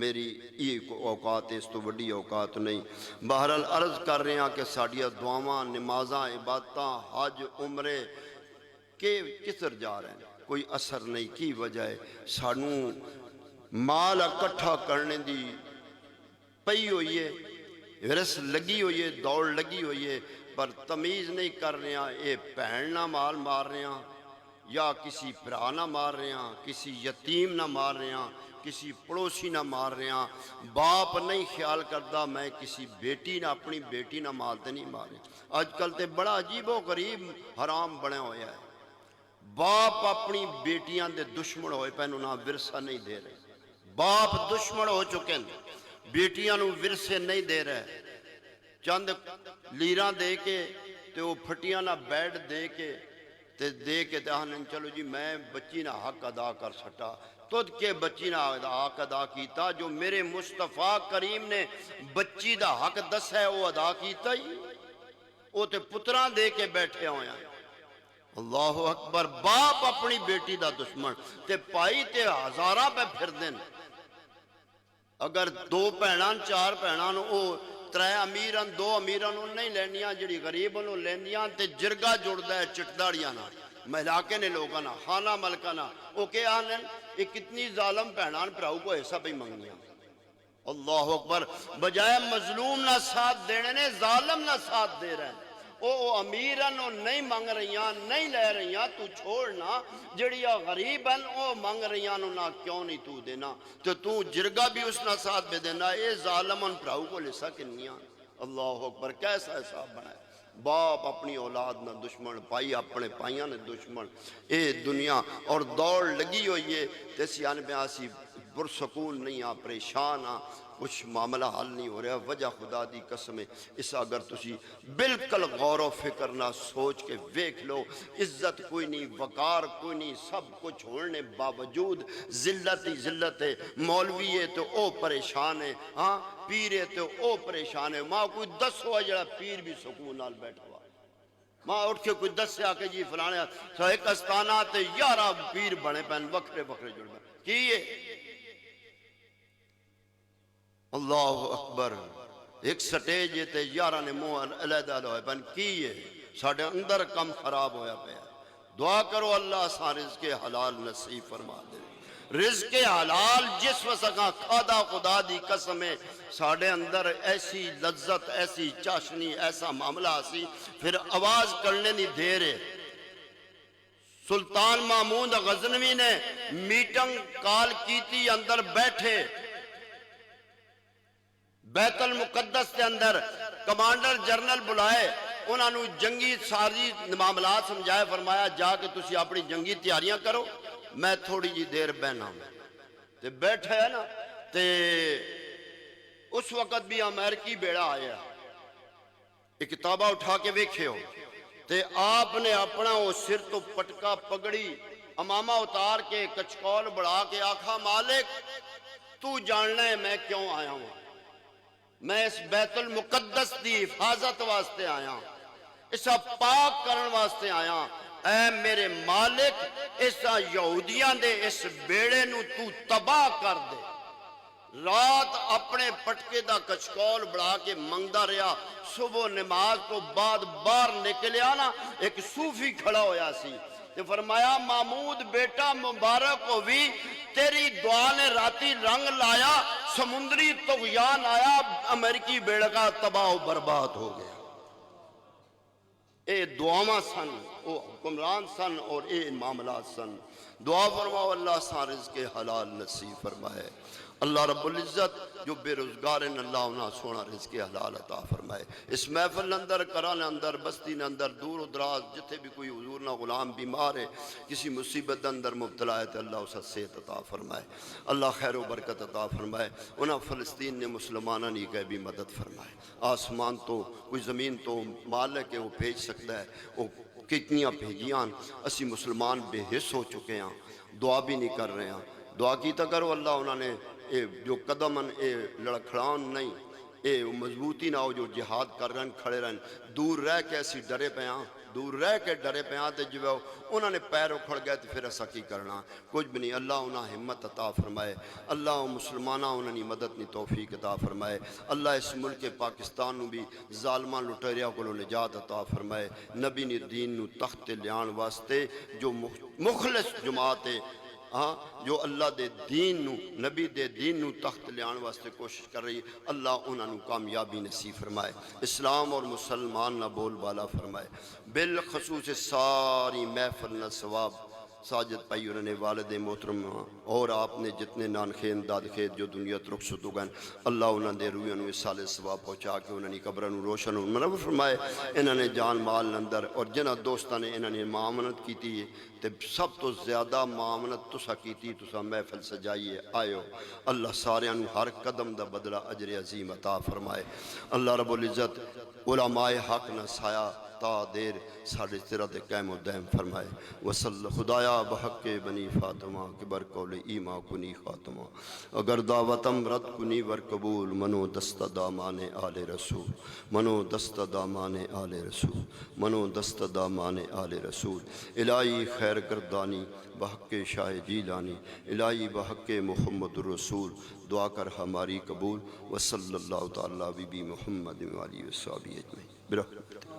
میری یہ اوقات اس تو بڑی اوقات نہیں بہرحال عرض کر رہے ہیں کہ ساڑیاں دعاواں نمازاں عبادتاں حج عمرے کے کسر جا رہے ہیں کوئی اثر نہیں کی وجہ ہے سانو مال اکٹھا کرنے دی پئی ہوئی ہے ورس لگی ہوئی ہے دوڑ لگی ہوئی ہے پر تمیز نہیں کر رہے ہیں اے بہن نہ مال مار رہے ہیں یا کسی پرا نہ مار رہے ہیں کسی یتیم نہ مار رہے ہیں کسی پڑوسی نہ مار رہے ہیں باپ نہیں خیال کرتا میں کسی بیٹی نہ اپنی بیٹی نہ مارتے نہیں مارے آج کل تے بڑا عجیب و غریب حرام بنے ہوئے ہے باپ اپنی بیٹیاں دے دشمن ہوئے پہنو نہ ورثہ نہیں دے رہے باپ دشمن ہو چکے ہیں بیٹیاں نو ورثے نہیں دے رہے چند لیراں دے کے تے وہ پھٹیاں نہ بیڈ دے کے چلو جی میں بچی نہ حق ادا کر سٹا تد کے بچی نہ حق ادا کیتا جو میرے مصطفیٰ کریم نے بچی دا حق دس ہے وہ ادا کیتا ہی وہ تے پتران دے کے بیٹھے ہوئے ہیں اللہ اکبر. باپ اپنی بیٹی دا دشمن تے پائی تے ہزاراں پہ پھر دین. اگر 2 بھیناں 4 بھیناں او 3 امیراں 2 امیراں نوں نہیں لینیاں, جڑی غریب نوں لیندیاں تے جرگا جڑدا ہے چٹداڑیاں نال, مہلاکے نے لوگاں نال, خانہ ملکاں نال. او کہ آنن یہ کتنی ظالم بھیناں بھراؤ کو حصہ پہ منگیاں. اللہ اکبر. بجائے مظلوم نہ ساتھ دینے نے ظالم نہ ساتھ دے رہے ہیں. او امیرن او نہیں منگ رہیاں, نہیں لے رہیاں, تو چھوڑنا. جڑیا غریب ہیں او منگ رہیاں نو نہ کیوں نہیں تو دینا, تو جرگا بھی اس نہ ساتھ بے دینا. اے ظالمن پراؤ کو لسا کنیاں. اللہ اکبر. کیسا حساب بنائے. باپ اپنی اولاد نہ دشمن, پائی اپنے پائیاں نے دشمن. اے دنیا اور دوڑ لگی ہوئی ہے تے سیان پہ آسی پرسکون نہیں آ, پریشان آ, کچھ معاملہ حل نہیں ہو رہا. وجہ خدا دی قسم ہے اس اگر تسی بالکل غور و فکر نہ سوچ کے ویکھ لو, عزت کوئی نہیں, وقار کوئی نہیں, سب کچھ ہونے باوجود ذلت ہی ذلت ہے. مولوی ہے تو او پریشان ہے, ہاں پیر ہے تو او پریشان ہے. ماں کوئی 10 ہوا جڑا پیر بھی سکون نال بیٹھا ہوا, ماں اٹھ کے کوئی 10 سے آ کے جی فلانے ایک استانہ تے 11 پیر بنے پہن وکھرے وکھرے جڑ پہن کی ہے. اللہ اکبر. ایک سٹیج تے 11 نے منہ علیحدہ ہوئے پہن کی ہے. ساڑھے اندر کم خراب ہویا پہ. دعا کرو اللہ سا رزق حلال نصیب فرما دے. رزق حلال جس وسکا کھادا خدا دی قسم ہے ساڑھے اندر ایسی لذت, ایسی چاشنی, ایسا معاملہ سی پھر آواز کرنے دی دیر ہے. سلطان محمود غزنوی نے میٹنگ کال کیتی, اندر بیٹھے بیت المقدس کے اندر کمانڈر جنرل بلائے, انہوں نے جنگی ساری معاملات سمجھائے, فرمایا جا کے تسی اپنی جنگی تیاریاں کرو, میں تھوڑی جی دیر بہنا ہوں. تے بیٹھے ہے نا, تے اس وقت بھی امریکی بیڑا آیا, ایک کتابہ اٹھا کے ویکھے ہو, تے آپ نے اپنا وہ سر تو پٹکا پگڑی امامہ اتار کے کچکول بڑھا کے آکھا مالک تو جاننا ہے میں کیوں آیا ہوں, میں اس بیت المقدس دی حفاظت واسطے آیا, اسا پاک کرن واسطے آیا. اے میرے مالک اسا یہودیاں دے اس بیڑے نو تو تباہ کر دے. رات اپنے پٹکے دا کچکول بڑھا کے منگدہ رہا. صبح نماز کو بعد باہر نکلیا نا, ایک صوفی کھڑا ہویا سی, تے فرمایا محمود بیٹا مبارک ہوئی, تیری دعا نے راتی رنگ لایا, سمندری طغیان آیا, امریکی بیڑا تباہ و برباد ہو گیا. اے دعاواں سن, او حکمران سن, اور اے معاملات سن. دعا فرماؤ اللہ سا رزق حلال نصیب فرمائے. اللہ رب العزت جو بے روزگار ہیں اللہ انہاں سونا رزق حلال عطا فرمائے. اس محفل اندر, کران اندر, بستی اندر, دور و دراز جتھے بھی کوئی حضور نہ غلام بیمار ہے, کسی مصیبت اندر مبتلا ہے تو اللہ اسے صحت عطا فرمائے, اللہ خیر و برکت عطا فرمائے. انہاں فلسطین نے مسلمانہ نہیں کہ بھی مدد فرمائے. آسمان تو کوئی زمین تو مالک ہے وہ بھیج سکتا ہے, وہ کتنیاں بھیجیاں. اسی مسلمان بے حص ہو چکے ہیں, دعا بھی نہیں کر رہے ہیں. دعا کیتا کرو اللہ انہوں نے اے جو قدمن اے لڑکھڑان نہیں, اے مضبوطی نہ ہو جو جہاد کر رہے ہیں, کھڑے رہے ہیں. دور رہ کے ایسی ڈرے پہ ہاں, دور رہ کے ڈرے پہ ہاں, تے جو انہوں نے پیر اکھڑ گئے تو پھر ایسا کی کرنا, کچھ بھی نہیں. اللہ انہیں ہمت عطا فرمائے, اللہ مسلمانہ انہوں نے مدد نہیں توفیق عطا فرمائے. اللہ اس ملک پاکستان نو بھی ظالمان لٹیریا کو نجات عطا فرمائے. نبی نے دین نو تخت لیان واسطے جو مخلص جماعت ہے, ہاں جو اللہ دے دین نو, نبی دے دین نو تخت لیان واسطے کوشش کر رہی, اللہ انہوں نے کامیابی نصیب فرمائے. اسلام اور مسلمان نہ بول بالا فرمائے. بالخصوص ساری محفل نہ ثواب ساجد پائی انہوں نے والد محترم اور آپ نے جتنے نانخین دادخید جو دنیا رخصت ہو گئے, اللہ انہوں نے رویوں نے سال ثواب پہنچا کے انہوں نے قبروں روشن منور فرمائے. انہوں نے جان مال اندر اور جنہ دوستہ نے انہوں نے معاملت کی تھی تے سب تو زیادہ معاونت تسا کیتی، تسا محفل سجائیے آئے ہو، اللہ سارے انو ہر قدم دا بدلہ اجر عظیم عطا فرمائے۔ اللہ رب العزت علماء حق نہ سایہ تا دیر ساڑھے صراط قائم و دائم فرمائے۔ وصل خدایا بحق بنی فاطمہ کہ بر قول ایماں کنی خاتمہ، اگر دعوتم رد کنی ور قبول، منو دست دامان آل رسول، منو دست دامان آل رسول، منو دست دامان آل رسول۔ الہی خیر گردانی بحق شاہ جیلانی، الہی بحق محمد الرسول، دعا کر ہماری قبول۔ وصلی اللہ تعالیٰ بی محمد و آلہ و صحبہ اجمعین برحمتہ۔